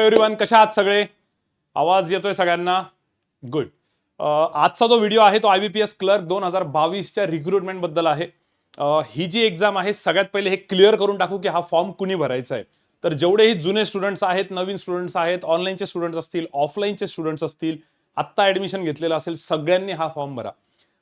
Everyone, कशा आहात सगळे? आवाज येतोय सगळ्यांना? गुड. आजचा जो व्हिडिओ आहे तो IBPS क्लर्क 2022च्या रिक्रुटमेंट बद्दल आहे. ही जी एक्झाम आहे सगळ्यात पहिले हे क्लिअर करून टाकू की हा फॉर्म कुणी भरायचा आहे. तर जेवढेही जुने स्टुडंट्स आहेत, नवीन स्टुडंट्स आहेत, ऑनलाईनचे स्टुडंट्स असतील, ऑफलाईनचे स्टुडंट्स असतील, आत्ता ऍडमिशन घेतलेलं असेल, सगळ्यांनी हा फॉर्म भरा.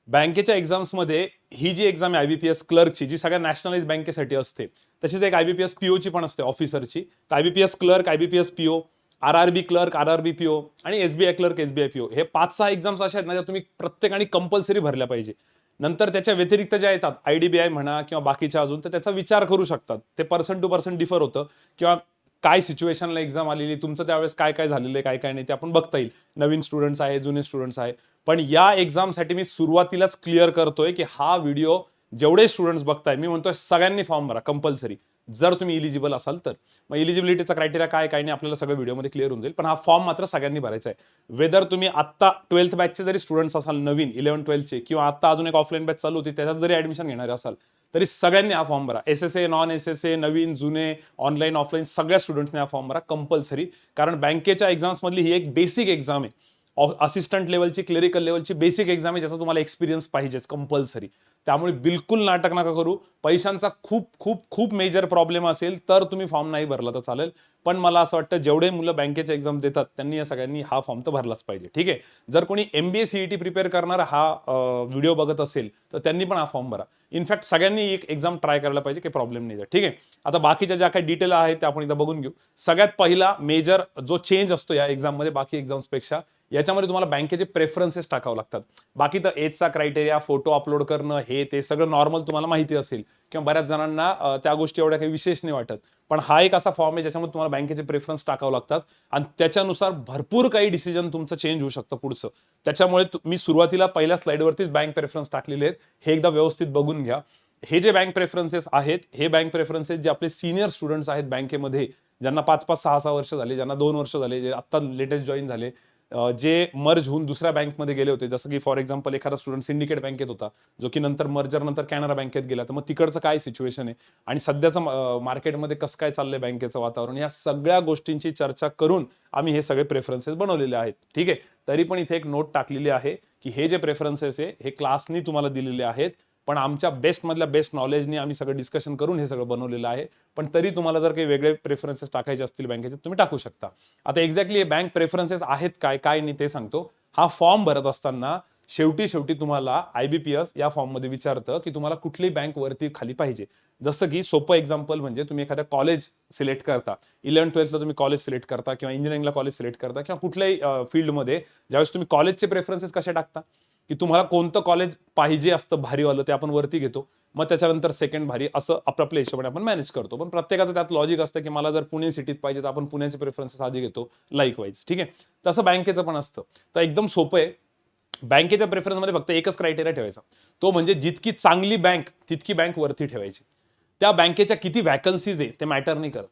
बँकेच्या एक्झाम्समध्ये ही जी एक्झाम आहे IBPS क्लर्कची, जी सगळ्या नॅशनलाइज बँकेसाठी असते, तशीच एक IBPS PO ची पण असते ऑफिसरची. तर IBPS clerk, IBPS PO, RRB clerk, RRB PO आणि SBI क्लर्क, SBI PO हे 5-6 एक्झाम्स अशा आहेत ना, ज्या तुम्ही प्रत्येकाने कंपल्सरी भरल्या पाहिजे. नंतर त्याच्या व्यतिरिक्त ज्या येतात IDBI म्हणा किंवा बाकीच्या अजून, तर त्याचा विचार करू शकतात. ते पर्सन टू पर्सन डिफर होतं किंवा काय सिच्युएशनला एक्झाम आलेली, तुमचं त्यावेळेस काय काय झालेलं आहे, काय काय नाही ते आपण बघता येईल. नवीन स्टुडंट्स आहे, जुने स्टुडंट्स आहे. पण या एक्झामसाठी मी सुरुवातीलाच क्लिअर करतोय की हा व्हिडिओ जेवढे स्टुडंट्स बघताय, मी म्हणतोय सगळ्यांनी फॉर्म भरा कंपल्सरी, जर तुम्ही इलिजिबल असाल तर. मग इलिजिबिलिटीचा क्रायटेरिया काय काय नाही आपल्याला सगळं व्हिडिओमध्ये क्लिअर होऊन जाईल. पण हा फॉर्म मात्र सगळ्यांनी भरायचा आहे. वेदर तुम्ही आत्ता 12th बॅचचे जरी स्टुडंट्स असाल, नवीन 11-12चे, किंवा आत्ता अजून एक ऑफलाईन बॅच चालू होती त्याच्यात जरी ऍडमिशन घेणारे असाल, तरी सगळ्यांनी हा फॉर्म भरा. SSA, नॉन SSA, नवीन, जुने, ऑनलाईन, ऑफलाईन सगळ्या स्टुडंट्सने हा फॉर्म भरा कंपल्सरी. कारण बँकेच्या एक्झाम्स मधली ही एक बेसिक एक्झाम आहे. असिस्टंट लेवलची, क्लेरिकल लेवलची बेसिक एक्झाम आहे, ज्याचा तुम्हाला एक्सपिरियन्स पाहिजेच कंपल्सरी. त्यामुळे बिलकुल नाटक नका करू. पैशांचा खूप खूप खूप मेजर प्रॉब्लेम असेल तर तुम्ही फॉर्म नाही भरला तर चालेल. पण मला असं वाटतं जेवढे मुलं बँकेच्या एक्झाम देतात त्यांनी या सगळ्यांनी हा फॉर्म तर भरलाच पाहिजे. ठीक आहे. जर कोणी MBA CET प्रिपेअर करणारा हा व्हिडिओ बघत असेल तर त्यांनी पण हा फॉर्म भरा. इनफॅक्ट सगळ्यांनी एक एक्झाम ट्राय करायला पाहिजे, काही प्रॉब्लेम नाही. ठीक आहे. आता बाकीच्या ज्या काही डिटेल आहेत त्या आपण एकदा बघून घेऊ. सगळ्यात पहिला मेजर जो चेंज असतो या एक्झाममध्ये बाकी एक्झाम्सपेक्षा, याच्यामध्ये तुम्हाला बँकेचे प्रेफरन्सेस टाकावं लागतात. बाकी तर एजचा क्रायटेरिया, फोटो अपलोड करणं, हे ते सगळं नॉर्मल तुम्हाला माहिती असेल किंवा बऱ्याच जणांना त्या गोष्टी एवढ्या काही विशेष नाही वाटत. पण हा एक असा फॉर्म आहे ज्याच्यामध्ये तुम्हाला बँकेचे प्रेफरन्स टाकावं लागतात आणि त्याच्यानुसार भरपूर काही डिसिजन तुमचं चेंज होऊ शकतं पुढचं. त्याच्यामुळे मी सुरुवातीला पहिल्या स्लाइडवरतीच बँक प्रेफरन्स टाकलेले आहेत, हे एकदा व्यवस्थित बघून घ्या. हे जे बँक प्रेफरन्सेस आहेत, हे बँक प्रेफरन्सेस जे आपले सिनियर स्टुडंट्स आहेत बँकेमध्ये, ज्यांना 5-5, 6-6 वर्ष झाले, ज्यांना 2 वर्ष झाले, जे आता लेटेस्ट जॉईन झाले, जे मर्ज होऊन दुसऱ्या बँकमध्ये गेले होते, जसं की फॉर एक्झाम्पल एखादा स्टुडंट सिंडिकेट बँकेत होता, जो की नंतर मर्जर नंतर कॅनरा बँकेत गेला, तर मग तिकडचं काय सिच्युएशन आहे आणि सध्याचं मार्केटमध्ये कसं काय चाललंय बँकेचं वातावरण, या सगळ्या गोष्टींची चर्चा करून आम्ही हे सगळे प्रेफरन्सेस बनवलेले आहेत. ठीक आहे. तरी पण इथे एक नोट टाकलेली आहे की हे जे प्रेफरन्सेस आहे हे क्लासनी तुम्हाला दिलेले आहेत, पण आमच्या बेस्टमधल्या बेस्ट नॉलेजनी आम्ही सगळं डिस्कशन करून हे सगळं बनवलेलं आहे. पण तरी तुम्हाला जर काही वेगळे प्रेफरन्सेस टाकायचे असतील बँकेचे, तुम्ही टाकू शकता. आता एक्झॅक्टली हे बँक प्रेफरन्सेस आहेत काय काय नाही ते सांगतो. हा फॉर्म भरत असताना शेवटी शेवटी तुम्हाला IBPS या फॉर्ममध्ये विचारतं की तुम्हाला कुठली बँक वरती खाली पाहिजे. जसं की सोपं एक्झाम्पल म्हणजे तुम्ही एखाद्या कॉलेज सिलेक्ट करता, 11-12ला तुम्ही कॉलेज सिलेक्ट करता किंवा इंजिनिअरिंगला कॉलेज सिलेक्ट करता किंवा कुठल्याही फील्डमध्ये ज्यावेळेस तुम्ही कॉलेजचे प्रेफरन्सेस कसे टाकता की तुम्हाला कोणतं कॉलेज पाहिजे असतं भारीवालं, ते आपण वरती घेतो. मग त्याच्यानंतर सेकंड भारी, असं आपापल्या हिशोबाने आपण मॅनेज करतो. पण प्रत्येकाचं त्यात लॉजिक असतं की मला जर पुणे सिटीत पाहिजे तर आपण पुण्याचे प्रेफरन्सेस आधी घेतो लाईक वाईज. ठीक आहे. तसं बँकेचं पण असतं. तर एकदम सोपं आहे. बँकेच्या प्रेफरन्समध्ये फक्त एकच क्रायटेरिया ठेवायचा, तो म्हणजे जितकी चांगली बँक तितकी बँक वरती ठेवायची. त्या बँकेच्या किती व्हॅकन्सीज आहे ते मॅटर नाही करत.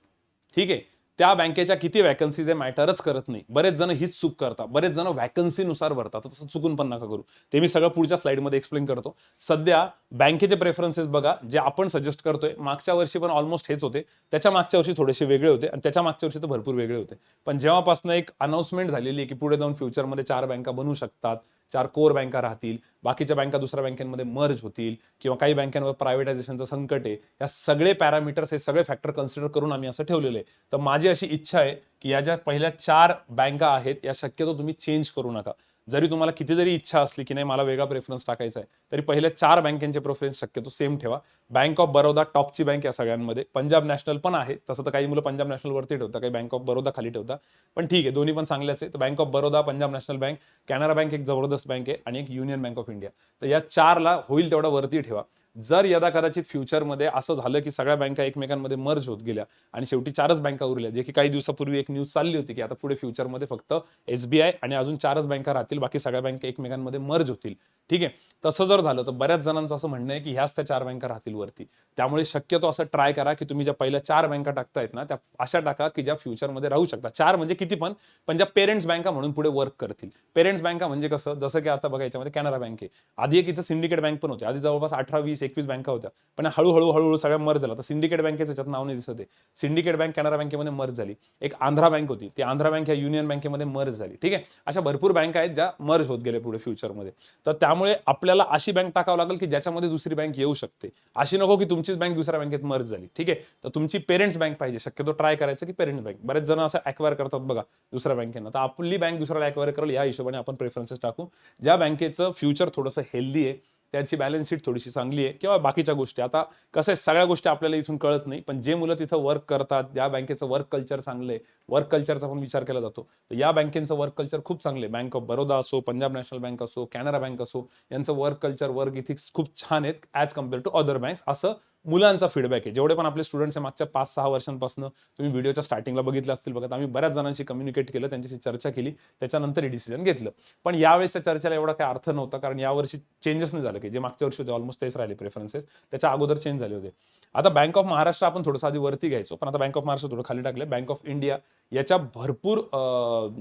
ठीक आहे. त्या बँकेच्या किती व्हॅकन्सीज आहे मॅटरच करत नाही. बरेच जण हीच चूक करतात. बरेच जण व्हॅकन्सीनुसार भरतात. तसं चुकून पण नका करू. ते मी सगळं पुढच्या स्लाइडमध्ये एक्सप्लेन करतो. सध्या बँकेचे प्रेफरन्सेस बघा, जे आपण सजेस्ट करतोय, मागच्या वर्षी पण ऑलमोस्ट हेच होते, त्याच्या मागच्या वर्षी थोडेसे वेगळे होते आणि त्याच्या मागच्या वर्षी तर भरपूर वेगळे होते. पण जेव्हापासून एक अनाउन्समेंट झालेली आहे की पुढे जाऊन फ्युचरमध्ये 4 बँका बनू शकतात, 4 कोर बँका राहतील, बाकीच्या बँका दुसऱ्या बँकांमध्ये मर्ज होतील किंवा काही बँकांवर प्रायव्हेटायझेशनचं संकट आहे, या सगळे पॅरामीटर्स, हे सगळे फॅक्टर कन्सिडर करून आम्ही असं ठेवलेलं आहे. तर माझी अशी इच्छा आहे की या ज्या पहिल्या 4 बँका आहेत या शक्यतो तुम्ही चेंज करू नका. जरी तुम्हाला किती जरी इच्छा असली की नाही मला वेगळा प्रेफरन्स टाकायचा आहे, तरी पहिल्या 4 बँकेचे प्रेफरन्स शक्यतो सेम ठेवा. बँक ऑफ बरोदा टॉपची बँक या सगळ्यांमध्ये. पंजाब नॅशनल पण आहे, तसं तर काही मुलं पंजाब नॅशनल वरती ठेवतात, काही बँक ऑफ बरोदा खाली ठेवतात, पण ठीक आहे, दोन्ही पण चांगल्याच आहे. तर bank of Baroda, Punjab national bank, Canara bank एक जबरदस्त बँक आहे आणि एक युनियन बँक ऑफ इंडिया. तर या 4ला होईल तेवढा वरती ठेवा. जर यदा कदाचित फ्युचरमध्ये असं झालं की सगळ्या बँका एकमेकांमध्ये मर्ज होत गेल्या आणि शेवटी 4च बँका उरल्या, जे की काही दिवसापूर्वी एक न्यूज चालली होती की आता पुढे फ्युचरमध्ये फक्त SBI आणि अजून 4च बँका राहतील, बाकी सगळ्या बँका एकमेकांमध्ये मर्ज होतील, ठीक आहे. तसं जर झालं तर बऱ्याच जणांचं असं म्हणणं आहे की ह्याच त्या 4 बँका राहतील वरती. त्यामुळे शक्यतो असं ट्राय करा की तुम्ही ज्या पहिल्या 4 बँका टाकतायत ना, त्या अशा टाका की ज्या फ्युचरमध्ये राहू शकतात. 4 म्हणजे किती पण ज्या पेरेंट्स बँका म्हणून पुढे वर्क करतील. पेरेंट्स बँका म्हणजे कसं, जसं की आता बघा याच्यामध्ये कॅनरा बँक आहे. आधी एक इथं सिंडिकेट बँक पण होती. आधी जवळपास 18, 20, 21 बँका होत्या. पण हळूहळू सगळ्या मर्ज झाल्या. आता सिंडिकेट बँकेचं याच्यात नाव नाही दिसत आहे. सिंडिकेट बँक कॅनरा बँकेमध्ये मर्ज झाली. एक आंध्रा बँक होती. ती आंध्रा बँक या युनियन बँकेमध्ये मर्ज झाली. ठीक आहे. अशा भरपूर बँका आहेत ज्या मर्ज होत गेले पुढे फ्युचरमध्ये. तर त्यामुळे आपल्याला अशी बँक टाकावं लागेल की ज्याच्यामध्ये दुसरी बँक येऊ शकते. अशी नको की तुमचीच बँक दुसऱ्या बँकेत मर्ज झाली. ठीक आहे. तर तुमची पेरेंट्स बँक पाहिजे. शक्यतो ट्राय करायचं की पेरेंट्स बँक. बरेच जण असं ॲक्वायर करतात बघा दुसऱ्या बँकेनं. तर आपली बँक दुसऱ्याला ॲक्वायर करेल या हिशोबाने आपण प्रेफरन्सेस टाकू. ज्या बँकेचं फ्युचर थोडंसं हेल्दी आहे, त्याची बॅलन्स शीट थोडीशी चांगली आहे किंवा बाकीच्या गोष्टी. आता कसं आहे, सगळ्या गोष्टी आपल्याला इथून कळत नाही, पण जे मुलं तिथं वर्क करतात, ज्या बँकेचं वर्क कल्चर चांगलं आहे, वर्क कल्चरचा पण विचार केला जातो. तर या बँकेचं वर्क कल्चर खूप चांगलं आहे. बँक ऑफ बरोदा असो, पंजाब नॅशनल बँक असो, कॅनरा बँक असो, यांचं वर्क कल्चर, वर्क इथिक्स खूप छान आहेत as compare to other banks, असं मुलांचा फीडबॅक आहे. जेवढे पण आपले स्टुडंट्स आहे मागच्या 5-6 वर्षांपासून तुम्ही व्हिडिओच्या स्टार्टिंगला बघितले असतील बघा, आम्ही बऱ्याच जणांशी कम्युनिकेट केलं, त्यांच्याशी चर्चा केली, त्याच्यानंतर हे डिसिजन घेतलं. पण यावेळेसच्या चर्चेला एवढा काही अर्थ नव्हता, कारण यावर्षी चेंजेस नाही झाले, की जे मागच्या वर्षी होते ऑलमोस्ट तेच राहिले प्रेफरन्सेस. त्याच्या अगोदर चेंज झाले होते. आता बँक ऑफ महाराष्ट्र आपण थोडंसं आधी वरती घ्यायचो, पण आता बँक ऑफ महाराष्ट्र थोडं खाली टाकले. बँक ऑफ इंडिया याच्या भरपूर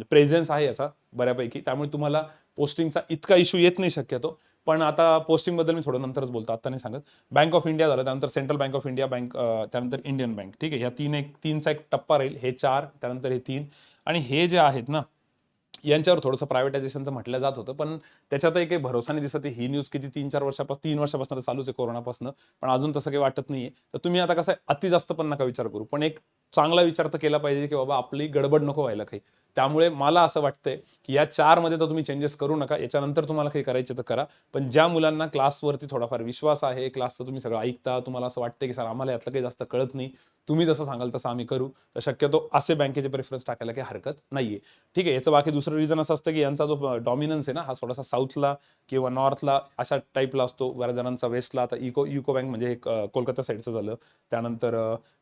प्रेझेन्स आहे याचा बऱ्यापैकी, त्यामुळे तुम्हाला पोस्टिंगचा इतका इश्यू येत नाही शक्यतो. पण आता पोस्टिंग बद्दल मी थोडं नंतरच बोलतो, आता नाही सांगत. बँक ऑफ इंडिया झालं, त्यानंतर central bank of India bank, त्यानंतर इंडियन बँक. ठीक आहे. ह्या तीनचा एक टप्पा राहील. हे 4, त्यानंतर हे 3 आणि हे जे आहेत ना, यांच्यावर थोडंसं प्रायव्हेटायझेशनचं म्हटलं जात होतं, पण त्याच्यातही काही भरोसा नाही दिसत आहे. ही न्यूज किती 3 वर्षापासून चालूच आहे कोरोनापासून, पण अजून तसं काही वाटत नाहीये. तर तुम्ही आता कसं आहे, अति जास्त पण नका विचार करू, पण एक चांगला विचार तर केला पाहिजे की बाबा आपली गडबड नको व्हायला काही. त्यामुळे मला असं वाटतंय की या 4 मध्ये तर तुम्ही चेंजेस करू नका. याच्यानंतर तुम्हाला काही करायचे तर करा. पण ज्या मुलांना क्लासवरती थोडाफार विश्वास आहे, क्लासचं तुम्ही सगळं ऐकता, तुम्हाला असं वाटतं की सर आम्हाला यातलं काही जास्त कळत नाही, तुम्ही जसं सांगाल तसं आम्ही करू, तर शक्यतो असे बँकेचे प्रेफरन्स टाकायला काही हरकत नाहीये. ठीक आहे. याचं बाकी दुसरं रिझन असं असतं की यांचा जो डॉमिनन्स आहे ना, हा थोडासा साऊथला किंवा नॉर्थला अशा टाईपला असतो. बऱ्याच जणांचा वेस्टला. आता युको बँक म्हणजे एक कोलकाता साईडचं झालं. त्यानंतर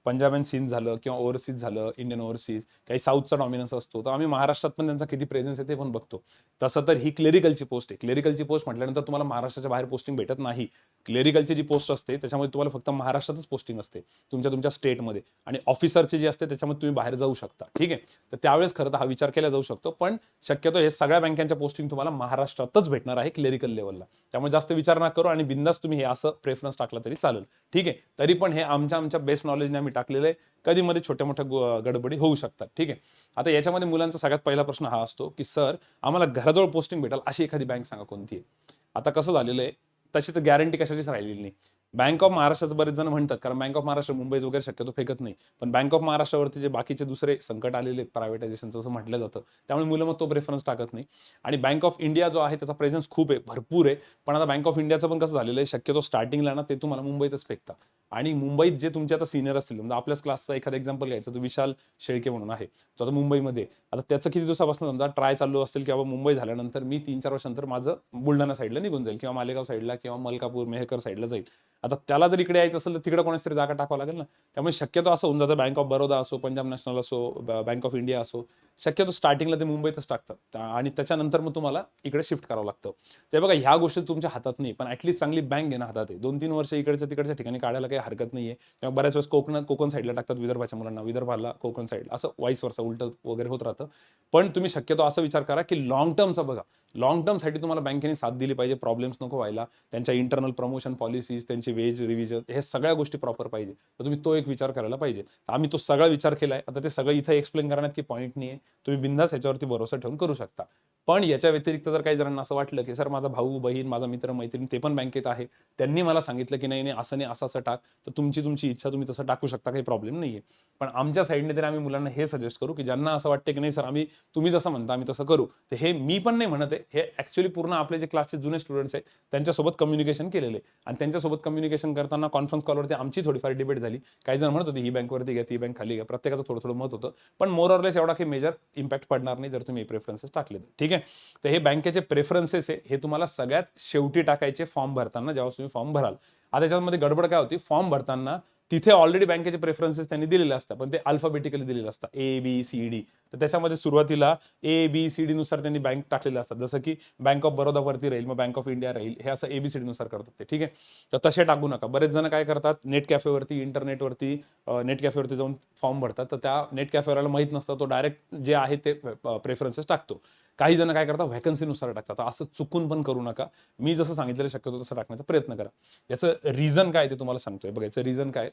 पंजाब अँड सिंध झालं किंवा ओव्हरसीज झालं, इंडियन ओव्हरसीज. काही साऊथचा डॉमिनन्स असतो. तर आम्ही महाराष्ट्रात पण त्यांचा किती प्रेझेन्स आहे ते पण बघतो. तसं तर ही क्लेरिकलची पोस्ट आहे. क्लेरिकलची पोस्ट म्हटल्यानंतर तुम्हाला महाराष्ट्राच्या बाहेर पोस्टिंग भेटत नाही. क्लेरिकलची जी पोस्ट असते त्याच्यामध्ये तुम्हाला फक्त महाराष्ट्रातच पोस्टिंग असते, तुमच्या स्टेटमध्ये. आणि ऑफिसरची जी असते त्याच्यामध्ये तुम्ही बाहेर जाऊ शकता. ठीक आहे. तर त्यावेळेस खरं तर हा विचार केला जाऊ शकतो, पण शक्यतो हे सगळ्या बँकांच्या पोस्टिंग तुम्हाला महाराष्ट्रातच भेटणार आहे क्लेरिकल लेवलला. त्यामुळे जास्त विचार नका करू आणि बिंदास तुम्ही हे असं प्रेफरन्स टाकला तरी चालेल. ठीक आहे. तरी पण हे आमच्या बेस्ट नॉलेजने आम्ही टाकलेलं आहे. कधी मध्ये छोट्या मोठ्या गडबडी होऊ शकतात. ठीक आहे. आता याच्यामध्ये मुलांचा सगळ्यात पहिला प्रश्न हा असतो की सर आम्हाला घराजवळ पोस्टिंग भेटेल अशी एखादी बँक सांगा कोणती आहे. आता कसं झालेलं आहे, तशी तर गॅरंटी कशाचीच राहिलेली नाही. बँक ऑफ महाराष्ट्राचं बरेच जण म्हणतात, कारण बँक ऑफ महाराष्ट्र मुंबईत वगैरे शक्यतो फेकत नाही. पण बँक ऑफ महाराष्ट्रावरती जे बाकीचे दुसरे संकट आलेले आहेत प्रायव्हेटायझेशनचं असं म्हटलं जातं, त्यामुळे मुलं मग तो प्रेफरन्स टाकत नाही. आणि बँक ऑफ इंडिया जो आहे त्याचा प्रेझेन्स खूप आहे, भरपूर आहे. पण आता बँक ऑफ इंडियाचं पण कसं झालेलं आहे, शक्यतो स्टार्टिंगला ना ते तुम्हाला मुंबईतच फेकता. आणि मुंबईत जे तुमचे आता सिनियर असतील, म्हणजे आपल्याच क्लासचा एखादा एक्झाम्पल घ्यायचं, तो विशाल शेळके म्हणून आहे, तो आता मुंबईमध्ये. आता त्याचं किती दिवसापासून समजा ट्राय चालू असेल की बाबा मुंबई झाल्यानंतर मी 3-4 वर्षानंतर माझं बुलढाणा साईडला निघून जाईल किंवा मालेगाव साईडला किंवा मलकापूर, मेहकर साईडला जाईल. आता त्याला जर इकडे यायचं असेल तर तिकडे कोणाच तरी जागा टाकावं लागेल ना. त्यामुळे शक्यतो असं होऊन जातं, बँक ऑफ बरोदा असो, पंजाब नॅशनल असो, बँक ऑफ इंडिया असो, शक्यतो स्टार्टिंगला ते मुंबईतच टाकतात आणि त्याच्यानंतर मग तुम्हाला इकडे शिफ्ट करावं लागतं. ते बघा, ह्या गोष्टी तुमच्या हातात नाही, पण ॲटलीस्ट चांगली बँक घेणं हातात आहे. 2-3 वर्ष इकडच्या तिकडच्या ठिकाणी काढायला काही हरकत नाहीये. किंवा बऱ्याच वेळेस कोकण साईडला टाकतात विदर्भाच्या मुलांना, विदर्भाला कोकण साईड, असं वाईस वर्सा उलटं वगैरे होत राहतं. पण तुम्ही शक्यतो असा विचार करा की लॉंग टर्मचा बघा. लॉंग टर्मसाठी तुम्हाला बँकेने साथ दिली पाहिजे, प्रॉब्लेम्स नको व्हायला. त्यांच्या इंटरनल प्रमोशन पॉलिसीज, त्यांची वेज रिव्हिजन, हे सगळ्या गोष्टी प्रॉपर पाहिजे. तर तुम्ही तो एक विचार करायला पाहिजे. तर आम्ही तो सगळा विचार केलाय. आता ते सगळं इथं एक्सप्लेन करण्यात की पॉईंट नाहीये. तुम्ही बिंदास याच्यावरती भरोसा ठेवून करू शकता. पण याच्या व्यतिरिक्त जर काही जणांना असं वाटलं की सर माझा भाऊ, बहीण, माझा मित्र, मैत्रीण ते पण बँकेत आहे, त्यांनी मला सांगितलं की नाही असं नाही, असं टाक, तर तुमची इच्छा, तुम्ही तसं टाकू शकता, काही प्रॉब्लेम नाहीये. पण आमच्या साईडने तरी आम्ही मुलांना हे सजेस्ट करू की ज्यांना असं वाटतं की नाही सर तुम्ही जसं म्हणता आम्ही तसं करू, तर हे मी पण नाही म्हणत आहे, हे ऍक्च्युअली पूर्ण आपले जे क्लासचे जुने स्टुडंट्स आहेत त्यांच्यासोबत कम्युनिकेशन केलेले आणि त्यांच्यासोबत कम्युनिकेशन करताना कॉन्फरन्स कॉलवरती आमची थोडीफार डिबेट झाली. काही जण म्हणत होते ही बँक वरती घ्या, ती बँक खाली घ्या, प्रत्येकाचं थोडं थोडं मत होतं. पण मोर ऑर लेस एवढा काही मेजर इम्पॅक्ट पडणार नाही जर तुम्ही प्रेफरन्सेस टाकले तर. ठीक आहे. तर हे बँकेचे प्रेफरन्सेस आहे, हे तुम्हाला सगळ्यात शेवटी टाकायचे फॉर्म भरताना, जेव्हा तुम्ही फॉर्म भराल. आता याच्यामध्ये गडबड काय होती, फॉर्म भरताना तिथे ऑलरेडी बँकेचे प्रेफरन्सेस त्यांनी दिलेले असतात, पण ते अल्फाबेटिकली दिलेले असतात, ABCD. तर त्याच्यामध्ये सुरुवातीला ABCD नुसार त्यांनी बँक टाकलेले असतात, जसं की बँक ऑफ बरोदा वरती राहील, मग बँक ऑफ इंडिया राहील, हे असं ABCD नुसार करतात ते. ठीक आहे, तर तसे टाकू नका. बरेच जण काय करतात, नेट कॅफेवरती, इंटरनेटवरती, नेट कॅफेवरती जाऊन फॉर्म भरतात, तर त्या नेट कॅफेवाल्याला माहित नसतं, तो डायरेक्ट जे आहे ते प्रेफरन्सेस टाकतो. काही जण काय करतात, व्हॅकन्सीनुसार टाकतात. असं चुकून पण करू नका. मी जसं सांगितलेलं शक्यतो तसं टाकण्याचा प्रयत्न करा. याचं रिझन काय ते तुम्हाला सांगतोय. बघा, याचं रिझन काय,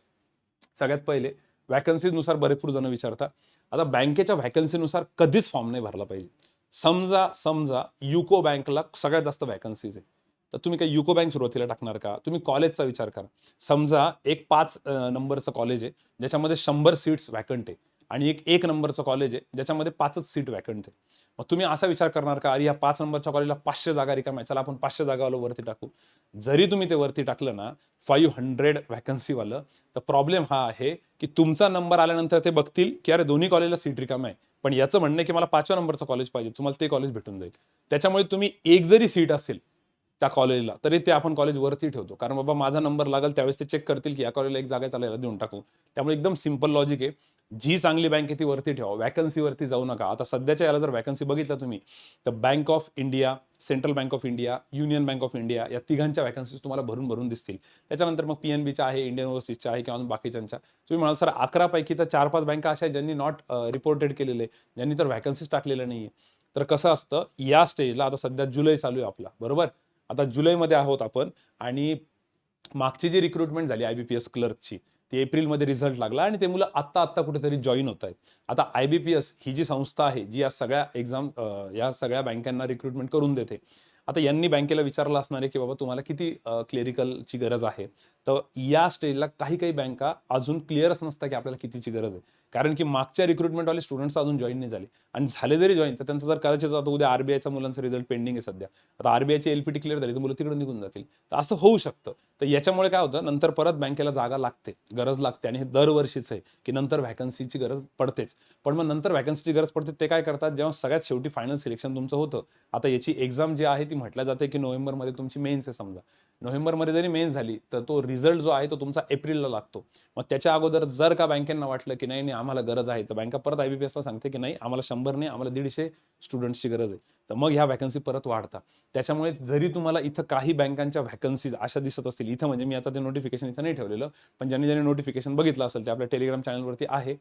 सगळ्यात पहिले व्हॅकन्सीनुसार भरपूर जण विचारतात. आता बँकेच्या व्हॅकन्सीनुसार कधीच फॉर्म नाही भरला पाहिजे. समजा युको बँकला सगळ्यात जास्त व्हॅकन्सीज आहे, तर तुम्ही काय युको बँक सुरुवातीला टाकणार का? तुम्ही कॉलेजचा विचार करा. समजा एक 5 नंबरचं कॉलेज आहे ज्याच्यामध्ये 100 सीट्स व्हॅकंट आहे, आणि एक नंबरचं कॉलेज आहे ज्याच्यामध्ये 5च सीट व्हॅकंट आहे. मग तुम्ही असा विचार करणार का, अरे या 5 नंबरच्या कॉलेजला 500 जागा रिकाम्या आहेत, चला आपण 500 जागावालं वरती टाकू. जरी तुम्ही ते वरती टाकलं ना 500 व्हॅकन्सीवालं, तर प्रॉब्लेम हा आहे की तुमचा नंबर आल्यानंतर ते बघतील की अरे दोन्ही कॉलेजला सीट रिकाम्या आहे, पण याचं म्हणणं आहे की मला 5व्या नंबरचं कॉलेज पाहिजे, तुम्हाला ते कॉलेज भेटून जाईल. त्याच्यामुळे तुम्ही एक जरी सीट असेल त्या कॉलेजला तरी ते आपण कॉलेज वरती ठेवतो, कारण बाबा माझा नंबर लागेल त्यावेळेस ते चेक करतील की या कॉलेजला एक जागा चालेल, देऊन टाकू. त्यामुळे एकदम सिंपल लॉजिक आहे, जी चांगली बँक आहे ती वरती ठेवा, व्हॅकन्सीवरती जाऊ नका. आता सध्याच्या याला जर व्हॅकन्सी बघितलं तुम्ही, तर bank of India, central bank of India, union bank of India, या तिघांच्या व्हॅकन्सीज तुम्हाला भरून भरून दिसतील. त्याच्यानंतर मग PNBच्या आहे, इंडियन ओव्हरसीजच्या आहे, किंवा बाकीच्यांच्या. तुम्ही म्हणाल सर 11 पैकी तर 4-5 बँका अशा आहेत ज्यांनी नॉट रिपोर्टेड केलेले, ज्यांनी तर व्हॅकन्सीज टाकलेल्या नाहीये. तर कसं असतं या स्टेजला, आता सध्या जुलै चालू आहे आपला, बरोबर, आता जुलैमध्ये आहोत आपण, आणि मागची जी रिक्रुटमेंट झाली IBPS क्लर्कची, ती एप्रिलमध्ये रिझल्ट लागला, आणि ते मुलं आत्ता कुठेतरी जॉईन होत आहेत. आता IBPS ही जी संस्था आहे जी या सगळ्या एक्झाम, या सगळ्या बँकांना रिक्रुटमेंट करून देते. आता यांनी बँकेला विचारलं असणार आहे की बाबा तुम्हाला किती क्लेरिकलची गरज आहे. तर या स्टेजला काही बँका अजून क्लिअरच नसतं की आपल्याला कितीची गरज आहे, कारण की मागच्या रिक्रुटमेंटवाले स्टुडंट्स अजून जॉईन नाही झाले, आणि झाले जरी जॉईन तर त्यांचं जर कदाचित आता उद्या RBIचा मुलांचा रिझल्ट पेंडिंग आहे सध्या, आता RBIची LPT क्लिअर झाली तर मुलं तिकडे निघून जातील. तर असं होऊ शकतं. तर याच्यामुळे काय होतं, नंतर परत बँकेला जागा लागते, गरज लागते, आणि हे दरवर्षीच आहे की नंतर व्हॅकन्सीची गरज पडतेच. पण मग नंतर व्हॅकन्सीची गरज पडते ते काय करतात, जेव्हा सगळ्यात शेवटी फायनल सिलेक्शन तुमचं होतं. आता याची एक्झाम जी आहे ती म्हटलं जाते की नोव्हेंबरमध्ये तुमची मेन्स आहे. समजा नोव्हेंबरमध्ये जरी मेन्स झाली तर तो रिझल्ट जो आहे तो तुमचा एप्रिलला लागतो. मग त्याच्या अगोदर जर का बँकेंना वाटलं की नाही आम्हाला गरज आहे, तर बँका परत IBPSला सांगते की नाही आम्हाला 100 नाही, आम्हाला 150 स्टुडंट्सची गरज आहे. तर मग ह्या व्हॅकन्सी परत वाढतात. त्याच्यामुळे जरी तुम्हाला इथं काही बँकांच्या व्हॅकन्सीज अशा दिसत असतील, इथं म्हणजे मी आता ते नोटिफिकेशन इथं नाही ठेवलेलं, पण ज्यांनी नोटिफिकेशन बघितलं असेल ते आपल्या टेलिग्राम चॅनलवरती आहे,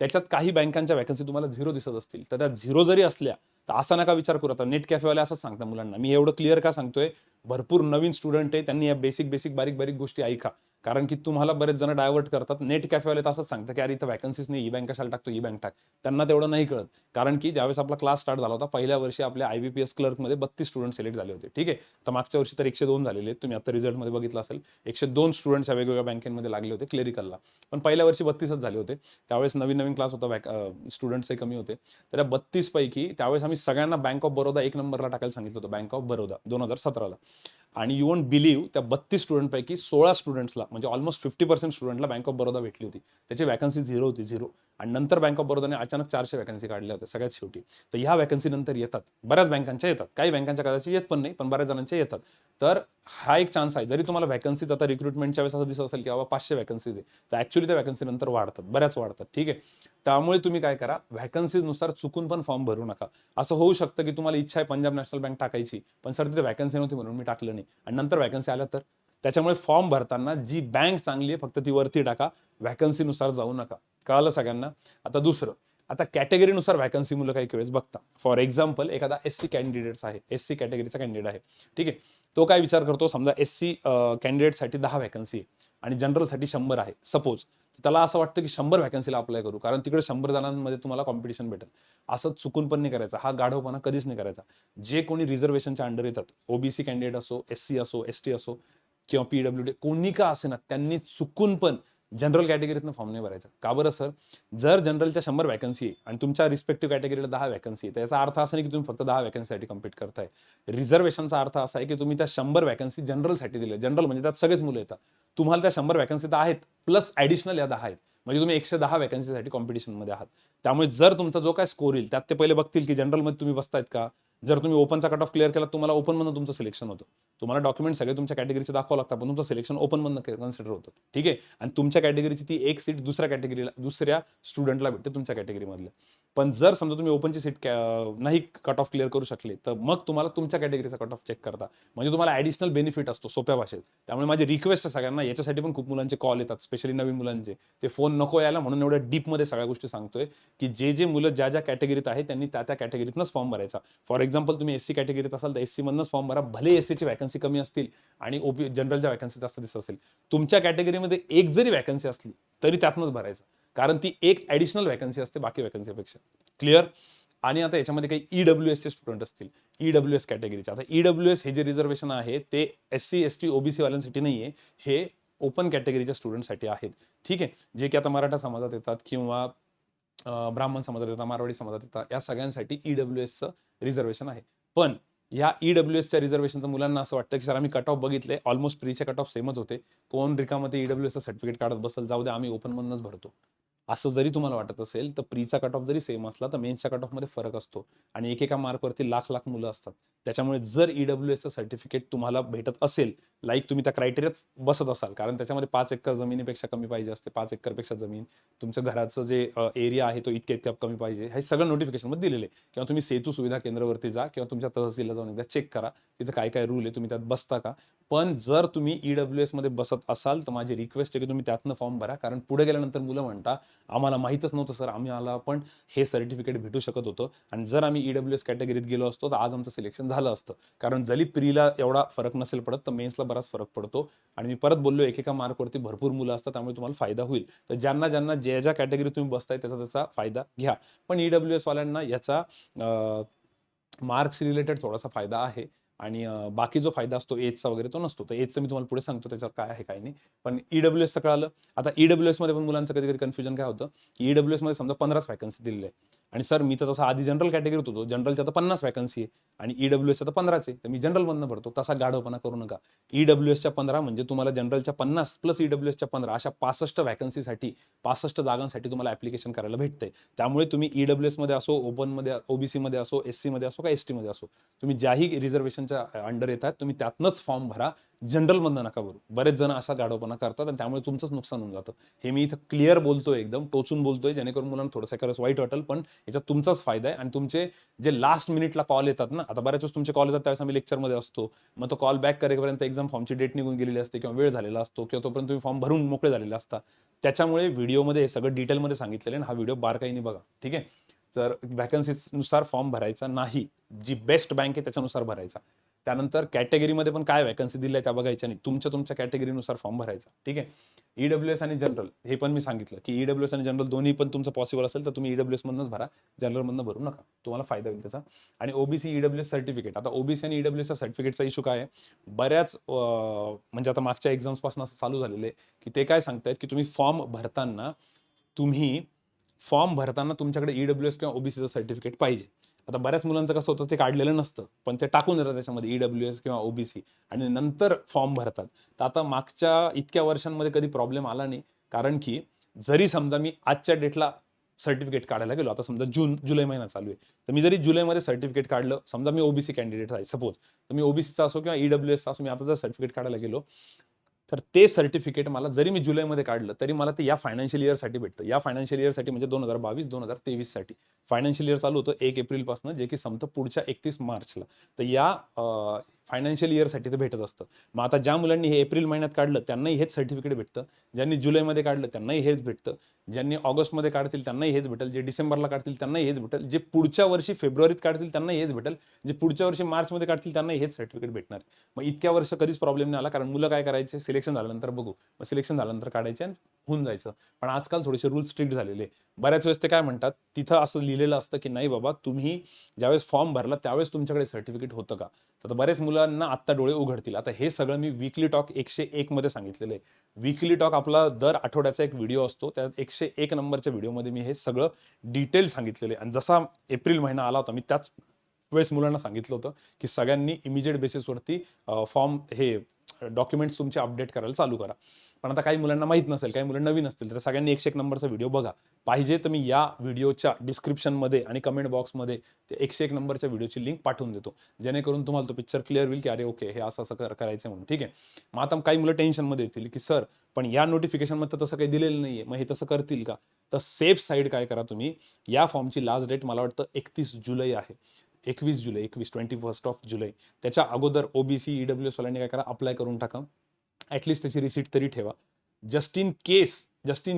त्याच्यात काही बँकांच्या व्हॅकन्सी तुम्हाला 0 दिसत असतील, तर त्या 0 जरी असल्या तर असा नका विचार करू. आता नेट कॅफेवाले असंच सांगतात मुलांना. मी एवढं क्लिअर का सांगतोय, भरपूर नवीन स्टुडंट आहे, त्यांनी या बेसिक बारीक गोष्टी ऐका, कारण की तुम्हाला बरेच जण डायव्हर्ट करतात. नेट कॅफेवाले तर असंच सांगतात की अरे इथं व्हॅकन्सीज नाही, ही बँक कशाला टाकतो, ही बँक टाक. त्यांना तेवढं नाही कळत, कारण की ज्यावेळेस आपला क्लास स्टार्ट झाला होता पहिल्या वर्षी आपल्या IBPS क्लर्कमध्ये 32 स्टुडंट सिलेक्ट झाले होते. ठीक आहे, तर मागच्या वर्षी तर 102 झालेले आहेत. तुम्ही आता रिझल्टमध्ये बघितलं असेल 102 स्टुडंट्स वेगवेगळ्या बँकेमध्ये लागले होते क्लेरिकलला, पण पहिल्या वर्षी 32च झाले होते. त्यावेळेस नवीन क्लास होता, स्टुडंट्सही कमी होते. तर त्या 32 पैकी त्यावेळेस आम्ही सगळ्यांना बँक ऑफ बरोदा 1 नंबरला टाकायला सांगितलं होतं, बँक ऑफ बरोदा 2017ला. आणि यू वोंट बिलीव्ह, त्या 32 स्टुडंटपैकी 16 स्टुडंट्सला, म्हणजे ऑलमोस्ट 50% स्टुडंटला बँक ऑफ बरोदा भेटली होती. त्याची व्हॅकन्सी 0 होती, 0. आणि नंतर बँक ऑफ बरोदाने अचानक 400 व्हॅकन्सी काढल्या होत्या सगळ्यात शेवटी. तर ह्या व्हॅकन्सी नंतर येतात, बऱ्याच बँकांच्या येतात, काही बँकांच्या कदाचित येत पण नाही, पण बऱ्याच जणांच्या येतात. तर हा एक चान्स आहे, जरी तुम्हाला व्हॅकन्सीज आता रिक्रुटमेंटच्या वेळेस असं दिसत असेल की बाबा 500 व्हॅकन्सीज आहे, तर ऍक्च्युअली त्या व्हॅकन्सी नंतर वाढतात, बऱ्याच वाढतात. ठीक आहे, त्यामुळे तुम्ही काय करा, व्हॅकन्सीजनुसार चुकून पण फॉर्म भरू नका. असं होऊ शकतं की तुम्हाला इच्छा आहे पंजाब नॅशनल बँक टाकायची, पण सर तिथे व्हॅकन्सी नव्हती म्हणून मी टाकलं नाही, आणि नंतर व्हॅकन्सी आल्या तर. त्याच्यामुळे फॉर्म भरताना जी बँक चांगली आहे फक्त ती वरती टाका, व्हॅकन्सीनुसार जाऊ नका. कळालं सगळ्यांना? आता दुसरं, आता कॅटेगरीनुसार व्हॅकन्सी मुलं काही वेळेस बघता. फॉर एक्झाम्पल, एखादा SC कॅन्डिडेट्स आहे, SC कॅटेगरीचा कॅन्डिडेट आहे, ठीक आहे, तो काय विचार करतो, समजा SC कॅन्डिडेटसाठी 10 व्हॅकन्सी आहे आणि जनरलसाठी 100 आहे सपोज. त्याला असं वाटतं की 100 व्हॅकन्सीला अप्लाय करू, कारण तिकडे 100 जणांमध्ये तुम्हाला कॉम्पिटिशन भेटेल. असं चुकून पण नाही करायचं, हा गाढवपणा कधीच नाही करायचा. जे कोणी रिझर्वेशनच्या अंडर येतात, OBC कॅन्डिडेट असो, SC असो, ST असो, किंवा PWD कोणी का असे ना, त्यांनी चुकून पण जनरल कॅटेगरीतनं फॉर्म नाही भरायचा. का बरं सर? जर जनरलच्या 100 व्हॅकन्सी आहे आणि तुमच्या रिस्पेक्टिव्ह कॅटेगरीला 10 व्हॅकन्सी आहे, तर याचा अर्थ असा नाही की तुम्ही फक्त 10 व्हॅकन्सीसाठी कम्पीट करताय. रिझर्वेशनचा अर्थ असा आहे की तुम्ही त्या 100 व्हॅकन्सी जनरलसाठी दिल्या. जनरल म्हणजे त्यात सगळेच मुलं येतात. तुम्हाला त्या 100 व्हॅकन्सी तर आहेत, प्लस ऍडिशनल या 10 आहेत, म्हणजे तुम्ही 110 व्हॅकन्सीसाठी कॉम्पिटिशनमध्ये आहात. त्यामुळे जर तुमचा जो काय स्कोर येईल त्यात ते पहिले बघतील की जनरलमध्ये तुम्ही बसतायत का, जर तुम्ही ओपनचा कट ऑफ क्लिअर केला, तुम्हाला ओपनमधून तुमचं सिलेक्शन होतं. तुम्हाला डॉक्युमेंट सगळे तुमच्या कॅटेगरीचे दाखवावं लागतात, पण तुमचं सिलेक्शन ओपनमधून कन्सिडर होतं. ठीक आहे. आणि तुमच्या कॅटेगरीची ती एक सीट दुसऱ्या स्टुडंटला भेटते तुमच्या कॅटेगरीमधल्या. पण जर समजा तुम्ही ओपनची सीट नाही कट ऑफ क्लिअर करू शकले, तर मग तुम्हाला तुमच्या कॅटेगरीचा कट ऑफ चेक करता. म्हणजे तुम्हाला ॲडिशनल बेनिफिट असतो सोप्या भाषेत. त्यामुळे माझी रिक्वेस्ट आहे सगळ्यांना, याच्यासाठी पण खूप मुलांचे कॉल येतात, स्पेशली नवीन मुलांचे. ते फोन नको यायला म्हणून एवढ्या डीपमध्ये सगळ्या गोष्टी सांगतोय, की जे मुलं ज्या कॅटेगरीत आहेत त्यांनी त्या कॅटेगरीतनंच फॉर्म भरायचा. फॉर एक्झाम्पल तुम्ही एससी कॅटेगरीत असाल तर एससी मधनंच फॉर्म भरा. भले एससीची वॅकन्सी कमी असतील आणि जनरलच्या वॅकन्सी जास्त दिसत असेल, तुमच्या कॅटेगरीमध्ये एक जरी वॅकन्सी असली तरी त्यातनंच भरायचं. कारण ती एक ॲडिशनल वॅकन्सी असते बाकी वॅकन्सीपेक्षा. क्लिअर? आणि आता याच्यामध्ये काही EWS चे स्टुडंट असतील, EWS कॅटेगरीचे. आता EWS हे जे रिझर्वेशन आहे ते SC ST OBC वाल्यांसाठी नाहीये, हे ओपन कॅटेगरीच्या स्टुडंटसाठी आहेत. ठीक आहे. जे की आता मराठा समाजात येतात किंवा ब्राह्मण समाजात येतात, मारवाडी समाजात येतात, या सगळ्यांसाठी EWSचं रिझर्वेशन आहे. पण या EWSच्या रिझर्वेशनचं मुलांना असं वाटतं की सर आम्ही कट ऑफ बघितले, ऑलमोस्ट प्रीचे कट ऑफ सेमच होते, कोण रिकामं ते EWSचं सर्टिफिकेट काढत बसल, जाऊ दे आम्ही ओपनमधूनच भरतो. असं जरी तुम्हाला वाटत असेल तर प्रीचा कट ऑफ जरी सेम असला तर मेन्सच्या कट ऑफमध्ये फरक असतो आणि एकेका मार्कवरती लाख लाख मुलं असतात. त्याच्यामुळे जर EWSचं सर्टिफिकेट तुम्हाला भेटत असेल, लाईक तुम्ही त्या क्रायटेरियात बसत असाल, कारण त्याच्यामध्ये 5 एकर जमिनीपेक्षा कमी पाहिजे असते, 5 एकरपेक्षा जमीन, तुमचं घराचं जे एरिया आहे तो इतक्या कमी पाहिजे, हे सगळं नोटिफिकेशनमध्ये दिलेलं आहे. किंवा तुम्ही सेतू सुविधा केंद्रावरती जा किंवा तुमच्या तहसीलला जाऊन एकदा चेक करा, तिथं काय काय रूल आहे, तुम्ही त्यात बसता का. पण जर तुम्ही EWS मध्ये बसत असाल तर माझी रिक्वेस्ट आहे की तुम्ही त्यातनं फॉर्म भरा, कारण पुढे गेल्यानंतर मुलं म्हणता आम्हाला माहीतच नव्हतं सर, आम्हाला पण हे सर्टिफिकेट भेटू शकत होतं आणि जर आम्ही EWS कॅटेगरीत गेलो असतो तर आज आमचं सिलेक्शन झालं असतं. कारण जरी प्रीला एवढा फरक नसेल पडत तर मेन्सला बराच फरक पडतो. आणि मी परत बोललो, एकेका मार्कवरती भरपूर मुलं असतात, त्यामुळे तुम्हाला फायदा होईल. तर ज्यांना ज्यांना ज्या कॅटेगरीत तुम्ही बसताय त्याचा फायदा घ्या. पण EWS वाल्यांना याचा मार्क्स रिलेटेड थोडासा फायदा आहे आणि बाकी जो फायदा असतो एजचा वगैरे तो नसतो. तर एजचं मी तुम्हाला पुढे सांगतो त्याच्यावर काय आहे काय नाही. पण EWSचं कळालं. आता EWS मध्ये पण मुलांचं कधी-कधी कन्फ्युजन काय होतं, की EWS मध्ये समजा 15च व्हॅकन्सी दिलेल्या आहे आणि सर मी तर तसा आधी जनरल कॅटेगरीत होतो. जनरलच्या तर 50 व्हॅकन्सी आहे आणि EWSच्या तर 15च आहे. तर मी जनरलमधनं भरतो. तसा गाढवपणा करू नका. EWSच्या 15 म्हणजे तुम्हाला जनरलच्या 50 प्लस EWSच्या 15 अशा 65 व्हॅकन्सीसाठी 65 जागांसाठी तुम्हाला ॲप्लिकेशन करायला भेटतंय. त्यामुळे तुम्ही EWS मध्ये असो, ओपनमध्ये, OBC मध्ये असो, SC मध्ये असो का ST मध्ये असो, तुम्ही ज्याही रिझर्वेशनच्या अंडर येतात तुम्ही त्यातनंच फॉर्म भरा. जनरलमधनं नका भरू. बरेच जण असा गाढवपणा करतात आणि त्यामुळे तुमचंच नुकसान होऊन जातं. हे मी इथं क्लिअर बोलतोय, एकदम टोचून बोलतोय, जेणेकरून मुलांना थोडंसं एखादं वाईट वाटेल, पण याच्यात तुमचाच फायदा आहे. आणि तुमचे जे लास्ट मिनिटला कॉल येतात ना, आता बऱ्याच वेळेस तुमचे कॉल येतात त्यावेळेस आम्ही लेक्चरमध्ये असतो. मग तो कॉल बॅक करेपर्यंत एक्झाम फॉर्मची डेट निघून गेलेली असते किंवा वेळ झालेला असतो किंवा तोपर्यंत तुम्ही फॉर्म भरून मोकळे झालेले असता. त्याच्यामुळे व्हिडिओमध्ये हे सगळं डिटेलमध्ये सांगितलेलं आहे आणि हा व्हिडिओ बारकाईने बघा. ठीक आहे. जर व्हॅकन्सीनुसार फॉर्म भरायचा नाही, जी बेस्ट बँक आहे त्याच्यानुसार भरायचा. त्यानंतर कॅटेगरीमध्ये पण काय व्हॅकन्सी दिल्या त्या बघायच्या नाही, तुमच्या कॅटेगरीनुसार फॉर्म भरायचा. ठीक आहे. EWS आणि जनरल हे पण मी सांगितलं, की EWS आणि जनरल दोन्ही पण तुमचं पॉसिबल असेल तर तुम्ही EWS मधनंच भरा, जनरलमधनं भरू नका. तुम्हाला फायदा होईल त्याचा. आणि OBC EWS सर्टिफिकेट, आता OBC आणि EWS सर्टिफिकेटचा इश्यू काय आहे, बऱ्याच म्हणजे आता मागच्या एक्झाम्स पासून असं चालू झालेलं आहे, की ते काय सांगतायत, की तुम्ही फॉर्म भरताना तुमच्याकडे EWS किंवा OBCचं सर्टिफिकेट पाहिजे. आता बऱ्याच मुलांचं कसं होतं, ते काढलेलं नसतं, पण ते टाकून देतात त्याच्यामध्ये EWS किंवा OBC आणि नंतर फॉर्म भरतात. तर आता मागच्या इतक्या वर्षांमध्ये कधी प्रॉब्लेम आला नाही, कारण की जरी समजा मी आजच्या डेटला सर्टिफिकेट काढायला गेलो, आता समजा जुलै महिना चालू आहे, तर मी जरी जुलैमध्ये सर्टिफिकेट काढलं, समजा मी OBC कॅन्डिडेट आहे सपोज, तर मी OBCचा असो किंवा EWSचा असो, मी आता जर सर्टिफिकेट काढायला गेलो, तर ते सर्टिफिकेट मला जरी मी जुलैमध्ये काढलं तरी मला ते या फायनान्शियल इयरसाठी भेटतं. या फायनान्शियल इयरसाठी म्हणजे 2022-2023 साठी. फायनान्शियल इयर चालू होतं 1 एप्रिलपासून, जे की संपतं पुढच्या 31 मार्चला. तर या फायनान्शियल इयरसाठी ते भेटत असतं. मग आता ज्या मुलांनी हे एप्रिल महिन्यात काढलं त्यांनाही हेच सर्टिफिकेट भेटतं. ज्यांनी जुलैमध्ये काढलं त्यांनाही हेच भेटतं. ज्यांनी ऑगस्टमध्ये काढतील त्यांनाही हेच भेटेल. जे डिसेंबरला काढतील त्यांनाही हेच भेटेल. जे पुढच्या वर्षी फेब्रुवारीत काढतील त्यांनाही हेच भेटेल. जे पुढच्या वर्षी मार्चमध्ये काढतील त्यांनाही हेच सर्टिफिकेट भेटणार. मग इतक्या वर्ष कधीच प्रॉब्लेम नाही आला, कारण मुलं काय करायचे, सिलेक्शन झाल्यानंतर बघू, मग सिलेक्शन झाल्यानंतर काढायचे आणि होऊन जायचं. पण आजकाल थोडेसे रूल स्ट्रिक्ट झालेले. बऱ्याच वेळेस ते काय म्हणतात, तिथं असं लिहिलेलं असतं की नाही बाबा, तुम्ही ज्यावेळेस फॉर्म भरला त्यावेळेस तुमच्याकडे सर्टिफिकेट होतं का. तर बऱ्याच मुलांना आत्ता डोळे उघडतील. आता हे सगळं मी वीकली टॉक 101 मध्ये सांगितलेलं आहे. वीकली टॉक आपला दर आठवड्याचा एक व्हिडिओ असतो, त्यात 101 नंबरच्या व्हिडिओमध्ये मी हे सगळं डिटेल सांगितलेलं आहे. आणि जसा एप्रिल महिना आला होता, मी त्याच वेळेस मुलांना सांगितलं होतं की सगळ्यांनी इमिजिएट बेसिसवरती फॉर्म हे डॉक्युमेंट्स तुमचे अपडेट करायला चालू करा. पण आता काही मुलांना माहीत नसेल, काही मुलं नवीन असतील, तर सगळ्यांनी 101 नंबरचा व्हिडिओ बघा. पाहिजे तर मी या व्हिडिओच्या डिस्क्रिप्शनमध्ये आणि कमेंट बॉक्समध्ये ते 101 नंबरच्या व्हिडिओची लिंक पाठवून देतो, जेणेकरून तुम्हाला तो पिक्चर क्लिअर होईल की अरे ओके हे असं असं करायचं म्हणून. ठीक आहे. मग आता काही मुलं टेन्शनमध्ये येतील की सर पण या नोटिफिकेशनमध्ये तसं काही दिलेलं नाहीये, मग हे तसं करतील का? तर सेफ साईड काय करा तुम्ही, या फॉर्मची लास्ट डेट मला वाटतं 31 जुलै आहे. 21 जुलै, 21 ऑफ जुलै. त्याच्या अगोदर ओबीसी ईडब्ल्यूएस वाल्यांनी काय करा, अप्लाय करून टाका. ॲटलिस्ट त्याची रिसीट तरी ठेवा. जस्ट इन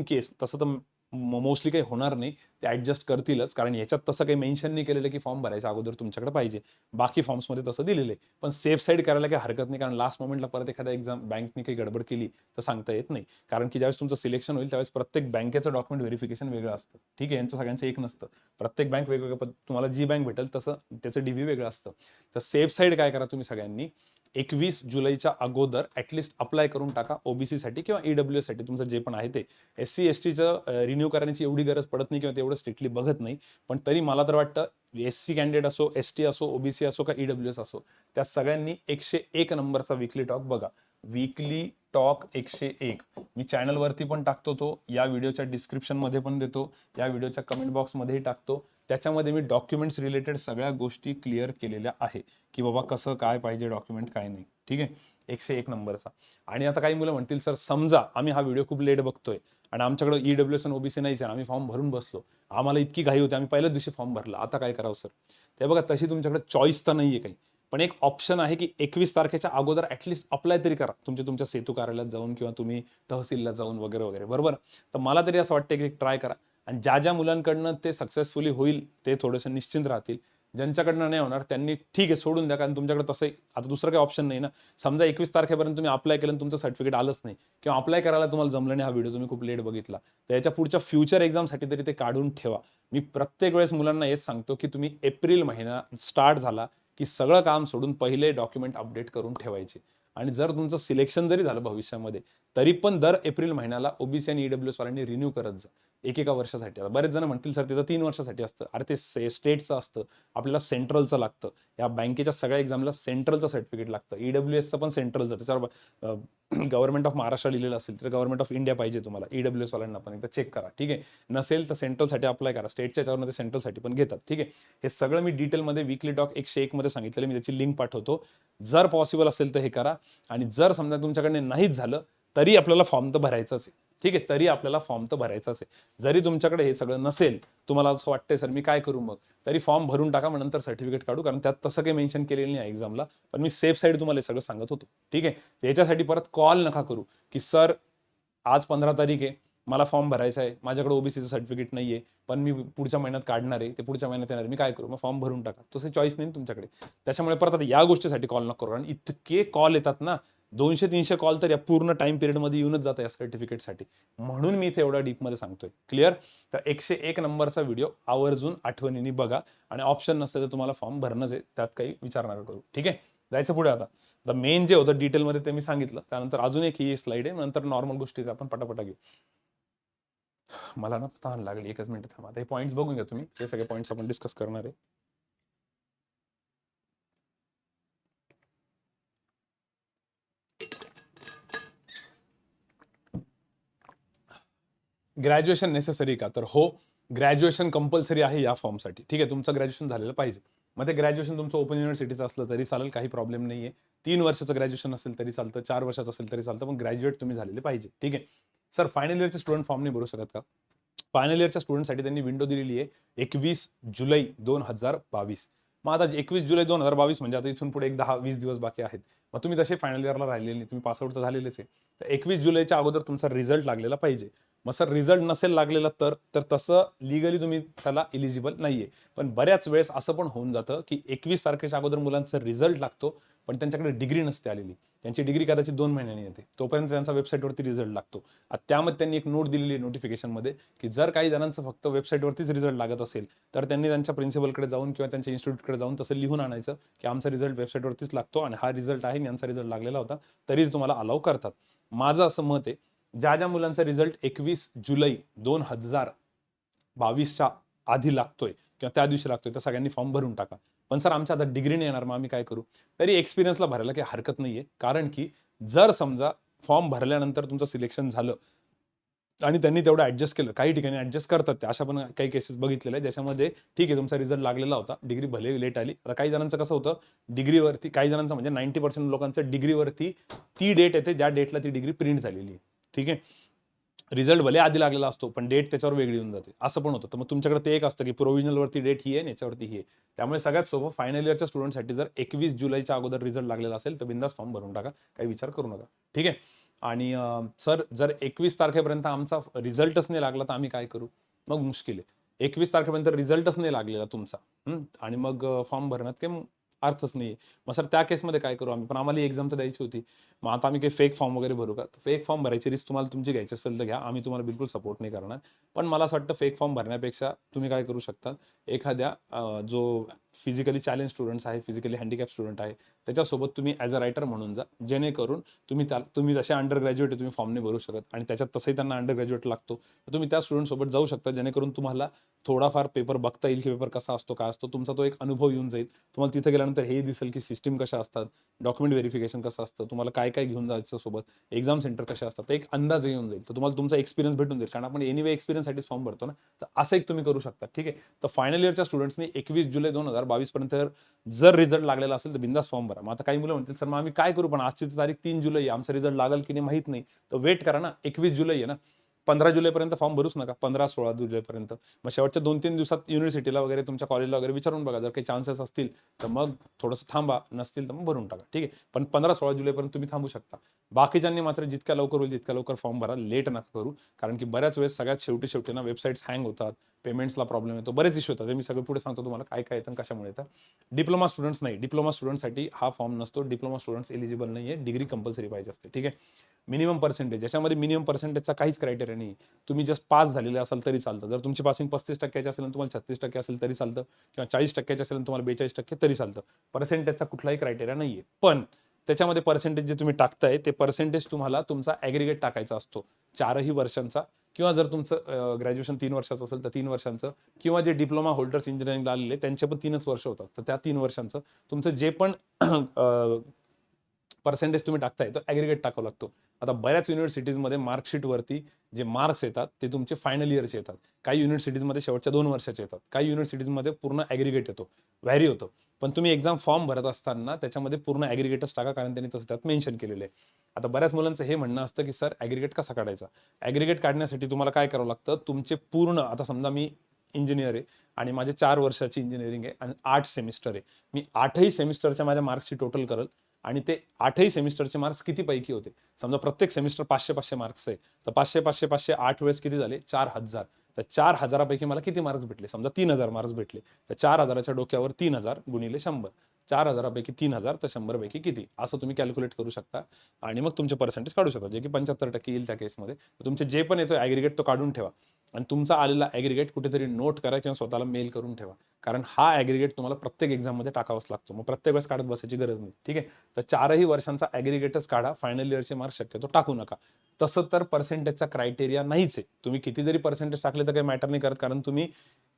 केस तसं तर मोस्टली काही होणार नाही, ते ॲडजस्ट करतीलच, कारण याच्यात तसं काही मेन्शन नाही केलेलं की फॉर्म भरायच्या अगोदर तुमच्याकडे पाहिजे. बाकी फॉर्म्समध्ये तसं दिलेलं आहे. पण सेफ साईड करायला काही हरकत नाही, कारण लास्ट मोमेंटला परत एखादा एक्झाम बँकने काही गडबड केली तर सांगता येत नाही. कारण की ज्यावेळेस तुमचं सिलेक्शन होईल त्यावेळेस प्रत्येक बँकेचं डॉक्युमेंट व्हेरिफिकेशन वेगळं असतं. ठीक आहे, यांचं सगळ्यांचं एक नसतं. प्रत्येक बँक वेगवेगळं, तुम्हाला जी बँक भेटेल तसं त्याचं डीबी वेगळं असतं. तर सेफ साईड काय करा तुम्ही सगळ्यांनी, 21 जुलैच्या अगोदर ॲटलिस्ट अप्लाय करून टाका ओबीसीसाठी किंवा ईडब्ल्यूएस साठी, तुमचं जे पण आहे ते. SC STचं रिन्यू करण्याची एवढी गरज पडत नाही किंवा तेवढं स्ट्रिक्टली बघत नाही. पण तरी मला तर वाटतं SC कॅन्डिडेट असो, ST असो, ओबीसी असो का ईडब्ल्यूएस असो, त्या सगळ्यांनी 101 नंबरचा वीकली टॉक बघा. वीकली टॉक 101 मी चॅनलवरती पण टाकतो, तो या व्हिडिओच्या डिस्क्रिप्शनमध्ये पण देतो, या व्हिडिओच्या कमेंट बॉक्समध्येही टाकतो. त्याच्यामध्ये मी डॉक्युमेंट्स रिलेटेड सगळ्या गोष्टी क्लिअर केलेल्या आहे की बाबा कसं काय पाहिजे डॉक्युमेंट, काय नाही. ठीक आहे, 101 नंबरचा. आणि आता काही मुलं म्हणतील सर समजा आम्ही हा व्हिडिओ खूप लेट बघतोय आणि आमच्याकडे ईडब्ल्यूएस आणि ओबीसी नाहीच आहे, आम्ही फॉर्म भरून बसलो, आम्हाला इतकी घाई होती, आम्ही पहिल्याच दिवशी फॉर्म भरला, आता काय करावं सर? ते बघा, तशी तुमच्याकडे चॉईस तर नाहीये काही, पण एक ऑप्शन आहे की 21 तारखेच्या अगोदर ॲटलिस्ट अप्लाय तरी करा, तुमच्या सेतू कार्यालयात जाऊन किंवा तुम्ही तहसीलला जाऊन वगैरे वगैरे. बरोबर? तर मला तरी असं वाटतं की ट्राय करा. आणि ज्या मुलांकडनं ते सक्सेसफुली होईल ते थोडंसं निश्चिंत राहतील. ज्यांच्याकडनं नाही होणार त्यांनी ठीक आहे सोडून द्या, कारण तुमच्याकडे तसं आता दुसरं काही ऑप्शन नाही ना. समजा 21 तारखेपर्यंत तुम्ही अप्लाय केलं आणि तुमचं सर्टिफिकेट आलंच नाही किंवा अप्लाय करायला तुम्हाला जमलं नाही, हा व्हिडिओ तुम्ही खूप लेट बघितला, तर याच्या पुढच्या फ्युचर एक्झामसाठी तरी ते काढून ठेवा. मी प्रत्येक वेळेस मुलांना हेच सांगतो की तुम्ही एप्रिल महिना स्टार्ट झाला की सगळं काम सोडून पहिले डॉक्युमेंट अपडेट करून ठेवायचे. आणि जर तुमचं सिलेक्शन जरी झालं भविष्यामध्ये, तरी पण दर एप्रिल महिन्याला ओबीसी आणि ईडब्ल्यूएस वाल्यांनी रिन्यू करत जा एकेका वर्षासाठी. आता बरेच जण म्हणतील सर तिथं 3 वर्षासाठी असतं, अरे ते स्टेटचं असतं, आपल्याला सेंट्रलचं लागतं. या बँकेच्या सगळ्या एक्झामला सेंट्रलचं सर्टिफिकेट लागतं, ईडब्ल्यूएसचं पण सेंट्रलचं, त्याच्यावर गव्हर्नमेंट ऑफ महाराष्ट्र लिहिलेलं असेल तर गव्हर्नमेंट ऑफ इंडिया पाहिजे तुम्हाला. ईडब्ल्यूएस वाल्यांना पण एकदा चेक करा. ठीक आहे, नसेल तर सेंट्रलसाठी अप्लाय करा, स्टेटच्या याच्यावर ते सेंट्रलसाठी पण घेतात. ठीक आहे, हे सगळं मी डिटेलमध्ये वीकली टॉक 101 मध्ये सांगितलेलं, मी त्याची लिंक पाठवतो. जर पॉसिबल असेल तर हे करा. आणि जर समजा तुमच्याकडे नाहीच झालं तरी आपल्याला फॉर्म तर भरायचाच आहे. ठीक आहे, तरी आपल्याला फॉर्म तर भरायचाच आहे. जरी तुमच्याकडे हे सगळं नसेल, तुम्हाला असं वाटतंय सर मी काय करू मग, तरी फॉर्म भरून टाका, मग नंतर सर्टिफिकेट काढू, कारण त्यात तसं काही मेन्शन केलेलं नाही एक्झामला. पण मी सेफ साईड तुम्हाला हे सगळं सांगत होतो. ठीक आहे, याच्यासाठी परत कॉल नका करू की सर आज 15 तारीख आहे, मला फॉर्म भरायचा आहे, माझ्याकडे ओबीसीचं सर्टिफिकेट नाहीये, पण मी पुढच्या महिन्यात काढणार आहे, ते पुढच्या महिन्यात येणार आहे, मी काय करू? मग फॉर्म भरून टाका. तसं चॉईस नाही तुमच्याकडे. त्याच्यामुळे परत आता या गोष्टीसाठी कॉल नका करू, कारण इतके कॉल येतात ना, 200-300 कॉल तर या पूर्ण टाइम पिरियडमध्ये येऊनच जातं या सर्टिफिकेटसाठी. म्हणून मी इथे एवढा डीपमध्ये सांगतोय. क्लिअर? तर 101 नंबरचा व्हिडिओ आवर्जून आठवणीने बघा, आणि ऑप्शन नसलं तर तुम्हाला फॉर्म भरणंच आहे, त्यात काही विचार नका करू. ठीक आहे, जायचं पुढे. आता द मेन जे होतं डिटेलमध्ये ते मी सांगितलं, त्यानंतर अजून एक ही स्लाइड आहे, नंतर नॉर्मल गोष्टी आपण पटापटा घेऊ. मला ना तहान लागली, एकच मिनिट थांबा. हे पॉईंट्स बघून घ्या तुम्ही, हे सगळे पॉईंट्स आपण डिस्कस करणार आहे. ग्रॅज्युएशन नेसेसरी का? तर हो, ग्रॅज्युएशन कंपल्सरी आहे या फॉर्मसाठी. ठीक आहे, तुमचं ग्रॅज्युएशन झालेलं पाहिजे. मग ते ग्रॅज्युएशन तुमचं ओपन युनिव्हर्सिटीचं असलं तरी चालेल, काही प्रॉब्लेम नाहीये. 3 वर्षाचं ग्रॅज्युएशन असेल तरी चालतं, 4 वर्षाचं असेल तरी चालतं, पण ग्रॅज्युएट तुम्ही झालेले पाहिजे. ठीक आहे. सर फायनल इयरचे स्टुडंट फॉर्म नाही भरू शकत का? फायनल इयरच्या स्टुडंटसाठी त्यांनी विंडो दिलेली आहे 21 जुलै 2022. मग आता 21 जुलै 2022 म्हणजे आता इथून पुढे एक 10-20 दिवस बाकी आहेत. मग तुम्ही तसे फायनल इयरला राहिलेले नाही, तुम्ही पासआउट तर झालेलेच आहे. तर 21 जुलैच्या अगोदर तुमचा रिझल्ट लागलेला पाहिजे. मग सर रिझल्ट नसेल लागलेला तर तसं लिगली तुम्ही त्याला इलिजिबल नाहीये. पण बऱ्याच वेळेस असं पण होऊन जातं की 21 तारखेच्या अगोदर मुलांचा रिझल्ट लागतो, पण त्यांच्याकडे डिग्री नसते आलेली. त्यांची डिग्री कदाचित 2 महिन्यांनी येते, तोपर्यंत त्यांचा वेबसाईटवरती रिझल्ट लागतो. त्यामध्ये त्यांनी एक नोट दिलेली आहे नोटिफिकेशनमध्ये की जर काही जणांचं फक्त वेबसाईटवरतीच रिझल्ट लागत असेल तर त्यांनी त्यांच्या प्रिन्सिपलकडे जाऊन किंवा त्यांच्या इन्स्टिट्यूटकडे जाऊन तसं लिहून आणायचं की आमचा रिझल्ट वेबसाईटवरतीच लागतो आणि हा रिझल्ट आहे, यांचा रिझल्ट लागलेला होता, तरी तुम्हाला अलाउ करतात. माझं असं मत आहे, ज्या मुलांचा रिझल्ट 21 जुलै 2022च्या आधी लागतोय किंवा त्या दिवशी लागतोय, तर सगळ्यांनी फॉर्म भरून टाका. पण सर आमच्या आता डिग्री नाही येणार, मग आम्ही काय करू? तरी एक्सपिरियन्सला भरायला काही हरकत नाहीये, कारण की जर समजा फॉर्म भरल्यानंतर तुमचं सिलेक्शन झालं आणि त्यांनी तेवढं ऍडजस्ट केलं, काही ठिकाणी ऍडजस्ट करतात ते, अशा पण काही केसेस बघितलेले आहेत ज्याच्यामध्ये ठीक आहे तुमचा रिझल्ट लागलेला होता, डिग्री भले लेट आली. आता काही जणांचं कसं होतं, डिग्रीवरती काही जणांचं म्हणजे 90% लोकांचं डिग्रीवरती ती डेट येते ज्या डेटला ती डिग्री प्रिंट झालेली आहे. ठीक आहे, रिझल्ट भले आधी लागलेला असतो पण डेट त्याच्यावर वेगळी येऊन जाते, असं पण होतं. तर मग तुमच्याकडे ते एक असतं की प्रोव्हिजनलवरती डेट ही आहे आणि याच्यावरती ही आहे. त्यामुळे सगळ्यात सोपं फायनल इयरच्या स्टुडंटसाठी जर 21 जुलैच्या अगोदर रिझल्ट लागलेला असेल तर बिंदास फॉर्म भरून टाका, काही विचार करू नका. ठीक आहे. आणि सर जर 21 तारखेपर्यंत आमचा रिझल्टच नाही लागला तर आम्ही काय करू? मग मुश्किल आहे. 21 तारखेपर्यंत रिझल्टच नाही लागलेला तुमचा, आणि मग फॉर्म भरण्यात काही अर्थच नाही. मग सर त्या केसमध्ये काय करू आम्ही? पण आम्हाला ही एक्झाम तर द्यायची होती. मग आता आम्ही काही फेक फॉर्म वगैरे भरू का? फेक फॉर्म भरायची रिस्क तुम्हाला तुमची घ्यायची असेल तर घ्या, आम्ही तुम्हाला बिलकुल सपोर्ट नाही करणार. पण मला असं वाटतं फेक फॉर्म भरण्यापेक्षा तुम्ही काय करू शकता, एखाद्या जो फिजिकली चॅलेंज स्टुडंट्स आहे, फिजिकली हँडिकॅप स्टुडंट आहे, त्याच्यासोबत तुम्ही ॲज अ रायटर म्हणून जा, जेणेकरून तुम्ही जसे अंडर ग्रॅज्युएट तुम्ही फॉर्म नाही भरू शकत आणि त्याच्यात तसंही त्यांना अंडर ग्रॅज्युएट लागतो, तर तुम्ही त्या स्टुडंटसोबत जाऊ शकता, जेणेकरून तुम्हाला थोडाफार पेपर बघता येईल की पेपर कसा असतो, काय असतो, तुमचा तो एक अनुभव येऊन जाईल. तुम्हाला तिथे गेल्यानंतर हे दिसेल की सिस्टीम कशा असतात, डॉक्युमेंट व्हेरिफिकेशन कसं असतं, तुम्हाला काय काय घेऊन जायचं सोबत, एक्झाम सेंटर कसे असतात, तर एक अंदाज येऊन जाईल. तर तुम्हाला तुमचा एक्सपिरियन्स भेटून जाईल, कारण आपण एनिवे एक्सपिरियन्ससाठीच फॉर्म भरतो ना. तर असं एक तुम्ही करू शकता. ठीक आहे. तर फायनल इयरच्या स्टुडंट्सनी 21 जुलै 2022 पर्यंत जर रिझल्ट लागलेला असेल तर बिंदास फॉर्म भरा. मग आता काही मुलं म्हणतील सर मग आम्ही काय करू, पण आजची तारीख 3 जुलै आहे, आमचा रिझल्ट लागेल की नाही माहित नाही. तर वेट करा ना, 21 जुलै आहे ना, 15 जुलैपर्यंत फॉर्म भरूच नका, 15-16 जुलैपर्यंत. मग शेवटच्या 2-3 दिवसात युनिव्हर्सिटीला वगैरे तुमच्या कॉलेजला वगैरे विचारून बघा, जर काही चान्सेस असतील तर मग थोडंसं थांबा, नसतील तर मग भरून टाका. ठीक आहे. पण 15-16 जुलैपर्यंत तुम्ही थांबू शकता. बाकीच्यांनी मात्र जितक्या लवकर होईल तितक्या लवकर फॉर्म भरा, लेट नका करू. कारण की बऱ्याच वेळेस सगळ्यात शेवटी ना वेबसाईट्स हँग होतात, पेमेंट्सला प्रॉब्लेम येतो, बरेच इश्यू होतात. मी सगळं पुढे सांगतो तुम्हाला काय काय येतं कशामुळे येतं. डिप्लोमा स्टुडंट्स नाही, डिप्लोमा स्टुडंटसाठी हा फॉर्म नसतो. डिप्लोमा स्टुडंट्स एलिजिबल नाही आहे, डिग्री कंपल्सरी पाहिजे असते. ठीक आहे. मिनिमम पर्सेंटेज, याच्यामध्ये मिनिमम पर्सेंटेजचा काहीच क्रायटेरिया नाही. तुम्ही जस्ट पास झालेले असाल तरी चालतं. जर तुमची पासिंग 35% असेल आणि तुम्हाला 36% असेल तरी चालतं, किंवा 40% असेल आणि तुम्हाला 42% तरी चालतं. पर्सेंटेजचा कुठलाही क्रायटेरिया नाहीये. पण त्याच्यामध्ये पर्सेंटेज जे तुम्ही टाकताय ते पर्सेंटेज तुम्हाला तुमचा ॲग्रिगेट टाकायचा असतो 4ही वर्षांचा, किंवा जर तुमचं ग्रॅज्युएशन 3 वर्षाचं असेल तर 3 वर्षांचं, किंवा जे डिप्लोमा होल्डर्स इंजिनिअरिंगला आलेले त्यांचे पण 3च वर्ष होतात, तर त्या 3 वर्षांचं तुमचं जे पण पर्सेंटेज तुम्ही टाकताय तो ॲग्रिगेट टाकावा लागतो. आता बऱ्याच युनिव्हर्सिटीजमध्ये मार्कशीटवरती जे मार्क्स येतात ते तुमचे फायनल इयरचे येतात. काही युनिव्हर्सिटीजमध्ये शेवटच्या 2 वर्षाचे येतात. काही युनिव्हर्सिटीजमध्ये पूर्ण ॲग्रिगेट येतो, व्हॅरी होतं. पण तुम्ही एक्झाम फॉर्म भरत असताना त्याच्यामध्ये पूर्ण ॲग्रिगेटच टाका, कारण त्यांनी तसं त्यात मेन्शन केलेलं आहे. आता बऱ्याच मुलांचं हे म्हणणं असतं की सर ॲग्रिगेट कसा काढायचा? ॲग्रिगेट काढण्यासाठी तुम्हाला काय करावं लागतं, तुमचे पूर्ण, आता समजा मी इंजिनियर आहे आणि माझे 4 वर्षाची इंजिनिअरिंग आहे आणि 8 सेमिस्टर आहे. मी 8ही सेमिस्टरच्या माझ्या मार्क्सची टोटल करेल आणि ते 8ही सेमिस्टरचे मार्क्स किती पैकी होते. समजा प्रत्येक सेमिस्टर 500-500 मार्क्स आहे, तर 500-500-500 8 वेळेस किती झाले? 4000. तर 4000 पैकी मला किती मार्क्स भेटले? समजा 3000 मार्क्स भेटले. तर 4000च्या डोक्यावर 3000 गुणिले 100. 4000 पैकी 3000 तर 100 पैकी किती? असं तुम्ही कॅल्क्युलेट करू शकता आणि मग तुमचे पर्सेंटेज काढू शकता, जे की 75% येईल त्या केसमध्ये. तुमचे जे पण येतो ॲग्रिगेट तो काढून ठेवा आणि तुमचा आलेला ॲग्रिगेट कुठेतरी नोट करा किंवा स्वतःला मेल करून ठेवा. कारण हा ॲग्रिगेट तुम्हाला प्रत्येक एक्झाममध्ये टाकावाच लागतो. मग प्रत्येक वेळेस काढत बसायची गरज नाही. ठीक आहे. तर 4ही वर्षांचा ॲग्रिगेटच काढा, फायनल इयरचे मार्क्स शक्यतो टाकू नका. तसं तर पर्सेंटेजचा क्रायटेरिया नाहीच आहे. तुम्ही किती जरी पर्सेंटेज टाकले तर काही मॅटर नाही करत, कारण तुम्ही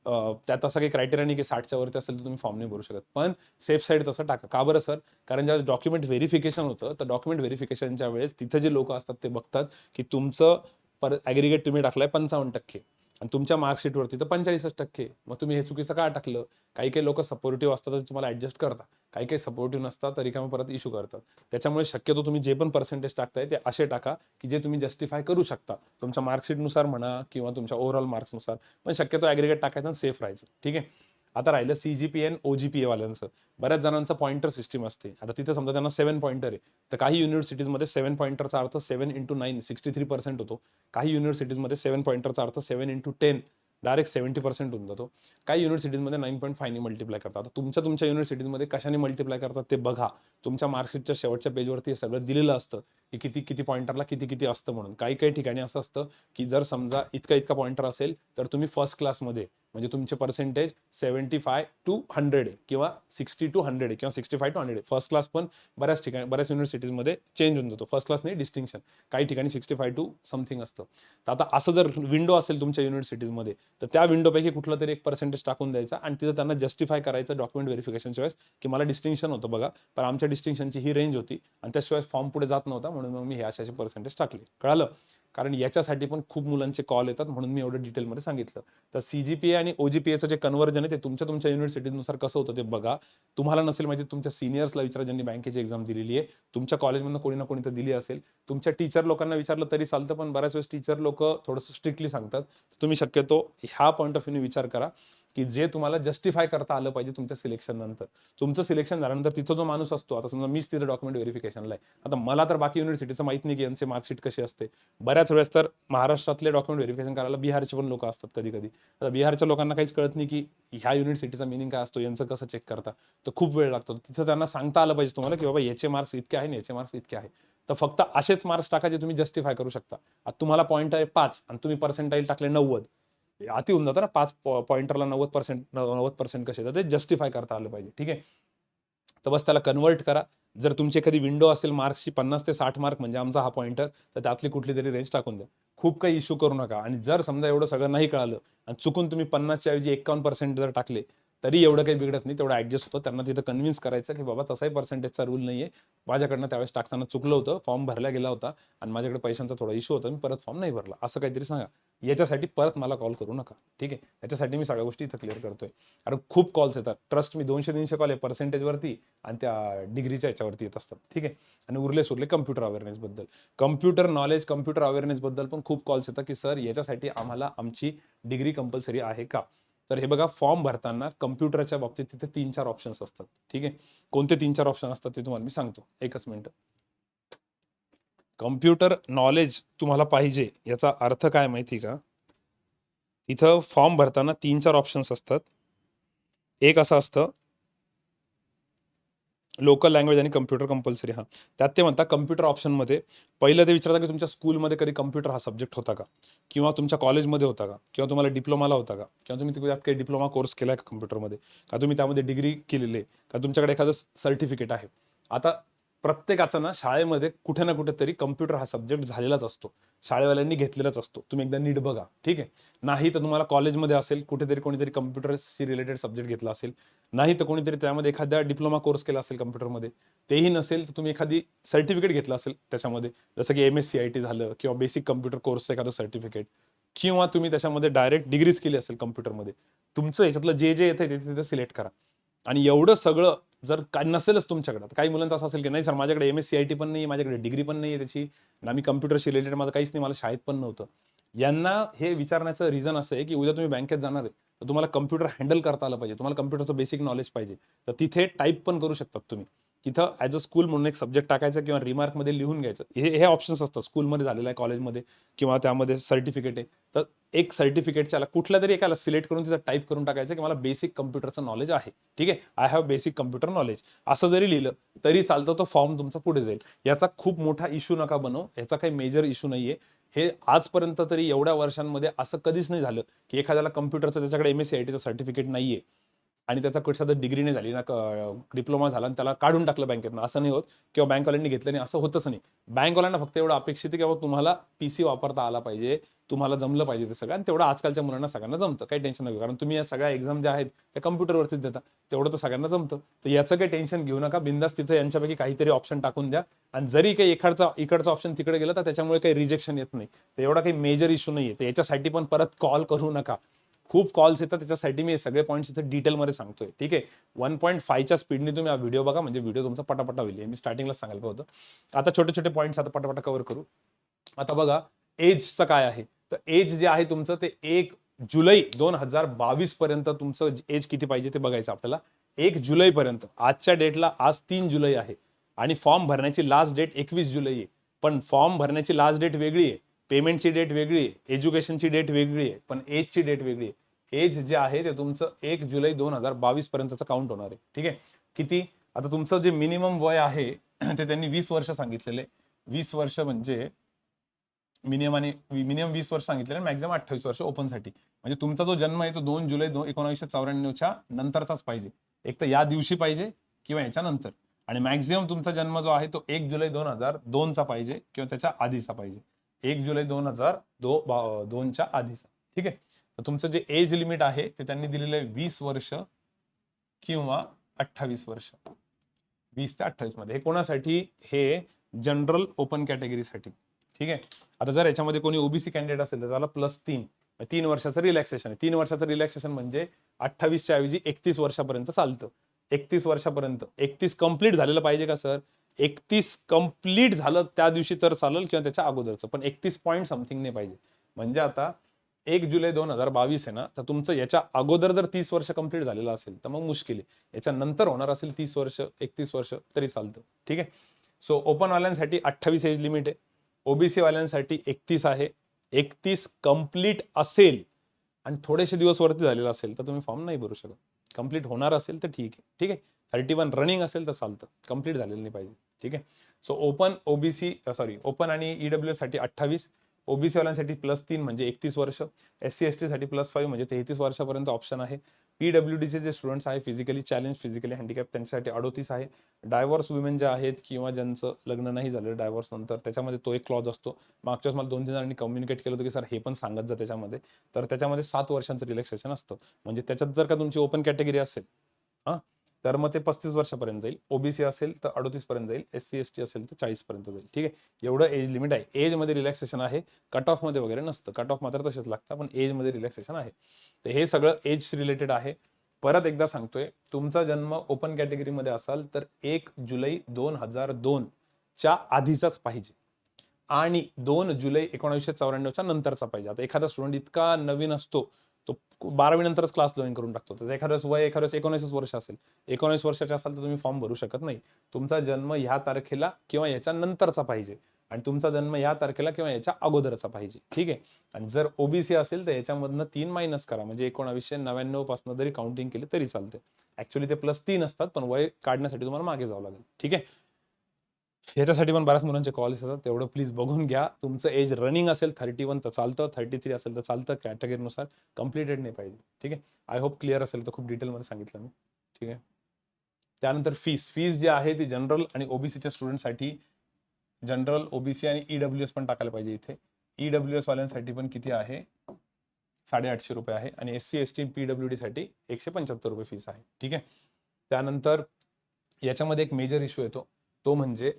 त्यात असं काही क्रायटेरिया नाही की 60च्या वरती असेल तर तुम्ही फॉर्म नाही भरू शकत. पण सेफ साईड तसं टाका. का बरं सर? कारण ज्यावेळेस डॉक्युमेंट व्हेरिफिकेशन होतं, तर डॉक्युमेंट व्हेरिफिकेशनच्या वेळेस तिथे जे लोक असतात ते बघतात की तुमचं ॲग्रिगेट तुम्ही टाकलाय 55% आणि तुमच्या मार्कशीटवरती तर 45%. मग तुम्ही हे चुकीचं का टाकलं? काही काही लोक सपोर्टिव्ह असतात तर तुम्हाला ऍडजस्ट करतात, काही काही सपोर्टिव्ह नसतात तरी का परत इश्यू करतात. त्याच्यामुळे शक्यतो तुम्ही जे पण पर्सेंटेज टाकताय ते असे टाका की जे तुम्ही जस्टिफाय करू शकता तुमच्या मार्कशीटनुसार म्हणा किंवा तुमच्या ओव्हरऑल मार्क्सनुसार. पण शक्यतो ॲग्रिगेट टाकायचं आणि सेफ राहायचं. ठीक आहे. आता राहिलं CGPA आणि OGPA वाल्यांचं. बऱ्याच जणांचं पॉइंटर सिस्टीम असते. आता तिथे समजा त्यांना 7 पॉइंटर आहे, तर काही युनिव्हर्सिटीजमध्ये 7 पॉइंटरचा अर्थ 7 × 9 63% होतो. काही युनिव्हर्सिटीजमध्ये 7 पॉइंटरचा अर्थ 7 × 10 डायरेक्ट 70% होऊन जातो. काही युनिव्हर्सिटीजमध्ये 9.5 मल्टिप्लाय करतात. आता तुमच्या युनिव्हर्सिटीजमध्ये कशाने मल्टिप्लाय करतात ते बघा. तुमच्या मार्कशीटच्या शेवटच्या पेजवरती हे सगळं दिलेलं असतं की किती किती पॉइंटरला किती किती असतं म्हणून. काही काही ठिकाणी असं असतं की जर समजा इतका इतका पॉइंटर असेल तर तुम्ही फर्स्ट क्लासमध्ये म्हणजे तुमचे पर्सेंटेज 75 to 100 आहे किंवा 60 to 100 आहे किंवा 65 to 100 आहे. फर्स्ट क्लास पण बऱ्याच ठिकाणी बऱ्याच युनिव्हर्सिटीजमध्ये चेंज होऊन जातो. फर्स्ट क्लास नाही डिस्टिंक्शन, काही ठिकाणी 65 to समथिंग असतं. तर आता असं जर विंडो असेल तुमच्या युनिव्हर्सिटीजमध्ये तर त्या विंडोपैकी कुठलं तरी एक पर्सेंटेज टाकून द्यायचा आणि तिथं त्यांना जस्टिफाय करायचं डॉक्युमेंट व्हेरिफिकेशनच्या वेळेस की मला डिस्टिंक्शन होतं बघा, पण आमच्या डिस्टिंक्शनची ही रेंज होती आणि त्याशिवाय फॉर्म पुढे जात नव्हता, म्हणून मग मी हे असे पर्सेंटेज टाकले. कळालं? कारण याच्यासाठी पण खूप मुलांचे कॉल येतात, म्हणून मी एवढं डिटेलमध्ये सांगितलं. तर सीजीपीए आणि ओजीपीएचं जे कन्व्हर्जन आहे ते तुमच्या तुमच्या युनिव्हर्सिटीनुसार कसं होतं ते बघा. तुम्हाला नसेल माहिती तुमच्या सिनियर्सला विचारा ज्यांनी बँकेची एक्झाम दिलेली आहे. तुमच्या कॉलेजमधून कोणी ना कोणी तर दिली असेल. तुमच्या टीचर लोकांना विचारलं तरी चालतं, पण बऱ्याच वेळेस टीचर लोक थोडंसं स्ट्रिक्टली सांगतात. तुम्ही शक्यतो ह्या पॉईंट ऑफ व्ह्यूने विचार करा की जे तुम्हाला जस्टिफाय करता आलं पाहिजे तुमच्या सिलेक्शन नंतर. तुमचं सिलेक्शन झाल्यानंतर तिथं जो माणूस असतो, आता समजा मीच तिथं डॉक्युमेंट व्हेरिफिकेशनला आहे, आता मला तर बाकी युनिव्हर्सिटीचं माहित नाही की यांचे मार्कशीट कशी असते. बऱ्याच वेळेस तर महाराष्ट्रातले डॉक्युमेंट व्हेरिफिकेशन करायला बिहारचे पण लोक असतात कधी कधी. आता बिहारच्या लोकांना काहीच कळत नाही की ह्या युनिव्हर्सिटीचा मिनिंग काय असतो, यांचं कसं चेक करता. तर खूप वेळ लागतो. तिथं त्यांना सांगता आलं पाहिजे तुम्हाला की बाबा याचे मार्क्स इतके आहे आणि याचे मार्क्स इतके आहे. तर फक्त असेच मार्क्स टाका जे तुम्ही जस्टिफाय करू शकता. आता तुम्हाला पॉईंट आहे 5 आणि तुम्ही पर्सेंटाईल टाकले 90, अति होऊन जातं ना. 5 पॉईंटरला 90% कसे, तर ते जस्टिफाय करता आलं पाहिजे. ठीक आहे. तर बस त्याला कन्वर्ट करा. जर तुमची एखादी विंडो असेल मार्क्सची 50 ते 60 मार्क म्हणजे आमचा हा पॉईंटर, तर त्यातली कुठली तरी रेंज टाकून द्या. खूप काही इश्यू करू नका. आणि जर समजा एवढं सगळं नाही कळालं आणि चुकून तुम्ही 50च्या ऐवजी 51% जर टाकले तरी एवढं काही बिघडत नाही, तेवढं ऍडजस्ट होतं. त्यांना तिथं कन्व्हिन्स करायचं की बाबा तसाही पर्सेंटेजचा रूल नाहीये, माझ्याकडनं त्यावेळेस टाकताना चुकलं होतं, फॉर्म भरला गेला होता आणि माझ्याकडे पैशांचा थोडा इश्यू होता, मी परत फॉर्म नाही भरला, असं काहीतरी सांगा. याच्यासाठी परत मला कॉल करू नका. ठीक आहे. याच्यासाठी मी सगळ्या गोष्टी इथं क्लिअर करतोय. कारण खूप कॉल्स येतात, ट्रस्ट मी 200-300 कॉल आहे पर्सेंटेजवरती आणि त्या डिग्रीच्या याच्यावरती येत असतात. ठीक आहे. आणि उरले सुरले कम्प्युटर अवेअरनेस बद्दल, कम्प्युटर नॉलेज, कम्प्युटर अवेअरनेस बद्दल पण खूप कॉल्स येतात की सर याच्यासाठी आम्हाला आमची डिग्री कंपल्सरी आहे का. तर हे बघा, फॉर्म भरताना कम्प्युटरच्या बाबतीत तिथे 3-4 ऑप्शन्स असतात. ठीक आहे. कोणते 3-4 ऑप्शन असतात ते तुम्हाला मी सांगतो, एकच मिनिट. कम्प्युटर नॉलेज तुम्हाला पाहिजे याचा अर्थ काय माहिती का. इथं फॉर्म भरताना 3-4 ऑप्शन्स असतात. एक असं असतं लोकल लँग्वेज आणि कम्प्युटर कंपल्सरी. हां, त्यात ते म्हणतात कम्प्युटर ऑप्शनमध्ये पहिलं ते विचारतात की तुमच्या स्कूलमध्ये कधी कम्प्युटर हा सब्जेक्ट होता का, किंवा तुमच्या कॉलेजमध्ये होता का, किंवा तुम्हाला डिप्लोमाला होता का, किंवा तुम्ही त्यात काही डिप्लोमा कोर्स केला का कम्प्युटरमध्ये, का तुम्ही त्यामध्ये डिग्री केलेली आहे का, तुमच्याकडे एखादं सर्टिफिकेट आहे. आता प्रत्येकाचा ना शाळेमध्ये कुठे ना कुठेतरी कम्प्युटर हा सब्जेक्ट झालेलाच असतो, शाळेवाल्यांनी घेतलेलाच असतो. तुम्ही एकदा नीट बघा. ठीक आहे. नाही तर तुम्हाला कॉलेजमध्ये असेल कुठेतरी कोणीतरी कम्प्युटरशी रिलेटेड सब्जेक्ट घेतला असेल, नाही तर कोणीतरी त्यामध्ये एखादा डिप्लोमा कोर्स केला असेल कम्प्युटरमध्ये, तेही नसेल तर तुम्ही एखादी सर्टिफिकेट घेतलं असेल त्याच्यामध्ये, जसं की MSc IT झालं किंवा बेसिक कम्प्युटर कोर्सचं एखादं सर्टिफिकेट, किंवा तुम्ही त्याच्यामध्ये डायरेक्ट डिग्रीज केली असेल कम्प्युटरमध्ये. तुमचं ह्याच्यातलं जे जे येतं ते तिथे सिलेक्ट करा. आणि एवढं सगळं जर काय नसेलच तुमच्याकडे, काही मुलांचं असं असेल की नाही सर माझ्याकडे MSc IT पण नाही, माझ्याकडे डिग्री पण नाही त्याची, ना मी कम्प्युटरशी रिलेटेड माझं काहीच नाही, मला शाळेत पण नव्हतं. यांना हे विचारण्याचं रिझन असं आहे की उद्या तुम्ही बँकेत जाणार आहे तर तुम्हाला कम्प्युटर हँडल करता आलं पाहिजे, तुम्हाला कम्प्युटरचं बेसिक नॉलेज पाहिजे. तर तिथे टाईप पण करू शकतात तुम्ही. तिथं ॲज अ स्कूल म्हणून एक सब्जेक्ट टाकायचा किंवा रिमार्कमध्ये लिहून घ्यायचं. हे ऑप्शन्स असतात स्कूलमध्ये झालेलं आहे, कॉलेजमध्ये किंवा त्यामध्ये सर्टिफिकेट आहे. तर एक सर्टिफिकेटच्या कुठल्या तरी एकाला सिलेक्ट करून तिथं टाईप करून टाकायचं की मला बेसिक कम्प्युटरचं नॉलेज आहे. ठीक आहे. I have basic computer knowledge असं जरी लिहिलं तरी चालतं, तो फॉर्म तुमचा पुढे जाईल. याचा खूप मोठा इश्यू नका बनव, याचा काही मेजर इश्यू नाहीये. हे आजपर्यंत तरी एवढ्या वर्षांमध्ये असं कधीच नाही झालं की एखाद्याला कम्प्युटरचं त्याच्याकडे MSc ITचं सर्टिफिकेट नाहीये आणि त्याचा कशाचं डिग्री नाही झाली ना, डिप्लोमा झाला आणि त्याला काढून टाकलं बँकेतनं, असं नाही होत. किंवा बँकवाल्यांनी घेतलं नाही, असं होतच नाही. बँकवाल्यांना फक्त एवढं अपेक्षित आहे की बाबा तुम्हाला PC वापरता आला पाहिजे, तुम्हाला जमलं पाहिजे ते सगळं, आणि तेवढं आजकालच्या मुलांना सगळ्यांना जमतं, काही टेन्शन नका. कारण तुम्ही या सगळ्या एक्झाम ज्या आहेत त्या कम्प्युटरवरतीच देता, तेवढं तर सगळ्यांना जमतं. तर याचं काही टेन्शन घेऊ नका, बिंदास तिथे यांच्यापैकी काहीतरी ऑप्शन टाकून द्या. आणि जरी काही इकडचा ऑप्शन तिकडे गेलं तर त्याच्यामुळे काही रिजेक्शन येत नाही, तर एवढा काही मेजर इश्यू नाही आहे. तर याच्यासाठी पण परत कॉल करू नका. खूप कॉल्स येतात, त्याच्यासाठी मी सगळे पॉईंट्स इथे डिटेलमध्ये सांगतोय. ठीक आहे. 1.5च्या स्पीडने तुम्ही हा व्हिडिओ बघा, म्हणजे व्हिडिओ तुमचा पटापटा होईल. मी स्टार्टिंगला सांगायला होतं. आता छोटे छोटे पॉईंट्स आता पटापटा कव्हर करू. आता बघा, एजचं काय आहे. तर एज जे आहे तुमचं ते 1 जुलै 2022 पर्यंत तुमचं एज किती पाहिजे ते बघायचं आपल्याला. 1 जुलै पर्यंत. आजच्या डेटला आज 3 जुलै आहे आणि फॉर्म भरण्याची लास्ट डेट 21 जुलै आहे. पण फॉर्म भरण्याची लास्ट डेट वेगळी आहे, पेमेंटची डेट वेगळी आहे, एज्युकेशनची डेट वेगळी आहे, पण एजची डेट वेगळी आहे. एज जे आहे ते तुमचं 1 जुलै 2022 पर्यंतचं काउंट होणार आहे. ठीक आहे. किती, आता तुमचं जे मिनिमम वय आहे ते त्यांनी 20 वर्ष सांगितलेले. 20 वर्ष म्हणजे मिनिमम 20 वर्ष सांगितले आणि मॅक्झिमम 28 वर्ष ओपनसाठी. म्हणजे तुमचा जो जन्म आहे तो 2 जुलै 1994च्या नंतरचाच पाहिजे. एक तर या दिवशी पाहिजे किंवा याच्या नंतर. आणि मॅक्झिमम तुमचा जन्म जो आहे तो 1 जुलै 2002चा पाहिजे किंवा त्याच्या आधीचा पाहिजे. 1 जुलै 2002च्या आधीचा. ठीक आहे. तर तुमचं जे एज लिमिट आहे ते त्यांनी दिलेलं आहे 20 वर्ष किंवा 28 वर्ष. 20 ते 28 मध्ये. हे कोणासाठी? हे जनरल ओपन कॅटेगरीसाठी. ठीक आहे. आता जर याच्यामध्ये कोणी ओबीसी कॅन्डिडेट असेल तर त्याला +3 3 वर्षाचं रिलॅक्सेशन आहे. 3 वर्षाचं रिलॅक्सेशन म्हणजे 28च्या ऐवजी 31 वर्षापर्यंत चालतं. 31 वर्षापर्यंत. 31 कंप्लीट झालेलं पाहिजे का सर? 31 कंप्लीट झालं त्या दिवशी तर चालेल किंवा त्याच्या अगोदरचं, पण 31 पॉईंट समथिंग नाही पाहिजे. म्हणजे आता 1 जुलै 2022 आहे ना, तर तुमचं याच्या अगोदर जर 30 वर्ष कंप्लीट झालेलं असेल तर मग मुश्किल आहे. याच्या नंतर होणार असेल 30 वर्ष 31 वर्ष तरी चालतं. ठीक आहे. सो ओपन वाल्यांसाठी 28 एज लिमिट आहे. ओबीसी वाल्यांसाठी 31 आहे. 31 कंप्लीट असेल आणि थोडेसे दिवस वरती झालेला असेल तर तुम्ही फॉर्म नाही भरू शकत. कंप्लीट होणार असेल तर ठीक आहे. ठीक आहे. 31 रनिंग असेल तर चालतं. कंप्लीट झालेलं नाही पाहिजे. ठीक आहे. सो ओपन आणि ईडब्ल्यूएस साठी 28, ओबीसी वाल्यांसाठी +3 म्हणजे 31 वर्ष, SC ST साठी +5 म्हणजे 33 वर्षापर्यंत ऑप्शन आहे. पीडब्ल्यूडीचे जे स्टुडंट्स आहे, फिजिकली चॅलेंज, फिजिकली हँडिकॅप, त्यांच्यासाठी 38 आहे. डायव्हर्स वुमेन जे आहेत किंवा ज्यांचं लग्न नाही झालं डायव्हर्स नंतर, त्याच्यामध्ये तो एक क्लॉज असतो. मागच्या वेळेस मला 2-3 जणांनी कम्युनिकेट केलं होतं की सर हे पण सांगत जा त्याच्यामध्ये. तर त्याच्यामध्ये 7 वर्षांचं रिलॅक्सेशन असतं. म्हणजे त्याच्यात जर का तुमची ओपन कॅटेगरी असेल तर मग ते 35 वर्षापर्यंत जाईल. ओबीसी असेल तर 38 पर्यंत जाईल. SC ST असेल तर 40 पर्यंत जाईल. ठीक आहे. एवढं एज लिमिट आहे. एज मध्ये रिलॅक्सेशन आहे. कट ऑफ मध्ये वगैरे नसतं. कट ऑफ मात्र तसेच लागतं, पण एज मध्ये रिलॅक्सेशन आहे. तर हे सगळं एज रिलेटेड आहे. परत एकदा सांगतोय, तुमचा जन्म ओपन कॅटेगरीमध्ये असाल तर 1 जुलै 2002च्या आधीचाच पाहिजे आणि 2 जुलै 1994च्या नंतरचा पाहिजे. आता एखादा स्टुडंट इतका नवीन असतो, तो 12वी नंतरच क्लास जॉईन करून टाकतो. तर एखाद्याच वय 19 वर्ष असेल, 19 वर्षाचे असाल तर तुम्ही फॉर्म भरू शकत नाही. तुमचा जन्म ह्या तारखेला किंवा याच्या नंतरचा पाहिजे आणि तुमचा जन्म ह्या तारखेला किंवा याच्या अगोदरचा पाहिजे. ठीक आहे. आणि जर ओबीसी असेल तर याच्यामधनं 3 मायनस करा, म्हणजे 1999 पासून जरी काउंटिंग केली तरी चालते. ऍक्च्युली ते +3 असतात, पण वय काढण्यासाठी तुम्हाला मागे जावं लागेल. ठीक आहे. ह्याच्यासाठी पण बऱ्याच मुलांचे कॉल्स येतात, तेवढं प्लीज बघून घ्या. तुमचं एज रनिंग असेल 31 तर चालतं, 33 असेल तर चालतं, कॅटेगरीनुसार. कम्प्लिटेड नाही पाहिजे. ठीक आहे. आय होप क्लिअर असेल, तर खूप डिटेलमध्ये सांगितलं मी. ठीक आहे. त्यानंतर फीस जी आहे ती जनरल आणि ओबीसीच्या स्टुडंटसाठी, जनरल, ओबीसी आणि ईडब्ल्यूएस पण टाकायला पाहिजे इथे. ईडब्ल्यूएस वाल्यांसाठी पण किती आहे? 850 रुपये आहे आणि SC ST PWD साठी 175 रुपये फीस आहे. ठीक आहे. त्यानंतर याच्यामध्ये एक मेजर इश्यू येतो, तो म्हणजे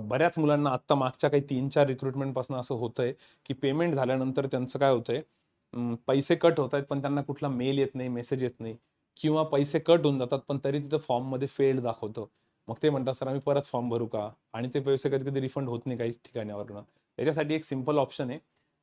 बऱ्याच मुलांना आत्ता मागच्या काही 3-4 रिक्रुटमेंट पासून असं होतंय की पेमेंट झाल्यानंतर त्यांचं काय होतंय, पैसे कट होत आहेत पण त्यांना कुठला मेल येत नाही, मेसेज येत नाही, किंवा पैसे कट होऊन जातात पण तरी तिथं फॉर्म मध्ये फेल्ड दाखवतं. मग ते म्हणतात सर आम्ही परत फॉर्म भरू का? आणि ते पैसे कधी कधी रिफंड होत नाही काही ठिकाणावरनं. त्याच्यासाठी एक सिंपल ऑप्शन आहे.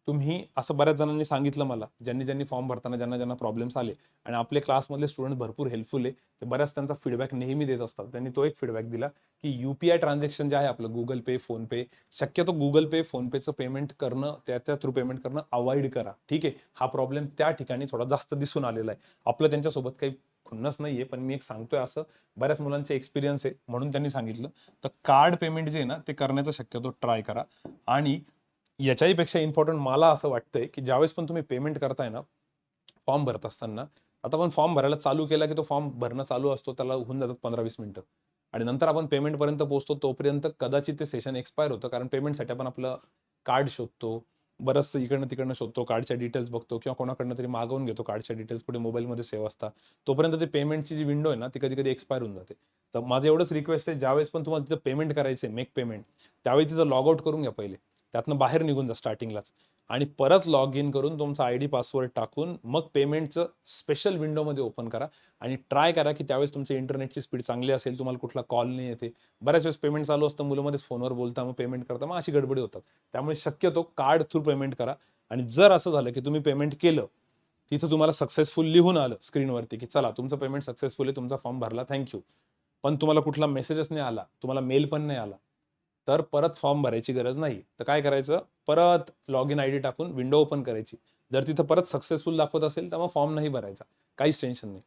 तुम्ही असं बऱ्याच जणांनी सांगितलं मला, ज्यांनी ज्यांनी फॉर्म भरताना ज्यांना प्रॉब्लेम्स आले, आणि आपले क्लासमधले स्टुडंट भरपूर हेल्पफुल आहे, ते बऱ्याच त्यांचा फीडबॅक नेहमी देत असतात. त्यांनी तो एक फीडबॅक दिला की UPI ट्रान्झॅक्शन जे आहे आपलं, गुगल पे, फोन पे, शक्यतो गुगल पे, फोन पेचं पेमेंट करणं, त्या थ्रू पेमेंट करणं अवॉइड करा. ठीक आहे. हा प्रॉब्लेम त्या ठिकाणी थोडा जास्त दिसून आलेला आहे. आपलं त्यांच्यासोबत काही खुन्नस नाहीये, पण मी एक सांगतोय, असं बऱ्याच मुलांचे एक्सपिरियन्स आहे म्हणून त्यांनी सांगितलं. तर कार्ड पेमेंट जे आहे ना ते करण्याचा शक्यतो ट्राय करा. आणि याच्याही पेक्षा इम्पॉर्टंट मला असं वाटतंय की ज्यावेळेस पण तुम्ही पेमेंट करताय ना, फॉर्म भरत असताना, आता आपण फॉर्म भरायला चालू केला की तो फॉर्म भरणं चालू असतो, त्याला होऊन जातात 15-20 मिनिटं, आणि नंतर आपण पेमेंट पर्यंत पोहोचतो तोपर्यंत कदाचित ते सेशन एक्सपायर होतं. कारण पेमेंटसाठी आपण आपलं कार्ड शोधतो, बरंचसं इकडनं तिकडनं शोधतो, कार्डच्या डिटेल्स बघतो किंवा कोणाकडनं तरी मागवून घेतो कार्डच्या डिटेल्स, पुढे मोबाईलमध्ये सेव्ह असतात. तोपर्यंत ते पेमेंटची जी विंडो आहे ना ती कधी कधी एक्सपायर होऊन जाते. तर माझं एवढंच रिक्वेस्ट आहे, ज्यावेळेस पण तुम्हाला तिथं पेमेंट करायचं, मेक पेमेंट, त्यावेळी तिथं लॉग आउट करून घ्या पहिले, त्यातनं बाहेर निघून जा स्टार्टिंगलाच, आणि परत लॉग इन करून तुमचा ID पासवर्ड टाकून मग पेमेंटचं स्पेशल विंडोमध्ये ओपन करा. आणि ट्राय करा की त्यावेळेस तुमची इंटरनेटची स्पीड चांगली असेल, तुम्हाला कुठला कॉल नाही येते. बऱ्याच वेळेस पेमेंट चालू असतं, मुलामध्येच फोनवर बोलता, मग पेमेंट करता, मग अशी गडबडी होतात. त्यामुळे शक्यतो कार्ड थ्रू पेमेंट करा. आणि जर असं झालं की तुम्ही पेमेंट केलं, तिथं तुम्हाला सक्सेसफुल लिहून आलं स्क्रीनवरती की चला तुमचं पेमेंट सक्सेसफुल आहे, तुमचा फॉर्म भरला, थँक्यू, पण तुम्हाला कुठला मेसेजच नाही आला, तुम्हाला मेल पण नाही आला, तर परत फॉर्म भरायची गरज नाही. तर काय करायचं, परत लॉग इन ID टाकून विंडो ओपन करायची. जर तिथं परत सक्सेसफुल दाखवत असेल तर मग फॉर्म नाही भरायचा, काहीच टेन्शन नाही.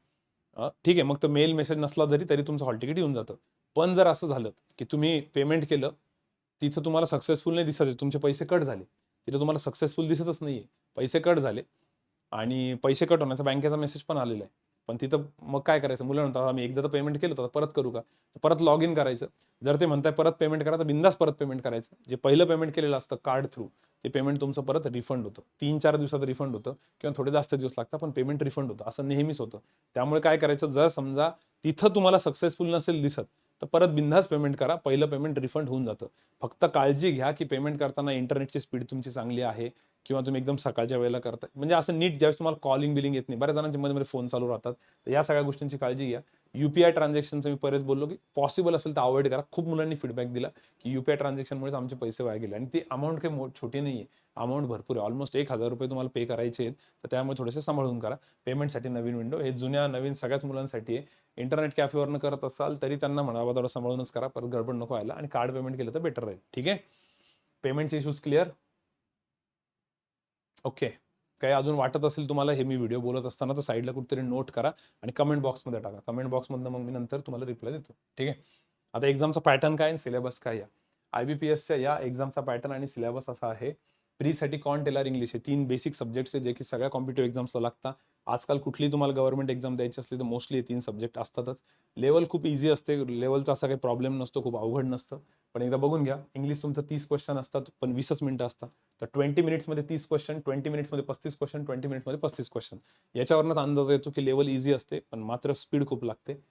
ठीक आहे. मग तो मेल मेसेज नसला तरी तुमचं हॉल तिकीट येऊन जातं. पण जर असं झालं की तुम्ही पेमेंट केलं, तिथं तुम्हाला सक्सेसफुल नाही दिसत, तुमचे पैसे कट झाले, तिथे तुम्हाला सक्सेसफुल दिसतच नाहीये, पैसे कट झाले आणि पैसे कट होण्याचा बँकेचा मेसेज पण आलेला आहे. पण तिथं मग काय करायचं, मुलं म्हणतात आम्ही एकदा तर पेमेंट केलं होतं परत करू का, तर परत लॉग इन करायचं. जर ते म्हणताय परत पेमेंट करा तर बिंदास परत पेमेंट करायचं. जे पहिलं पेमेंट केलेलं असतं कार्ड थ्रू ते पेमेंट तुमचं परत रिफंड होतं, 3-4 दिवसात रिफंड होतं किंवा थोडे जास्त दिवस लागतात पण पेमेंट रिफंड होतं, असं नेहमीच होतं. त्यामुळे काय करायचं, जर समजा तिथं तुम्हाला सक्सेसफुल नसेल दिसत तर परत बिंदास पेमेंट करा, पहिलं पेमेंट रिफंड होऊन जातं. फक्त काळजी घ्या की पेमेंट करताना इंटरनेटची स्पीड तुमची चांगली आहे किंवा तुम्ही एकदम सकाळच्या वेळेला करताय, म्हणजे असं नीट ज्यावेळेस तुम्हाला कॉलिंग बिलिंग येत नाही, बऱ्याच जणांच्या मध्ये फोन चालू राहतात, तर या सगळ्या गोष्टींची काळजी घ्या. युपीआय ट्रान्झॅक्शनचं मी परत बोललो की पॉसिबल असेल तर अवॉइड करा. खूप मुलांनी फीडबॅक दिला की युपीआय ट्रान्झॅक्शनमुळे आमचे पैसे वाया गेले आणि ती अमाऊंट काही छोटी नाहीये, अमाऊंट भरपूर आहे. ऑलमोस्ट ₹1000 तुम्हाला पे करायचे आहेत, तर त्यामुळे थोडेसे सांभाळून करा. पेमेंटसाठी नवीन विंडो हे जुन्या नवीन सगळ्याच मुलांसाठी आहे. इंटरनेट कॅफेवरनं करत असाल तरी त्यांना म्हणावं थोडं सांभाळूनच करा, परत गडबड नको व्हायला, आणि कार्ड पेमेंट केलं तर बेटर राहील. ठीक आहे, पेमेंटचे इश्यूज क्लिअर. ओके, काही अजून वाटत असेल तुम्हाला हे मी व्हिडिओ बोलत असताना तर साईडला कुठेतरी नोट करा आणि कमेंट बॉक्समध्ये टाका. कमेंट बॉक्समधनं मग मी नंतर तुम्हाला रिप्लाय देतो. ठीक आहे, आता एक्झामचा पॅटर्न काय, सिलेबस काय, या IBPSच्या या एक्झामचा पॅटर्न आणि सिलेबस असा आहे. प्रीसाठी कॉन टेलर इंग्लिश हे 3 बेसिक सब्जेक्ट्स आहे जे की सगळ्या कॉम्पिटिव्ह एक्झाम्सला लागतात. आजकाल कुठली तुम्हाला गव्हर्नमेंट एक्झाम द्यायची असली तर मोस्टली हे 3 सब्जेक्ट असतातच. लेवल खूप इझी असते, लेवलचा असा काही प्रॉब्लेम नसतो, खूप अवघड नसतं. पण एकदा बघून घ्या, इंग्लिश तुमचं 30 क्वेश्चन असतात पण 20च मिनिटं असतात. तर 20 मिनिट्समध्ये 30 क्वेश्चन, 20 मिनिट्समध्ये 35 क्वेश्चन, 20 मिनिट्समध्ये 35 क्वेश्चन. याच्यावरनंच अंदाज येतो की लेवल इझी असते, पण मात्र स्पीड खूप लागते.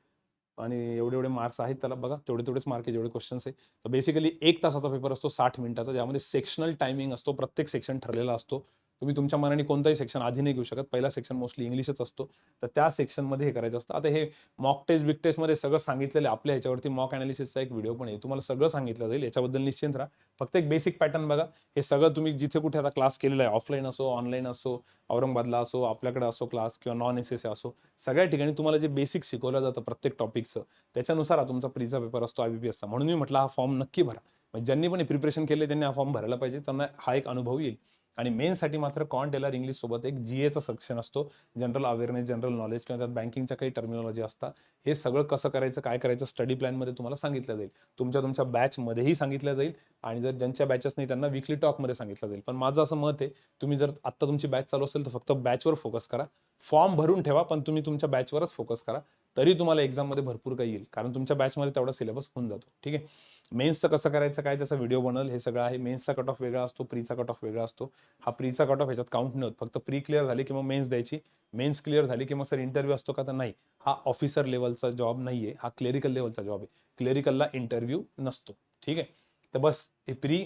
आणि एवढे एवढे मार्क्स आहेत त्याला, बघा तेवढे तेवढेच मार्क आहे जेवढे क्वेश्चन्स आहे. तर बेसिकली 1 तासाचा पेपर असतो 60 मिनिटाचा, ज्यामध्ये सेक्शनल टायमिंग असतो, प्रत्येक सेक्शन ठरलेला असतो. तुम्ही तुमच्या मनाने कोणताही सेक्शन आधी नाही घेऊ शकत, पहिला सेक्शन मोस्टली इंग्लिशच असतो. तर त्या सेक्शनमध्ये हे करायचं असतं. आता हे मॉक टेस्ट बिग टेस्टमध्ये सगळं सांगितलेलं आहे. आपल्या ह्याच्यावरती मॉक अनालिसिसचा एक व्हिडिओ पण आहे, तुम्हाला सगळं सांगितलं जाईल, याच्याबद्दल निश्चिंत राहा. फक्त एक बेसिक पॅटर्न बघा. हे सगळं तुम्ही जिथे कुठे आता क्लास केलेला आहे, ऑफलाईन असो, ऑनलाईन असो, औरंगाबादला असो, आपल्याकडे असो क्लास किंवा नॉन एस असो, सगळ्या ठिकाणी तुम्हाला जे बेसिक शिकवलं जातं प्रत्येक टॉपिकचं, त्याच्यानुसार हा तुमचा प्रीचा पेपर असतो IBPSचा. म्हणून मी म्हटलं हा फॉर्म नक्की भरा. म्हणजे ज्यांनी पण प्रिपरेशन केले त्यांनी हा फॉर्म भरायला पाहिजे, त्यांना हा एक अनुभव येईल. आणि मेनसाठी मात्र कॉन टेलर इंग्लिश सोबत एक GAचा सेक्शन असतो, जनरल अवेअरनेस, जनरल नॉलेज, किंवा त्यात बँकिंगच्या काही टर्मिनॉलॉजी असतात. हे सगळं कसं करायचं, काय करायचं, स्टडी प्लॅनमध्ये तुम्हाला सांगितलं जाईल. तुमच्या बॅचमध्येही सांगितलं जाईल आणि जर ज्यांच्या बॅचेस नाही त्यांना वीकली टॉकमध्ये सांगितलं जाईल. पण माझं असं मत आहे, तुम्ही जर आत्ता तुमची बॅच चालू असेल तर फक्त बॅचवर फोकस करा. फॉर्म भरून ठेवा पण तुम्ही तुमच्या बॅचवरच फोकस करा, तरी तुम्हाला एक्झाममध्ये भरपूर काही येईल, कारण तुमच्या बॅचमध्ये तेवढा सिलेबस होऊन जातो. ठीक आहे, मेन्सचं कसं करायचं काय त्याचा व्हिडिओ बनल, हे सगळं आहे. मेन्सचा कट ऑफ वेगळा असतो, प्रीचा कट ऑफ वेगळा असतो. हा प्रीचा कट ऑफ ह्याच्यात काउंट नाही होत, फक्त प्री क्लिअर झाली की मग मेन्स द्यायची. मेन्स क्लिअर झाली की मग सर इंटरव्ह्यू असतो का, तर नाही, हा ऑफिसर लेवलचा जॉब नाहीये, हा क्लेरिकल लेवलचा जॉब आहे. क्लेरिकलला इंटरव्ह्यू नसतो. ठीक आहे, तर बस हे प्री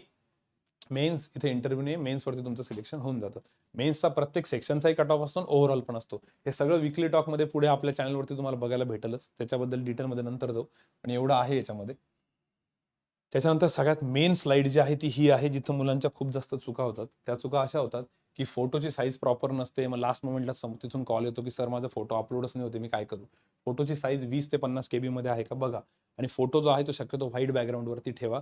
मेन्स इथे इंटरव्ह्यू नाही, मेन्सवरती तुमचं सिलेक्शन होऊन जातं. मेन्सचा प्रत्येक सेक्शनचाही कट ऑफ असतो, ओव्हरऑल पण असतो. हे सगळं वीकली टॉकमध्ये पुढे आपल्या चॅनलवरती तुम्हाला बघायला भेटेलच, त्याच्याबद्दल डिटेलमध्ये नंतर जाऊ, पण एवढं आहे याच्यामध्ये. त्याच्यानंतर सगळ्यात मेन स्लाइड जी आहे ती ही आहे, जिथं मुलांच्या खूप जास्त चुका होतात. त्या चुका अशा होतात की फोटोची साईज प्रॉपर नसते, मग लास्ट मोमेंटला तिथून कॉल येतो की सर माझा फोटो अपलोडच नाही होते, मी काय करू. फोटोची साईज 20 ते 50 KB मध्ये आहे का बघा, आणि फोटो जो आहे तो शक्यतो व्हाईट बॅकग्राऊंडवरती ठेवा,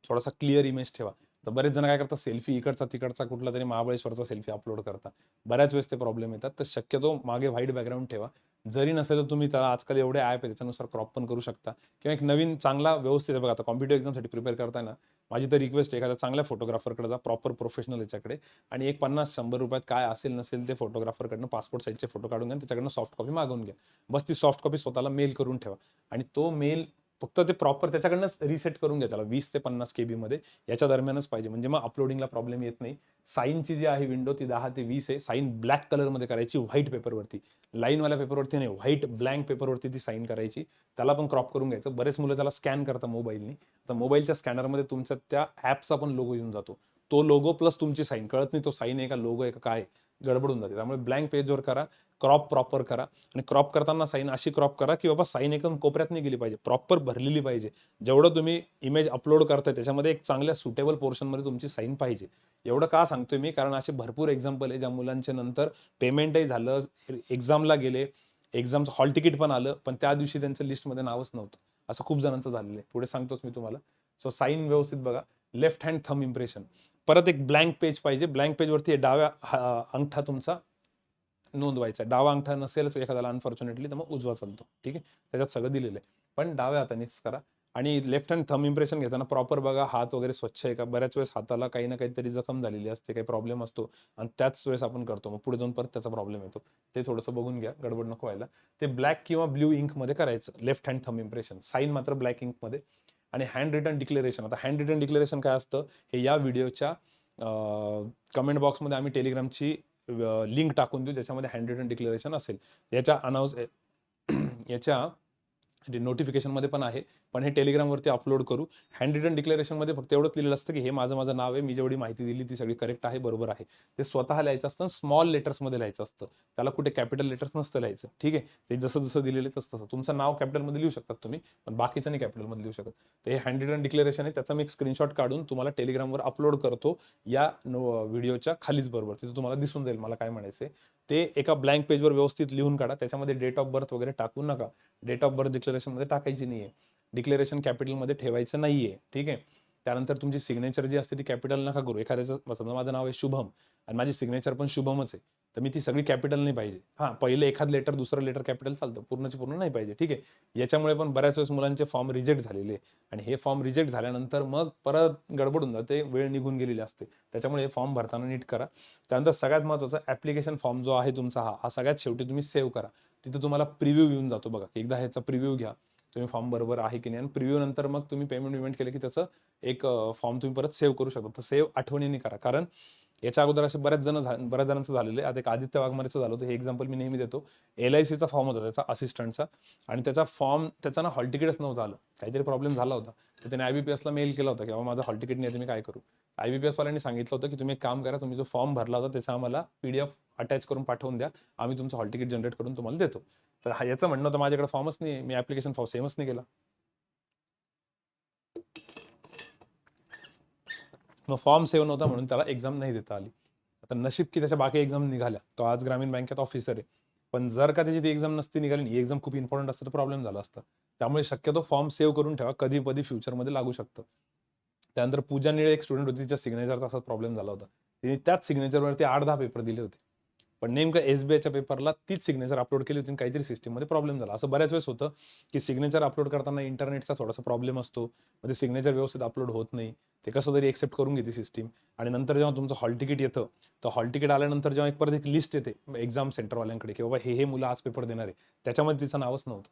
थोडासा क्लिअर इमेज ठेवा. तर बरेच जण काय करतात, सेल्फी इकडचा तिकडचा कुठला तरी महाबळेश्वरचा सेल्फी अपलोड करतात, बऱ्याच वेळेस ते प्रॉब्लेम येतात. तर शक्यतो मागे व्हाईट बॅकग्राऊंड ठेवा. जरी नसेल तर तुम्ही त्याला आजकाल एवढे ॲप आहे त्याच्यानुसार क्रॉप पण करू शकता, किंवा एक नवीन चांगला व्यवस्थित आहे बघा. आता कॉम्पिटिव्ह एक्झामसाठी प्रिपेअर करताना माझी तर रिक्वेस्ट आहे, एखाद्या चांगल्या फोटोग्राफरकडे जा, प्रॉपर प्रोफेशनल याच्याकडे, आणि एक 50-100 रुपयात काय असेल नसेल ते फोटोग्राफरकडनं पासपोर्ट साईजचे फोटो काढून घ्या, त्याच्याकडनं सॉफ्ट कॉपी मागवून घ्या. बस ती सॉफ्ट कॉपी स्वतःला मेल करून ठेवा, आणि तो मेल फक्त ते प्रॉपर त्याच्याकडनंच रिसेट करून घ्या त्याला 20 ते 50 KB मध्ये, याच्या दरम्यानच पाहिजे, म्हणजे मग अपलोडिंगला प्रॉब्लेम येत नाही. साईनची जी आहे विंडो ती 10 ते 20 आहे. साईन ब्लॅक कलरमध्ये करायची, व्हाईट पेपरवरती, लाईनवाल्या पेपरवरती नाही, व्हाईट ब्लँक पेपरवरती ती साईन करायची. त्याला पण क्रॉप करून घ्यायचं. बरेच मुलं त्याला स्कॅन करतात मोबाईलनी, तर मोबाईलच्या स्कॅनरमध्ये तुमच्या त्या ॲपचा पण लोगो येऊन जातो. तो लोगो प्लस तुमची साईन कळत नाही, तो साईन आहे का लोगो आहे का काय, गडबडून जाते. त्यामुळे ब्लँक पेजवर करा, क्रॉप प्रॉपर करा, आणि क्रॉप करताना साईन अशी क्रॉप करा की बाबा साईन एकदम कोपऱ्यात नाही गेली पाहिजे, प्रॉपर भरलेली पाहिजे. जेवढं तुम्ही इमेज अपलोड करताय त्याच्यामध्ये एक चांगल्या सुटेबल पोर्शनमध्ये तुमची साईन पाहिजे. एवढं का सांगतोय मी, कारण असे भरपूर एक्झाम्पल आहे ज्या मुलांच्या नंतर पेमेंटही झालं, एक्झामला गेले, एक्झामचं हॉल तिकीट पण आलं, पण त्या दिवशी त्यांचं लिस्टमध्ये नावच नव्हतं. असं खूप जणांचं झालेलं आहे, पुढे सांगतोच मी तुम्हाला. सो साईन व्यवस्थित बघा. लेफ्ट हँड थंब इम्प्रेशन, परत एक ब्लँक पेज पाहिजे. ब्लँक पेजवरती डाव्या अंगठा तुमचा नोंदवायचा. डावा अंगठा नसेलच एखाद्याला अनफॉर्च्युनेटली, तर मग उजवा चालतो. ठीक आहे, त्याच्यात सगळं दिलेलं आहे, पण डाव्या हातानेच करा. आणि लेफ्ट हँड थंब इम्प्रेशन घेताना प्रॉपर बघा हात वगैरे स्वच्छ आहे का. बऱ्याच वेळेस हाताला काही ना काहीतरी जखम झालेली असते, काही प्रॉब्लेम असतो आणि त्याच वेळेस आपण करतो, मग पुढे जाऊन परत त्याचा प्रॉब्लेम येतो. ते थोडंसं बघून घ्या, गडबड नको व्हायला. ते ब्लॅक किंवा ब्ल्यू इंकमध्ये करायचं left hand thumb impression, sign मात्र ब्लॅक इंकमध्ये. आणि हँड रिटन डिक्लेरेशन, आता हँड रिटन डिक्लेरेशन काय असतं हे या व्हिडिओच्या कमेंट बॉक्समध्ये आम्ही टेलिग्रामची लिंक टाकून देऊ, ज्याच्यामध्ये हँड रिटन डिक्लेरेशन असेल. याच्या याच्या नोटिफिकेशनमध्ये पण आहे, पण हे टेलिग्रामवरती अपलोड करू. हँड रिटन डिक्लेरेशनमध्ये फक्त एवढंच लिहिलेलं असतं की हे माझं नाव आहे, मी जेवढी माहिती दिली ती सगळी करेक्ट आहे, बरोबर आहे. ते स्वतः लिहायचं असतं, स्मॉल लेटर्समध्ये लिहायचं असतं, त्याला कुठे कॅपिटल लेटर्स नसतं लिहायचं. ठीक आहे, ते जसं जसं दिलेलं तसं तुमचं नाव कॅपिटलमध्ये लिहू शकतात तुम्ही, पण बाकीचं नाही कॅपिटलमध्ये लिहू शकत. तर हे हँड रिटन डिक्लेरेशन आहे, त्याचा मी एक स्क्रीनशॉट काढून तुम्हाला टेलिग्रामवर अपलोड करतो या व्हिडिओच्या खालीच, बरोबर तिथं तुम्हाला दिसून जाईल मला काय म्हणायचंय ते. एका ब्लँक पेजवर व्यवस्थित लिहून काढा, त्याच्यामध्ये डेट ऑफ बर्थ वगैरे टाकू नका. डेट ऑफ बर्थ डिक्लेरेशनमध्ये टाकायची नाहीये, डिक्लेरेशन कॅपिटलमध्ये ठेवायचं नाहीये. ठीक आहे, त्यानंतर तुमची सिग्नेचर जी असते ती कॅपिटल नका करू. एखाद्याचं समजा माझं नाव आहे शुभम आणि माझी सिग्नेचर पण शुभमच आहे, तर मी ती सगळी कॅपिटल नाही पाहिजे. हां, पहिले एखाद लेटर दुसरं लेटर कॅपिटल चालतं, पूर्णची पूर्ण नाही पाहिजे. ठीक आहे, याच्यामुळे पण बऱ्याच वेळेस मुलांचे फॉर्म रिजेक्ट झालेले, आणि हे फॉर्म रिजेक्ट झाल्यानंतर मग परत गडबड होऊन जाते, वेळ निघून गेलेली असते. त्याच्यामुळे हे फॉर्म भरताना नीट करा. त्यानंतर सगळ्यात महत्त्वाचा ॲप्लिकेशन फॉर्म जो आहे तुमचा, हा सगळ्यात शेवटी तुम्ही सेव्ह करा. तिथं तुम्हाला प्रिव्ह्यू येऊन जातो बघा, एकदा ह्याचा प्रिव्ह्यू घ्या तुम्ही, फॉर्म बरोबर आहे की नाही, आणि प्रिव्ह्यू नंतर मग तुम्ही पेमेंट केलं की त्याचं एक फॉर्म तुम्ही परत सेव्ह करू शकता. तर सेव्ह आठवणीने करा, कारण याच्या अगोदर असे बऱ्याच जणांचं झालेलं आहे. आता एक आदित्य वाघमारेचं झालं होतं, हे एक्झाम्पल मी नेहमी देतो. LICचा फॉर्म होता त्याचा असिस्टंटचा, आणि त्याचा फॉर्म त्याचा ना हॉल तिकीटच नव्हतं आलं, काहीतरी प्रॉब्लेम झाला होता. तर त्याने IBPSला मेल केला होता की बाबा माझं हॉल तिकीट नाही आहे, मी काय करू. IBPS वाल्यांनी सांगितलं होतं की तुम्ही एक काम करा, तुम्ही जो फॉर्म भरला होता त्याचा आम्हाला PDF अटॅच करून पाठवून द्या, आम्ही तुमचं हॉल तिकीट जनरेट करून तुम्हाला देतो. तर याचं म्हणणं होतं माझ्याकडे फॉर्मच नाही, मी ऍप्लिकेशन फॉर्म सेमच नाही केला. मग फॉर्म सेव्ह नव्हता म्हणून त्याला एक्झाम नाही देता आली. आता नशीब की त्याच्या बाकी एक्झाम निघाल्या, तो आज ग्रामीण बँकेत ऑफिसर आहे. पण जर का त्याची ती एक्झाम नसती निघाली, ही एक्झाम खूप इम्पॉर्टंट असतं, तर प्रॉब्लेम झाला असता. त्यामुळे शक्यतो फॉर्म सेव्ह करून ठेवा, कधी कधी फ्युचरमध्ये लागू शकतं. त्यानंतर पूजा निळे एक स्टुडंट होती, तिच्या सिग्नेचरचा असाच प्रॉब्लेम झाला होता. तिने त्याच सिग्नेचरवरती 8-10 पेपर दिले होते, पण नेमकं SBIच्या पेपरला तीच सिग्नेचर अपलोड केली होती, काहीतरी सिस्टीममध्ये प्रॉब्लेम झाला. असं बऱ्याच वेळेस होतं की सिग्नेचर अपलोड करताना इंटरनेटचा थोडासा प्रॉब्लेम असतो, म्हणजे सिग्नेचर व्यवस्थित अपलोड होत नाही, ते कसं तरी एक्सेप्ट करून घेते सिस्टीम. आणि नंतर जेव्हा तुमचं हॉल तिकीट येतं, तर हॉल तिकीट आल्यानंतर जेव्हा परत एक लिस्ट येते एक्झाम सेंटरवाल्यांकडे की बाबा हे मुलं आज पेपर देणार आहे, त्याच्यामध्ये तिचं नावच नव्हतं.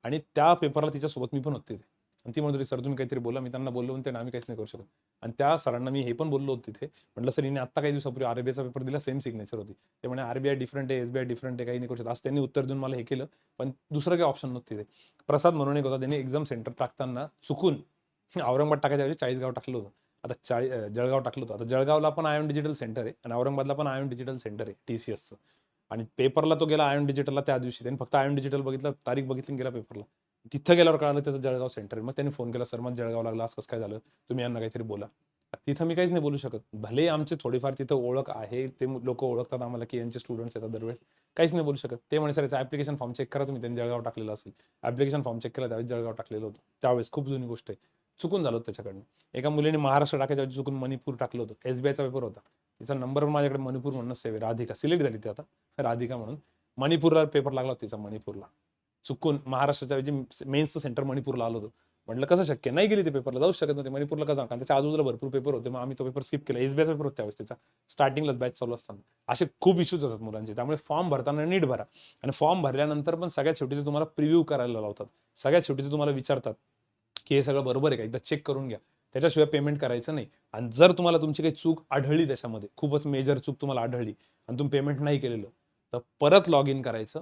आणि त्या पेपरला तिच्यासोबत मी पण होते तिथे, आणि ती म्हणत होती सर तुम्ही काहीतरी बोला. मी त्यांना बोललो म्हणते ना आम्ही काहीच नाही करू शकत. आणि त्या सरांना मी हे पण बोललो होतो तिथे, म्हटलं सर हिने आता काही दिवसापूर्वी RBIचा पेपर दिला, सेम सिग्नेचर होती. ते म्हणे RBI डिफरंट आहे, SBI डिफरंट आहे, काही नाही करू शकत. असं त्यांनी उत्तर देऊन मला हे केलं, पण दुसरं काही ऑप्शन नव्हतं तिथे. प्रसाद म्हणून एक होता, त्यांनी एक्झाम सेंटर टाकताना चुकून औरंगाबाद टाकायच्या ऐवजी 40 गाव टाकलं होतं. आता जळगाव टाकलं होतं. आता जळगावला पण आयॉन डिजिटल सेंटर आहे, आणि औरंगाबादला पण आयॉन डिजिटल सेंटर आहे TCSचं. आणि पेपरला तो गेला आयॉन डिजिटलला त्या दिवशी, त्यांनी फक्त आयॉन डिजिटल बघितलं, तारीख बघितली, गेला पेपरला. तिथं गेल्यावर कळालं त्याचं जळगाव सेंटर आहे. मग त्यांनी फोन केला, सर मग जळगाव लागला, असं कसं काय झालं, तुम्ही यांना काहीतरी बोला. तिथं मी काहीच नाही बोलू शकत. भले आमचे थोडीफार तिथं ओळख आहे, ते लोक ओळखतात आम्हाला की यांचे स्टुडंट्स येतात दरवेळेस, काहीच नाही बोलू शकत. ते म्हणे सर याचा ऍप्लिकेशन फॉर्म चेक करा तुम्ही, त्यांनी जळगाव टाकलेलं असेल. ऍप्लिकेशन फॉर्म चेक केला, त्यावेळेस जळगाव टाकलेलं होतं. त्यावेळेस खूप जुनी गोष्ट आहे, चुकून झालं होतं त्याच्याकडनं. एका मुलीने महाराष्ट्र टाकायच्या ऐवजी चुकून मणिपूर टाकलं होतं. SBIचा पेपर होता, तिचा नंबर पण माझ्याकडे मणिपूर म्हणून सेव्ह आहे. राधिका सिलेक्ट झाली ती आता, राधिका म्हणून. मणिपूरला पेपर लागला होता तिचा, मणिपूरला चुकून महाराष्ट्राच्या ऐवजी मेन्सचं सेंटर मणिपूरला आलं होतं. म्हटलं कसं शक्य, नाही गेली ते पेपरला, जाऊच शकत नव्हते मणिपूरला, का जाऊ, कारण त्याच्या आजूबाजूला भरपूर पेपर होते. मग आम्ही तो पेपर स्किप केला. SBIचा पेपर होता त्यावेळेस, त्याचा स्टार्टिंगलाच बॅच चालू असताना. असे खूप इश्यूज होतात मुलांचे. त्यामुळे फॉर्म भरताना नीट भरा, आणि फॉर्म भरल्यानंतर पण सगळ्यात शेवटी ते तुम्हाला प्रिव्ह्यू करायला लावतात. सगळ्यात शेवटी ते तुम्हाला विचारतात की हे सगळं बरोबर आहे का, एकदा चेक करून घ्या, त्याच्याशिवाय पेमेंट करायचं नाही. आणि जर तुम्हाला तुमची काही चूक आढळली, त्याच्यामध्ये खूपच मेजर चूक तुम्हाला आढळली आणि तुम्ही पेमेंट नाही केलेलं, तर परत लॉग इन करायचं,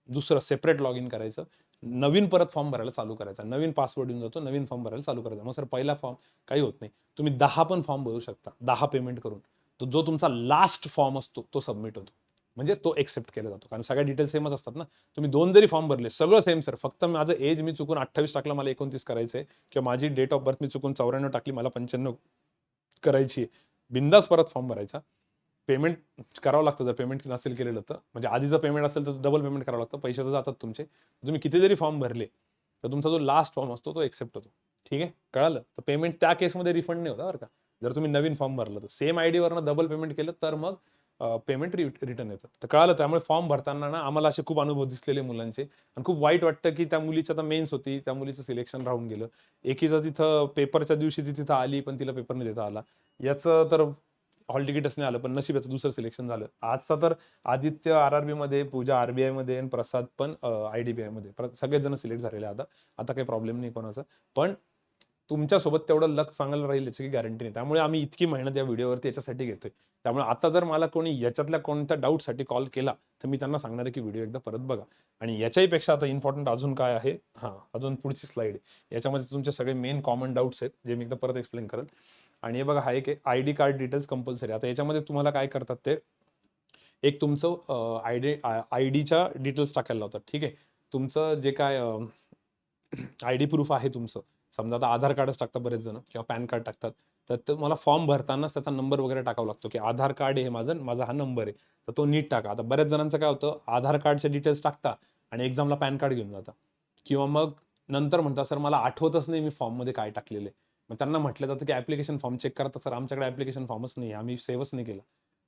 दुसरं सेपरेट लॉग इन करायचं, नवीन परत फॉर्म भरायला चालू करायचा, नवीन पासवर्ड येऊन जातो, नवीन फॉर्म भरायला चालू करायचा. मग सर पहिला फॉर्म काही होत नाही, तुम्ही 10 पण फॉर्म भरू शकता, 10 पेमेंट करून. तो जो तुमचा लास्ट फॉर्म असतो तो सबमिट होतो, म्हणजे तो एक्सेप्ट केला जातो, कारण सगळ्या डिटेल्स सेमच असतात ना. तुम्ही 2 जरी फॉर्म भरले, सगळं सेम सर, फक्त माझं एज मी चुकून 28 टाकलं, मला 29 करायचंय, किंवा माझी डेट ऑफ बर्थ मी चुकून 94 टाकली, मला 95 करायची, बिंदास परत फॉर्म भरायचा. पेमेंट करावं लागतं, जर पेमेंट नसेल केलेलं तर, म्हणजे आधी जर पेमेंट असेल तर डबल पेमेंट करावं लागतं, पैसे तर जातात तुमचे. तुम्ही किती जरी फॉर्म भरले तर तुमचा जो लास्ट फॉर्म असतो तो एक्सेप्ट होतो. ठीक आहे, कळालं. तर पेमेंट त्या केसमध्ये रिफंड नाही होता बरं का, जर तुम्ही नवीन फॉर्म भरलं तर. सेम ID वरनं डबल पेमेंट केलं तर मग पेमेंट रिटर्न येतं. तर कळालं. त्यामुळे फॉर्म भरताना ना आम्हाला असे खूप अनुभव दिसलेले मुलांचे आणि खूप वाईट वाटतं की त्या मुलीची आता मेन्स होती, त्या मुलीचं सिलेक्शन राहून गेलं. एकीचं तिथं पेपरच्या दिवशी ती तिथं आली पण तिला पेपर नाही देता आला. याचं तर हॉल तिकीटच नाही आलं, पण नशीब याचं दुसरं सिलेक्शन झालं. आजचा तर आदित्य RRB मध्ये, पूजा RBI मध्ये आणि प्रसाद पण IDBI मध्ये, सगळेच जण सिलेक्ट झालेले आता. आता काही प्रॉब्लेम नाही कोणाचा. पण तुमच्यासोबत तेवढं लक चांगलं राहील याची काही गॅरंटी नाही. त्यामुळे आम्ही इतकी मेहनत या व्हिडिओवरती याच्यासाठी घेतोय. त्यामुळे आता जर मला कोणी याच्यातल्या कोणत्या डाऊटसाठी कॉल केला तर मी त्यांना सांगणार आहे की व्हिडिओ एकदा परत बघा. आणि याच्याही पेक्षा आता इम्पॉर्टंट अजून काय आहे, अजून पुढची स्लाइड आहे. याच्यामध्ये तुमचे सगळे मेन कॉमन डाऊट्स आहेत जे मी एकदा परत एक्सप्लेन करेन. आणि हे बघा, हा एक ID कार्ड डिटेल्स कंपल्सरी. आता याच्यामध्ये तुम्हाला काय करतात ते, एक तुमचं आयडीच्या डिटेल्स टाकायला लावतात. ठीक आहे. तुमचं जे काय ID प्रूफ आहे तुमचं, समजा आता आधार कार्डच टाकतात बरेच जण किंवा पॅन कार्ड टाकतात, तर तुम्हाला फॉर्म भरतानाच त्याचा नंबर वगैरे टाकावा लागतो की आधार कार्ड हे माझा हा नंबर आहे, तर तो नीट टाका. आता बऱ्याच जणांचं काय होतं, आधार कार्डचे डिटेल्स टाकता आणि एक्झामला पॅन कार्ड घेऊन जाता किंवा मग नंतर म्हणता सर मला आठवतच नाही मी फॉर्ममध्ये काय टाकलेलं आहे. मग त्यांना म्हटलं जातं की ऍप्लिकेशन फॉर्म चेक करा, तर सर आमच्याकडे ऍप्लिकेशन फॉर्मच नाही, आम्ही सेव्हच नाही केला.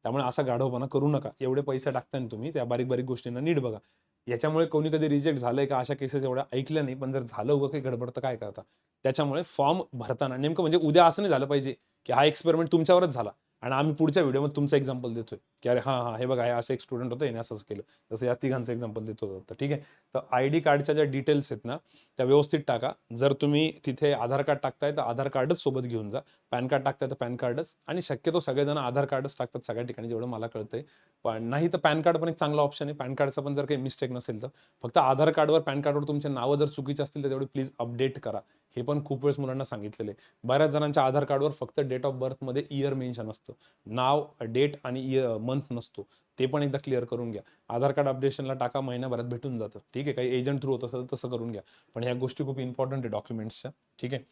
त्यामुळे असा गाढवपणा करू नका. एवढे पैसे टाकताय ना तुम्ही, त्या बारीक बारीक गोष्टींना नीट बघा. याच्यामुळे कोणी कधी रिजेक्ट झालंय का, अशा केसेस एवढ्या ऐकल्या नाही, पण जर झालं उगं काही गडबड तर काय करता. त्याच्यामुळे फॉर्म भरताना नेमकं म्हणजे उद्या असं नाही झालं पाहिजे की हा एक्सपेरिमेंट तुमच्यावरच झाला आणि आम्ही पुढच्या व्हिडिओमध्ये तुमचं एक्झाम्पल देतोय की अरे हे बघा, हे असं एक स्टुडंट होतं, याने असंच केलं. जसं या तिघांचं एक्झाम्पल देतो होतं. ठीक आहे. तर ID कार्डच्या ज्या डिटेल्स आहेत ना, त्या व्यवस्थित टाका. जर तुम्ही तिथे आधार कार्ड टाकताय तर आधार कार्डच सोबत घेऊन जा. पॅन कार्ड टाकताय तर पॅन कार्डच, आणि शक्यतो सगळेजण आधार कार्डच टाकतात सगळ्या ठिकाणी जेवढं मला कळतंय. पण नाही तर पॅन कार्ड पण एक चांगला ऑप्शन आहे. पॅन कार्डचा पण जर काही मिस्टेक नसेल तर फक्त आधार कार्डवर, पॅन कार्डवर तुमचे नावं जर चुकीचे असतील तर तेवढे प्लीज अपडेट करा. हे पण खूप वेळेस मुलांना सांगितलेलं आहे. बऱ्याच जणांच्या आधार कार्डवर फक्त डेट ऑफ बर्थमध्ये इयर मेन्शन असतं, नाव, डेट आणि मंथ नसतो. ते पण एकदा क्लिअर करून घ्या. आधार कार्ड अपडेशनला टाका, महिन्याभरात भेटून जातं. ठीक आहे. काही एजंट थ्रू होत असेल तसं करून घ्या. पण ह्या गोष्टी खूप इम्पॉर्टंट आहे डॉक्युमेंट्सच्या. ठीक आहे.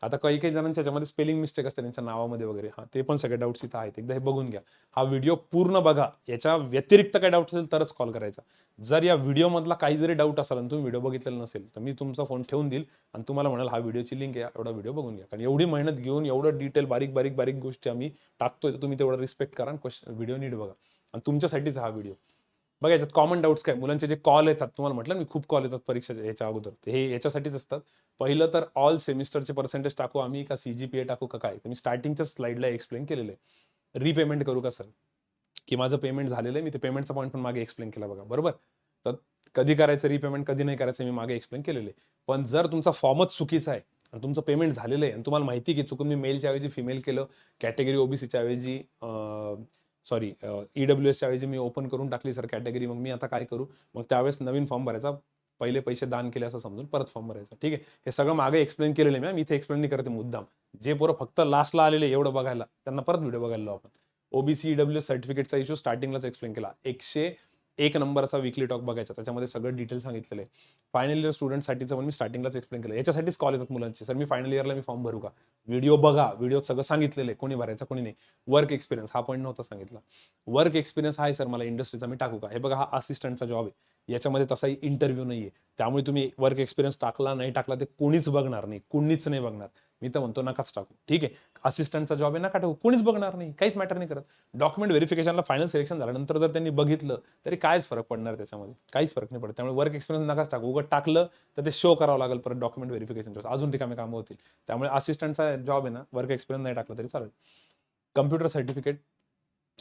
आता काही काही जणांच्या याच्यामध्ये स्पेलिंग मिस्टेक असते त्यांच्या नावामध्ये वगैरे, ते पण सगळे डाऊट्स इथं आहेत. एकदा हे बघून घ्या. हा व्हिडिओ पूर्ण बघा. याच्या व्यतिरिक्त काही डाऊट असेल तरच कॉल करायचा. जर या व्हिडिओमधला काही जरी डाऊट असेल आणि तुम्ही व्हिडिओ बघितलेला नसेल तर मी तुमचा फोन ठेवून देईल आणि तुम्हाला म्हणाल हा व्हिडिओची लिंक आहे, एवढा व्हिडिओ बघून घ्या. कारण एवढी मेहनत घेऊन एवढं डिटेल बारीक बारीक बारीक गोष्टी आम्ही टाकतोय, तर तुम्ही तेवढा रिस्पेक्ट करा आणि व्हिडिओ नीट बघा. आणि तुमच्यासाठीच हा व्हिडिओ बघा. याच्यात कॉमन डाऊट्स काय, मुलांचे जे कॉल येतात, तुम्हाला म्हटलं मी खूप कॉल येतात परीक्षेच्या याच्या अगोदर, ते हे याच्यासाठीच असतात. पहिलं तर ऑल सेमिस्टरचे पर्सेंटेज टाकू आम्ही का CGPA टाकू का काय, तर मी स्टार्टिंगच्या स्लाइडला एक्सप्लेन केलेलं आहे. रिपेमेंट करू का सर, की माझं पेमेंट झालेलं आहे, मी ते पेमेंटचा पॉईंट पण मागे एक्सप्लेन केला बघा. बरोबर. तर कधी करायचं रिपेमेंट, कधी नाही करायचं, मी मागे एक्सप्लेन केलेलं आहे. पण जर तुमचा फॉर्मच चुकीचा आहे आणि तुमचं पेमेंट झालेलं आहे आणि तुम्हाला माहिती की चुकून मी मेलच्या ऐवजी फिमेल केलं, कॅटेगरी OBCच्या ऐवजी सॉरी EWSच्या ऐवजी मी ओपन करून टाकली सर कॅटेगरी, मग मी आता काय करू, मग त्यावेळेस नवीन फॉर्म भरायचा, पहिले पैसे दान केले असं समजून परत फॉर्म भरायचा. ठीक आहे. हे सगळं मागे एक्सप्लेन केलेलं आहे मी इथे एक्सप्लेन नाही करते मुद्दाम. जे पोरं फक्त लास्टला आलेले एवढं बघायला, त्यांना परत व्हिडिओ बघायला लावू आपण. OBC EWS सर्टिफिकेटचा इश्यू स्टार्टिंगलाच एक्सप्लेन केला. 101 नंबरचा वीकली टॉक बघायचा, त्याच्यामध्ये सगळं डिटेल सांगितलेलं आहे. फायनल इयर स्टुडंटसाठीचं पण मी स्टार्टिंगलाच एक्सप्लेन केलं. याच्यासाठीच कॉल येतात मुलांचे, सर मी फायनल इयरला मी फॉर्म भरू का. व्हिडिओ बघा, व्हिडिओत सगळं सांगितलेलं आहे, कोणी भरायचा कोणी नाही. वर्क एक्सपिरियन्स हा पॉईंट नव्हता सांगितला. वर्क एक्सपिरियन्स आहे सर मला इंडस्ट्रीचा, मी टाकू का. हे बघा, हा असिस्टंटचा जॉब आहे, याच्यामध्ये तसाही इंटरव्ह्यू नाहीये. त्यामुळे तुम्ही वर्क एक्सपिरियन्स टाकला नाही टाकला ते कोणीच बघणार नाही, कोणीच नाही बघणार. मी तर म्हणतो नकाच टाकू. ठीक आहे. असिस्टंटचा जॉब आहे, नका टाकू, कोणीच बघणार नाही, काहीच मॅटर नाही करत. डॉक्युमेंट व्हेरिफिकेशनला फायनल सिलेक्शन झाल्यानंतर जर त्यांनी बघितलं तरी कायच फरक पडणार त्याच्यामध्ये, काहीच फरक नाही पडत. त्यामुळे वर्क एक्सपिरियन्स नकाच टाकू. उगाच टाकलं तर ते शो करावं लागेल परत डॉक्युमेंट व्हेरिफिकेशनच्या, अजून रिकामे कामं होतील. त्यामुळे असिस्टंटचा जॉब आहे ना, वर्क एक्सपिरियन्स नाही टाकला तरी चालेल. कम्प्युटर सर्टिफिकेट,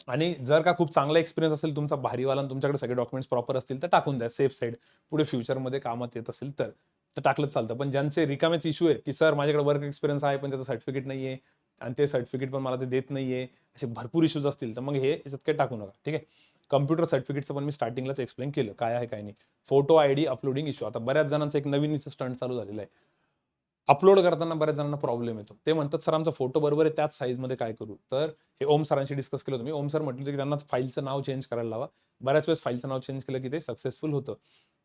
आणि जर का खूप चांगला एक्सपिरियन्स असेल तुमचा भारीवाला आणि तुमच्याकडे सगळे डॉक्युमेंट्स प्रॉपर असतील तर टाकून द्या, सेफ साईड. पुढे फ्युचरमध्ये कामात येत असेल तर टाकलं चालतं. पण ज्यांचे रिकामेच इश्यू आहे की सर माझ्याकडे वर्क एक्सपिरियन्स आहे पण त्याचं सर्टिफिकेट नाहीये आणि ते सर्टिफिकेट पण मला ते देत नाहीये, असे भरपूर इश्यूज असतील तर मग हे याच्यात काही टाकू नका. ठीक आहे. कम्प्युटर सर्टिफिकेटचं पण मी स्टार्टिंगलाच एक्सप्लेन केलं काय आहे काय नाही. फोटो ID अपलोडिंग इश्यू, आता बऱ्याच जणांचं एक नवीन स्टंट चालू झालेला आहे. अपलोड करताना बऱ्याच जणांना प्रॉब्लेम येतो. ते म्हणतात सर आमचा फोटो बरोबर आहे त्याच साईजमध्ये काय करू. तर हे ओम सरांशी डिस्कस केलं होतं मी. ओम सर म्हटलं होतं की त्यांना फाईलचं नाव चेंज करायला लावा. बऱ्याच वेळेस फाईलचं नाव चेंज केलं की ते सक्सेसफुल होतं.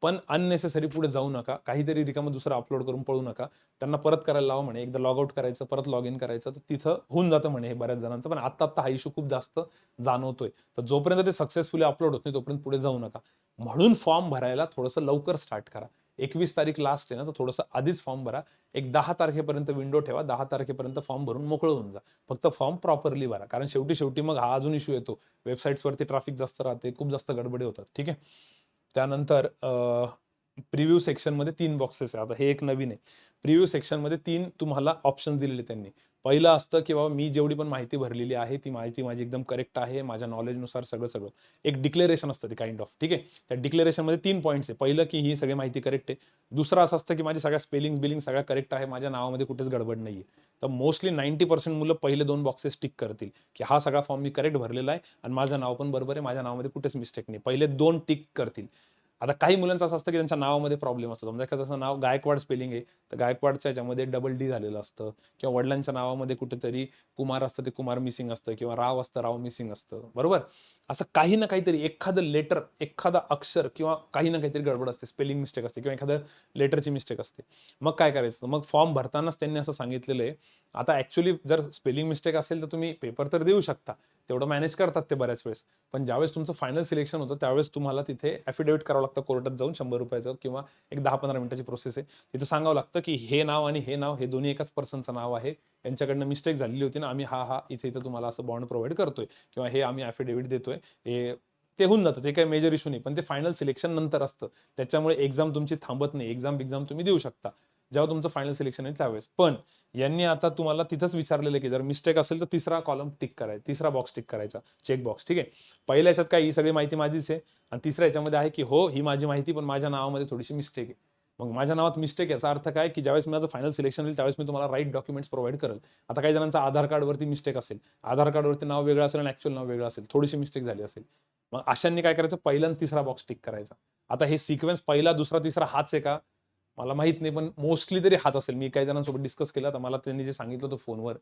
पण अननेसेसरी पुढे जाऊ नका. काहीतरी रिकामं दुसरं अपलोड करून पळू नका. त्यांना परत करायला लावा म्हणे. एकदा लॉग आउट करायचं, परत लॉग इन करायचं, तर तिथं होऊन जातं म्हणे हे बऱ्याच जणांचं. पण आत्ता हा इश्यू खूप जास्त जाणवतोय. तर जोपर्यंत ते सक्सेसफुली अपलोड होत नाही तोपर्यंत पुढे जाऊ नका. म्हणून फॉर्म भरायला थोडंसं लवकर स्टार्ट करा. 21 तारीख लास्ट आहे ना, तर थोडंसं आधीच फॉर्म भरा. एक 10 तारखेपर्यंत विंडो ठेवा. 10 तारखेपर्यंत फॉर्म भरून मोकळं होऊन जा. फक्त फॉर्म प्रॉपरली भरा, कारण शेवटी मग हा अजून इश्यू येतो. वेबसाईट्सवरती ट्रॅफिक जास्त राहते, खूप जास्त गडबडी होतात. ठीक आहे. त्यानंतर प्रिव्ह्यू सेक्शनमध्ये 3 बॉक्सेस आहे. आता हे एक नवीन आहे. प्रिव्ह्यू सेक्शनमध्ये 3 तुम्हाला ऑप्शन दिलेले त्यांनी. पहिलं असतं की बाबा मी जेवढी पण माहिती भरलेली आहे ती माहिती माझी एकदम करेक्ट आहे, माझ्या नॉलेजनुसार सगळं. एक डिक्लेरेशन असतं ते काइंड ऑफ. ठीक आहे. त्या डिक्लेरेशनमध्ये 3 पॉईंट्स आहे. पहिलं की ही सगळी माहिती करेक्ट आहे. दुसरं असं असतं की माझी सगळ्या बिलिंग सगळ्या करेक्ट आहे, माझ्या नावामध्ये कुठेच गडबड नाहीये. तर मोस्टली 90% मुलं पहिले 2 बॉक्सेस टिक करतील की हा सगळा फॉर्म मी करेक्ट भरलेला आहे आणि माझं नाव पण बरोबर आहे, माझ्या नावामध्ये कुठेच मिस्टेक नाही. पहिले 2 टिक करतील. आता काही मुलांचं असं असतं की त्यांच्या नावामध्ये प्रॉब्लेम असतो. समजा एखाद्याचं नाव गायकवाड स्पेलिंग आहे, तर गायकवाडच्या ह्याच्यामध्ये डबल डी झालेलं असतं, किंवा वडिलांच्या नावामध्ये कुठेतरी कुमार असतं, ते कुमार मिसिंग असतं, किंवा राव असतं, राव मिसिंग असतं. बरोबर. असं काही ना काहीतरी एखादं लेटर, एखादा अक्षर किंवा काही ना काहीतरी गडबड असते, स्पेलिंग मिस्टेक असते किंवा एखादं लेटरची मिस्टेक असते. मग काय करायचं? मग फॉर्म भरतानाच त्यांनी असं सांगितलेलं आहे. आता ऍक्च्युली जर स्पेलिंग मिस्टेक असेल तर तुम्ही पेपर तर देऊ शकता, तेवढं मॅनेज करतात ते बऱ्याच वेळेस. पण ज्यावेळेस तुमचं फायनल सिलेक्शन होतं त्यावेळेस तुम्हाला तिथे ॲफिडेव्हिट करावं लागतं कोर्टात जाऊन, 100 रुपयाचं, किंवा एक 10-15 मिनिटाची प्रोसेस आहे. तिथे सांगावं लागतं की हे नाव आणि हे नाव हे दोन्ही एकाच पर्सनचं नाव आहे, यांच्याकडनं मिस्टेक झालेली होती ना, आम्ही हा इथे तुम्हाला असं बॉन्ड प्रोव्हाइड करतोय, किंवा हे आम्ही ॲफिडेव्हिट देतोय. हे ते होऊन जातं, ते काही मेजर इश्यू नाही. पण ते फायनल सिलेक्शन नंतर असतं, त्याच्यामुळे एक्झाम तुमची थांबत नाही. एक्झाम तुम्ही देऊ शकता जेव्हा तुमचं फायनल सिलेक्शन आहे त्यावेळेस. पण यांनी आता तुम्हाला तिथंच विचारलेलं की जर मिस्टेक असेल तर तिसरा कॉलम टिक करायचा, तिसरा बॉक्स टिक करायचा, चेक बॉक्स. ठीक आहे. पहिल्या याच्यात काय, ही सगळी माहिती माझीच आहे, आणि तिसऱ्या याच्यामध्ये आहे की हो ही माझी माहिती, पण माझ्या नावामध्ये थोडीशी मिस्टेक आहे. मग माझ्या नावात मिस्टेक याचा अर्थ काय, की ज्यावेळेस माझं फायनल सिलेक्शन होईल त्यावेळेस मी तुम्हाला राईट डॉक्युमेंट्स प्रोव्हाइड करेल. आता काही जणांचं आधार कार्डवरती मिस्टेक असेल, आधार कार्डवरती नाव वेगळं असेल आणि ऍक्च्युअल नाव वेगळं असेल, थोडीशी मिस्टेक झाली असेल, मग अशांनी काय करायचं, पहिला आणि तिसरा बॉक्स टिक करायचा. आता हे सिक्वेन्स पहिला, दुसरा, तिसरा हाच आहे का मला माहित नाही, पण मोस्टली तरी हाच असेल. मी काही जणांसोबत डिस्कस केला तर मला त्यांनी जे सांगितलं होतं फोनवर,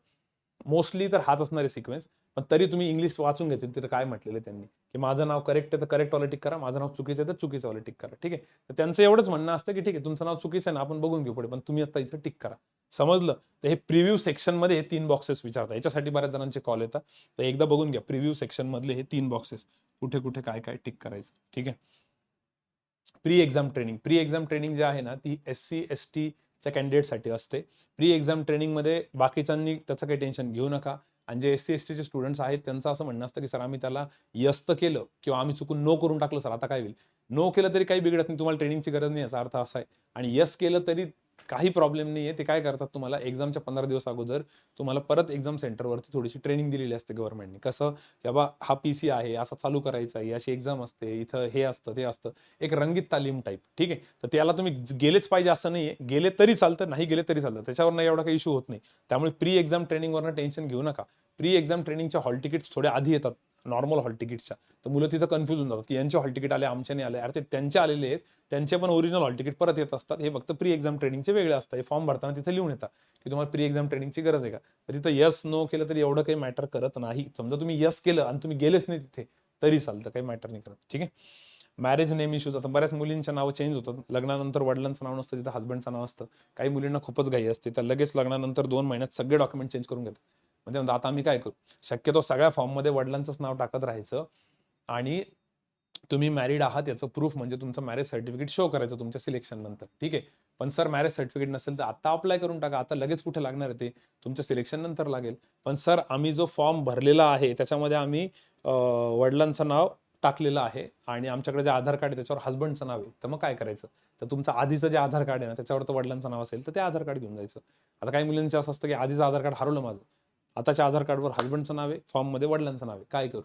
मोस्टली तर हाच असणार आहे सिक्वेन्स. पण तरी तुम्ही इंग्लिश वाचून घेतील तिथे काय म्हटलेलं त्यांनी, की माझं नाव करेक्ट आहे तर करेक्ट वाला टिक करा, माझं नाव चुकीचं आहे तर चुकीचं वाला टिक करा. ठीक आहे. तर त्यांचं एवढंच म्हणणं असतं की ठीक आहे तुमचं नाव चुकीचं आहे ना, आपण बघून घेऊ पुढे, पण तुम्ही आता इथं टिक करा. समजलं? तर हे प्रिव्ह्यू सेक्शनमध्ये हे 3 बॉक्सेस विचारतात. याच्यासाठी बऱ्याच जणांचे कॉल येतात. तर एकदा बघून घ्या प्रिव्ह्यू सेक्शन मधले हे 3 बॉक्सेस कुठे कुठे काय काय टिक करायचं. ठीक आहे. प्री एक्झाम ट्रेनिंग जे आहे ना, ती SC ST च्या कॅन्डिडेटसाठी असते. प्री एक्झाम ट्रेनिंगमध्ये बाकीच्यांनी त्याचं काही टेन्शन घेऊ नका. आणि जे SC ST चे स्टुडंट्स आहेत त्यांचं असं म्हणणं असतं की सर आम्ही त्याला यस तर केलं किंवा आम्ही चुकून नो करून टाकलं सर, आता काय होईल? नो केलं तरी काही बिघडत नाही, तुम्हाला ट्रेनिंगची गरज नाही याचा अर्थ असा आहे. आणि यस केलं तरी काही प्रॉब्लेम नाहीये. ते काय करतात, तुम्हाला एक्झामच्या 15 दिवस अगोदर तुम्हाला परत एक्झाम सेंटरवरती थोडीशी ट्रेनिंग दिलेली असते गव्हर्नमेंटने. कसं, की बाबा हा PC आहे, असा चालू करायचा आहे, अशी एक्झाम असते, इथं हे असतं ते असतं, एक रंगीत तालीम टाईप. ठीक आहे. तर त्याला तुम्ही गेलेच पाहिजे असं नाहीये, गेले तरी चालतं, नाही गेले तरी चालतं, त्याच्यावर एवढा काही इश्यू होत नाही. त्यामुळे प्री एक्झाम ट्रेनिंगवरनं टेन्शन घेऊ नका. प्री एक्झाम ट्रेनिंगच्या हॉल तिकीट्स थोडे आधी येतात नॉर्मल हॉल तिकीट्सच्या. तर मुलं तिथं कन्फ्युज होऊन जातात की यांचे हॉल तिकीट आले, आमच्या नाही आले. अरे ते त्यांचे आलेले आहेत, त्यांचे पण ओरिजिनल हॉल तिकीट परत येत असतात. हे फक्त प्री एक्झाम ट्रेनिंगचे वेगळे असतात. हे फॉर्म भरताना तिथे लिहून येतात की तुम्हाला प्री एक्झाम ट्रेनिंगची गरज आहे का. तर तिथं यस नो केलं तरी एवढं काही मॅटर करत नाही. समजा तुम्ही यस केलं आणि तुम्ही गेलेच नाही तिथे तरी चालतं, काही मॅटर नाही करत. ठीक आहे. मॅरेज नेम इश्यूज, आता बऱ्याच मुलींच्या नावं चेंज होतात. लग्नानंतर वडिलांचं नाव नसतं, तिथं हस्बंडचं नाव असतं. काही मुलींना खूपच घाई असते, तर लगेच लग्नानंतर 2 महिन्यात सगळे डॉक्युमेंट चेंज करून घेतात. म्हणजे म्हणतात आता आम्ही काय करू. शक्यतो सगळ्या फॉर्ममध्ये वडिलांचंच नाव टाकत राहायचं, आणि तुम्ही मॅरिड आहात याचं प्रूफ म्हणजे तुमचं मॅरेज सर्टिफिकेट शो करायचं तुमच्या सिलेक्शन नंतर. ठीक आहे. पण सर मॅरेज सर्टिफिकेट नसेल तर आता अप्लाय करून टाका, आता लगेच कुठे लागणार आहे, ते तुमच्या सिलेक्शन नंतर लागेल. पण सर आम्ही जो फॉर्म भरलेला आहे त्याच्यामध्ये आम्ही वडिलांचं नाव टाकलेलं आहे आणि आमच्याकडे जे आधार कार्ड आहे त्याच्यावर हस्बंडचं नाव आहे, तर मग काय करायचं. तर तुमचं आधीचं जे आधार कार्ड आहे ना त्याच्यावर तर वडिलांचं नाव असेल तर ते आधार कार्ड घेऊन जायचं. आता काही मुलींचं असं असतं की आधीचं आधार कार्ड हरवलं माझं, आताच्या आधार कार्डवर हस्बंडचं नाव आहे, फॉर्ममध्ये वडिलांचं नाव आहे, काय करू.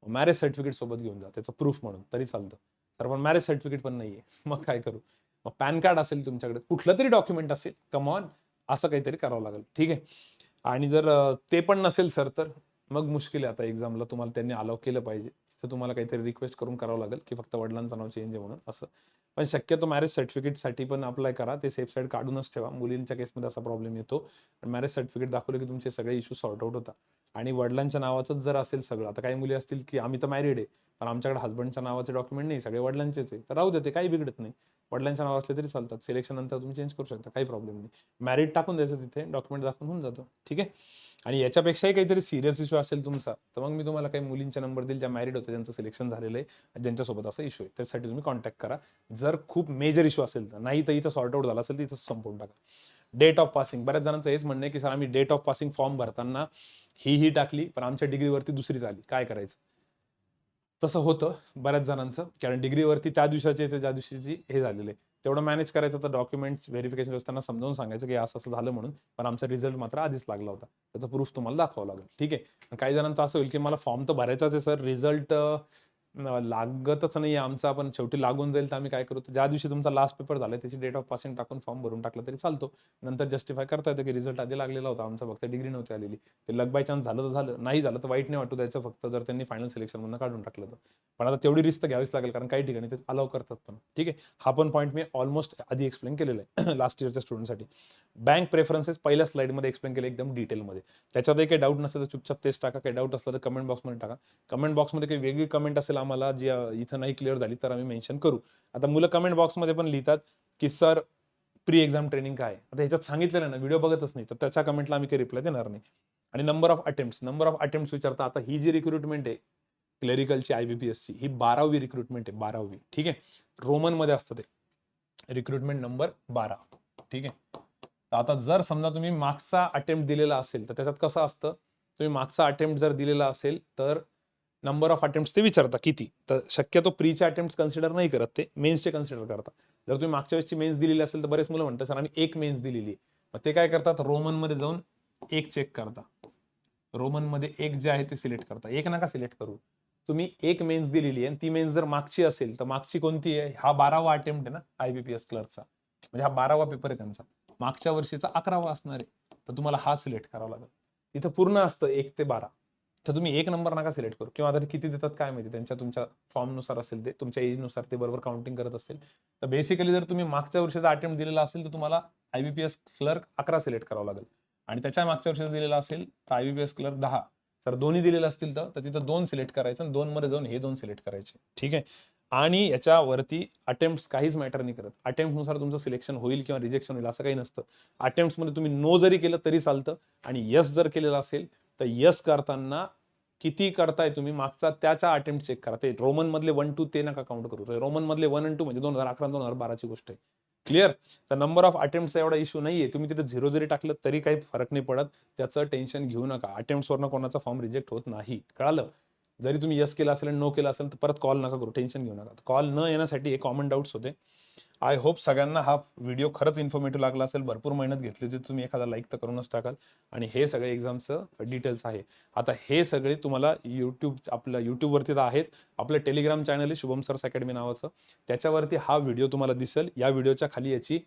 मॅरेज सर्टिफिकेट सोबत घेऊन जा त्याचं प्रूफ म्हणून तरी चालतं. तर पण मॅरेज सर्टिफिकेट पण नाहीये, मग काय करू. मग पॅन कार्ड असेल तुमच्याकडे, कुठलं तरी डॉक्युमेंट असेल, कम ऑन, असं काहीतरी करावं लागेल. ठीक आहे. आणि जर ते पण नसेल सर, तर मग मुश्किल आहे. आता एक्झामला तुम्हाला त्यांनी अलाव केलं पाहिजे, तर तुम्हाला काहीतरी रिक्वेस्ट करून करावं लागेल की फक्त वडिलांचं नाव चेंज आहे म्हणून असं. पण शक्यतो मॅरेज सर्टिफिकेटसाठी पण अप्लाय करा, ते सेफ साईड काढूनच ठेवा. मुलींच्या केसमध्ये असा प्रॉब्लेम येतो. मॅरेज सर्टिफिकेट दाखवलं की तुमचे सगळे इश्यू सॉर्ट आउट होतात. आणि वडिलांच्या नावाचंच जर असेल सगळं, आता काही मुली असतील की आम्ही तर मॅरिड आहे पण आमच्याकडे हस्बंडच्या नावाचे डॉक्युमेंट नाही, सगळे वडिलांचेच आहे, तर राहू देते, काही बिघडत नाही. वडिलांच्या नाव असले तरी चालतात, सिलेक्शन नंतर तुम्ही चेंज करू शकता, काही प्रॉब्लेम नाही. मॅरिड टाकून द्यायचं तिथे, डॉक्युमेंट दाखवून होऊन जातं. ठीक आहे. आणि याच्यापेक्षाही काहीतरी सिरियस इश्यू असेल तुमचा, तर मग मी तुम्हाला काही मुलींचे नंबर देईल ज्या मॅरिड होते, ज्यांचं सिलेक्शन झालेलं आहे, ज्यांच्यासोबत असा इश्यू आहे, त्यासाठी तुम्ही कॉन्टॅक्ट करा. जर खूप मेजर इश्यू असेल तर, नाही तर इथं सॉर्ट आउट झाला असेल तर इथं संपवून टाका. डेट ऑफ पासिंग, बऱ्याच जणांचं हेच म्हणणं आहे की सर आम्ही डेट ऑफ पासिंग फॉर्म भरताना ही टाकली पण आमच्या डिग्रीवरती दुसरीच आली, काय करायचं? तसं होतं बऱ्याच जणांचं, कारण डिग्रीवरती त्या दिवसाचे ज्या दिवशीची हे झालेले, तेवढं मॅनेज करायचं. तर डॉक्युमेंट्स व्हेरिफिकेशन असताना समजावून सांगायचं की असं असं झालं म्हणून, पण आमचा रिझल्ट मात्र आधीच लागला होता, त्याचा प्रूफ तुम्हाला दाखवावं लागेल. ठीक आहे. काही जणांचं असं होईल की मला फॉर्म तर भरायचाच आहे सर, रिझल्ट लागतच नाही आमचा, आपण शेवटी लागून जाईल तर आम्ही काय करू? तर ज्या दिवशी तुमचा लास्ट पेपर झाला त्याची डेट ऑफ पासिंग टाकून फॉर्म भरून टाकला तरी चालतो. नंतर जस्टिफाय करता येतं की रिझल्ट आधी लागलेला होता आमचा, फक्त डिग्री नव्हती आलेली. ते लक बाय चान्स झालं तर झालं, नाही झालं तर वाईट नाही वाटू द्यायचं, फक्त जर त्यांनी फायनल सिलेक्शन मधून काढून टाकलं तर. पण आता तेवढी रिस्क तर घ्यावीच लागेल, कारण काही ठिकाणी ते अलाव करतात पण. ठीक आहे. हा पण पॉईंट मी ऑलमोस्ट आधी एक्सप्लेन केलेला आहे लास्ट इयरच्या स्टुडंटसाठी. बँक प्रेफरन्सेस पहिल्या स्लाइडमध्ये एक्सप्लेन केले एकदम डिटेलमध्ये. त्याच्यातही काही डाऊट नसेल तर चुपचाप तेच टाका, काही डाऊट असला तर कमेंट बॉक्समध्ये टाका. कमेंट बॉक्समध्ये काही वेगळी कमेंट असेल आम्हाला जी इथं नाही क्लिअर झाली तर आम्ही मेन्शन करू. आता मुलं कमेंट बॉक्समध्ये पण लिहितात की सर प्री एक्झाम ट्रेनिंग काय? आता ह्याच्यात सांगितलेलं ना, व्हिडिओ बघतच नाही, तर त्याच्या कमेंटला आम्ही काही रिप्लाय देणार नाही. आणि नंबर ऑफ अटेम्प्ट्स विचारता. आता ही जी रिक्रुटमेंट आहे क्लेरिकलची IBPSची, ही 12वी रिक्रुटमेंट आहे, 12वी. ठीक आहे. रोमन मध्ये असतं ते, रिक्रुटमेंट नंबर 12. ठीक आहे. आता जर समजा तुम्ही मागचा अटेम्प्ट दिलेला असेल तर त्याच्यात कसं असतं, तुम्ही मागचा अटेम्प्ट जर दिलेला असेल तर नंबर ऑफ अटेम्प्ट ते विचारता किती, तर शक्यतो प्रीचे अटेम्प्ट कन्सिडर नाही करत, ते मेन्सचे कन्सिडर करतात. जर तुम्ही मागच्या वेळेसची मेन्स दिलेली असेल तर बरेच मुलं म्हणतात सर आम्ही एक मेन्स दिलेली आहे, मग ते काय करतात, रोमन मध्ये जाऊन एक चेक करता. रोमन मध्ये एक जे आहे ते सिलेक्ट करता. एक नका सिलेक्ट करू, तुम्ही एक मेन्स दिलेली आहे आणि ती मेन्स जर मागची असेल तर मागची कोणती आहे? हा 12वा अटेम्प्ट आहे ना IBPS क्लर्कचा, म्हणजे हा 12वा पेपर आहे त्यांचा, मागच्या वर्षीचा 11वा असणार आहे, तर तुम्हाला हा सिलेक्ट करावा लागेल. तिथं पूर्ण असतं 1 ते 12, तर तुम्ही एक नंबर नका सिलेक्ट करू. किंवा आता किती देतात काय माहिती, त्यांच्या तुमच्या फॉर्मनुसार असेल, ते तुमच्या एजनुसार ते बरोबर काउंटिंग करत असेल. तर बेसिकली जर तुम्ही मागच्या वर्षीचा अटेम्प्ट दिलेला असेल तर तुम्हाला IBPS क्लर्क 11 सिलेक्ट करावं लागेल, आणि त्याच्या मागच्या वर्षीचा दिलेला असेल तर IBPS क्लर्क 10. सर दोन्ही दिलेले असतील तर तिथं 2 सिलेक्ट करायचं आणि 2 मध्ये जाऊन हे 2 सिलेक्ट करायचे. ठीक आहे. आणि याच्यावरती अटेम्प्ट काहीच मॅटर नाही करत. अटेम्प्टनुसार तुमचं सिलेक्शन होईल किंवा रिजेक्शन होईल असं काही नसतं. अटेम्प्टमध्ये तुम्ही नो जरी केलं तरी चालतं, आणि यस जर केलेलं असेल तर यस करताना किती करताय तुम्ही मागचा त्याच्या अटेम्प्ट चेक करा. ते रोमन मधले 1 2 ते नका काउंट करू. रोमन मधले 1 आणि 2 म्हणजे 2011 2012ची गोष्ट आहे. क्लिअर? तर नंबर ऑफ अटेम्प्टचा एवढा इश्यू नाहीये. तुम्ही तिथे 0 जरी टाकलं तरी काही फरक नाही पडत. त्याचं टेन्शन घेऊ नका. अटेम्प्ट्सवरनं कोणाचा फॉर्म रिजेक्ट होत नाही. कळालं? जरी तुम्ही यस केलं असेल आणि नो केलं असेल तर परत कॉल नका करू, टेन्शन घेऊ नका. कॉल न येण्यासाठी हे कॉमन डाऊट्स होते. आय होप सगळ्यांना हा व्हिडिओ खरंच इन्फॉर्मेटिव्ह लागला असेल. भरपूर मेहनत घेतली होती तुम्ही, एखादा लाईक तर करूनच टाकाल. आणि हे सगळे एक्झामचं डिटेल्स आहे. आता हे सगळे तुम्हाला आपल्या यूट्यूबवरती तर आहेत, आपलं टेलिग्राम चॅनल आहे शुभम सर्स अकॅडमी नावाचं, त्याच्यावरती हा व्हिडिओ तुम्हाला दिसेल. या व्हिडिओच्या खाली याची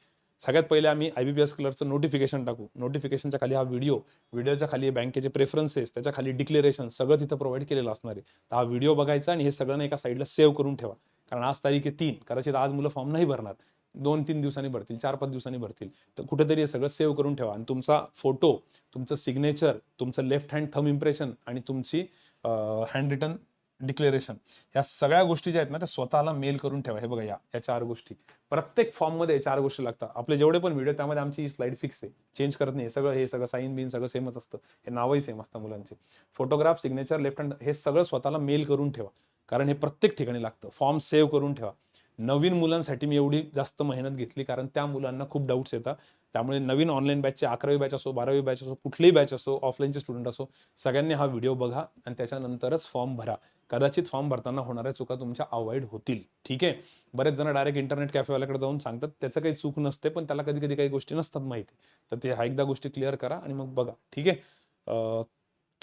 सगळ्यात पहिले आम्ही IBPS क्लर्कचं नोटिफिकेशन टाकू. नोटिफिकेशनच्या खाली हा व्हिडिओच्या खाली बँकेचे प्रेफरन्सेस, त्याच्या खाली डिक्लेरेशन सगळं तिथं प्रोव्हाइड केलेलं असणार आहे. तर हा व्हिडिओ बघायचा आणि हे सगळं एका साईडला सेव्ह करून ठेवा. कारण आज तारीख आहे 3, कदाचित आज मुलं फॉर्म नाही भरणार, 2-3 दिवसांनी भरतील, 4-5 दिवसांनी भरतील. तर कुठेतरी हे सगळं सेव्ह करून ठेवा आणि तुमचा फोटो, तुमचं सिग्नेचर, तुमचं लेफ्ट हँड थंब इम्प्रेशन आणि तुमची हँड रिटन डिक्लेरेशन, ह्या सगळ्या गोष्टी ज्या आहेत ना त्या स्वतःला मेल करून ठेवा. हे बघा, या 4 गोष्टी प्रत्येक फॉर्ममध्ये 4 गोष्टी लागतात. आपले जेवढे पण व्हिडिओ त्यामध्ये आमची स्लाइड फिक्स आहे, चेंज करत नाही. हे सगळं साईन बिन सगळं सेमच असतं, हे नावही सेम असतं मुलांचे. फोटोग्राफ, सिग्नेचर, लेफ्ट हँड, हे सगळं स्वतःला मेल करून ठेवा, कारण हे प्रत्येक ठिकाणी लागतं. फॉर्म सेव्ह करून ठेवा. नवीन मुलांसाठी मी एवढी जास्त मेहनत घेतली, कारण त्या मुलांना खूप डाऊट्स येतात. त्यामुळे नवीन ऑनलाईन बॅचचे 11वी बॅच असो, 12वी बॅच असो, कुठलीही बॅच असो, ऑफलाईनचे स्टुडंट असो, सगळ्यांनी हा व्हिडिओ बघा आणि त्याच्यानंतरच फॉर्म भरा. कदाचित फॉर्म भरताना होणाऱ्या चुका तुमच्या अवॉइड होतील. ठीक आहे. बरेच जण डायरेक्ट इंटरनेट कॅफेवाल्याकडे जाऊन सांगतात, त्याचं काही चूक नसते, पण त्याला कधी कधी काही गोष्टी नसतात माहिती. तर ते हा एकदा गोष्टी क्लिअर करा आणि मग बघा. ठीक आहे.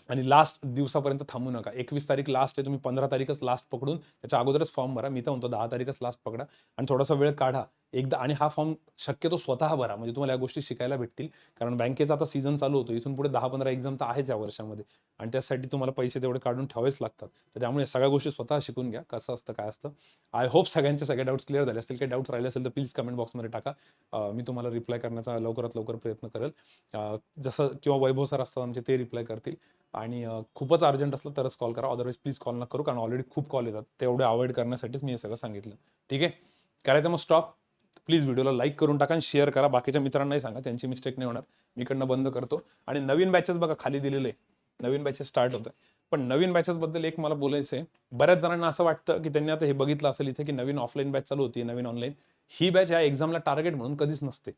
आणि लास्ट दिवसापर्यंत थांबू नका. 21 तारीख लास्ट आहे, तुम्ही 15 तारीखच लास्ट पकडून त्याच्या अगोदरच फॉर्म भरा. मी तर म्हणतो 10 तारीखच लास्ट पकडा आणि थोडासा वेळ काढा. एकदा, आणि हा फॉर्म शक्यतो स्वतः भरा, म्हणजे तुम्हाला या गोष्टी शिकायला भेटतील. कारण बँकेचा आता सीझन चालू होतो, इथून पुढे 10-15 एक्झाम तर आहेच या वर्षामध्ये, आणि त्यासाठी तुम्हाला पैसे तेवढे काढून ठेवावेच लागतात. तर त्यामुळे सगळ्या गोष्टी स्वतः शिकून घ्या, कसं असतं काय असतं. आय होप सगळ्यांचे सगळे डाऊट्स क्लिअर झाले असतील. काही डाऊट्स राहिले असेल तर प्लीज कमेंट बॉक्समध्ये टाका. मी तुम्हाला रिप्लाय करण्याचा लवकरात लवकर प्रयत्न करेल. जसं किंवा वैभव सर असतात आमचे, ते रिप्लाय करतील. आणि खूपच अर्जंट असलं तरच कॉल करा, अदरवाईज प्लीज कॉल नका करू, कारण ऑलरेडी खूप कॉल येतात. तेवढे अवॉइड करण्यासाठीच मी हे सगळं सांगितलं. ठीक आहे, करायचं मग स्टॉप. प्लीज व्हिडिओला लाईक करून टाका आणि शेअर करा. बाकीच्या मित्रांनाही सांगा, त्यांची मिस्टेक नाही होणार. मी इकडनं बंद करतो. आणि नवीन बॅचेस बघा खाली दिलेले, नवीन बॅचेस स्टार्ट होत आहे. पण नवीन बॅचेस बद्दल एक मला बोलायचं आहे. बऱ्याच जणांना असं वाटतं की त्यांनी आता हे बघितलं असेल इथे की नवीन ऑफलाईन बॅच चालू होती, नवीन ऑनलाईन. ही बॅच या एक्झामला टार्गेट म्हणून कधीच नसते.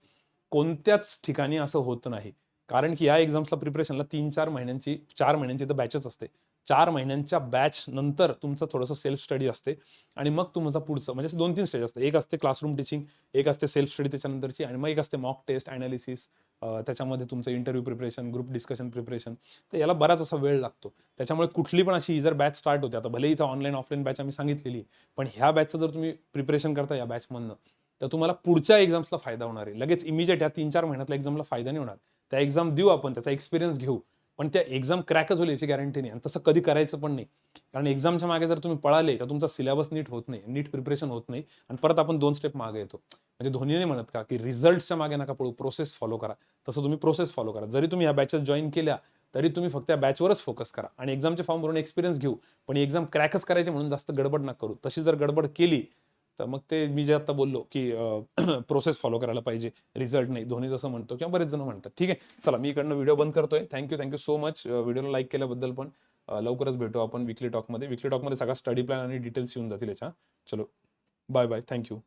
कोणत्याच ठिकाणी असं होत नाही. कारण की या एक्झाम्सला प्रिपरेशनला 3-4 महिन्यांची, 4 महिन्यांची तर बॅचच असते. 4 महिन्यांच्या बॅच नंतर तुमचं थोडंसं सेल्फ स्टडी असते, आणि मग तुमचं पुढचं म्हणजे 2-3 स्टेज असते. एक असते क्लासरूम टीचिंग, एक असते सेल्फ स्टडी त्याच्यानंतरची, आणि मग एक असते मॉक टेस्ट, अनालिसिस, त्याच्यामध्ये तुमचं interview preparation, group discussion preparation. तर याला बराच असा वेळ लागतो. त्याच्यामुळे कुठली पण अशी जर बॅच स्टार्ट होते, आता भले इथं ऑनलाईन ऑफलाईन बॅच आम्ही सांगितलेली, पण ह्या बॅचचं जर तुम्ही प्रिपरेशन करता या बॅचमधनं, तर तुम्हाला पुढच्या एक्झाम्सला फायदा होणार आहे. लगेच इमिजिएट या 3-4 महिन्यातल्या एक्झामला फायदा नाही होणार. त्या एक्झाम देऊ आपण, त्याचा एक्सपिरियन्स घेऊ, पण त्या एक्झाम क्रॅकच होईल याची गॅरंटी नाही, आणि तसं कधी करायचं पण नाही. कारण एक्झामच्या मागे जर तुम्ही पळाले तर तुमचा सिलेबस नीट होत नाही, नीट प्रिपरेशन होत नाही, आणि परत आपण 2 स्टेप मागे येतो. म्हणजे धोनी नाही म्हणत का की रिझल्टच्या मागे नका पळू, प्रोसेस फॉलो करा. तसं तुम्ही प्रोसेस फॉलो करा. जरी तुम्ही या बॅचेस जॉईन केल्या, तरी तुम्ही फक्त या बॅचवरच फोकस करा, आणि एक्झामचे फॉर्म भरून एक्सपिरियन्स घेऊ. पण एक्झाम क्रॅकच करायचे म्हणून जास्त गडबड नका करू. तशी जर गडबड केली तर मग ते मी जे आता बोललो की प्रोसेस फॉलो करायला पाहिजे, रिझल्ट नाही, धोनी जसं म्हणतो किंवा बरेच जण म्हणतात. ठीक आहे, चला मी इकडनं व्हिडिओ बंद करतोय. थँक्यू सो मच व्हिडिओला लाईक केल्याबद्दल. पण लवकरच भेटू आपण विकली टॉकमध्ये. विकली टॉकमध्ये सगळा स्टडी प्लॅन आणि डिटेल्स येऊन जातील याच्या. चलो, बाय बाय, थँक्यू.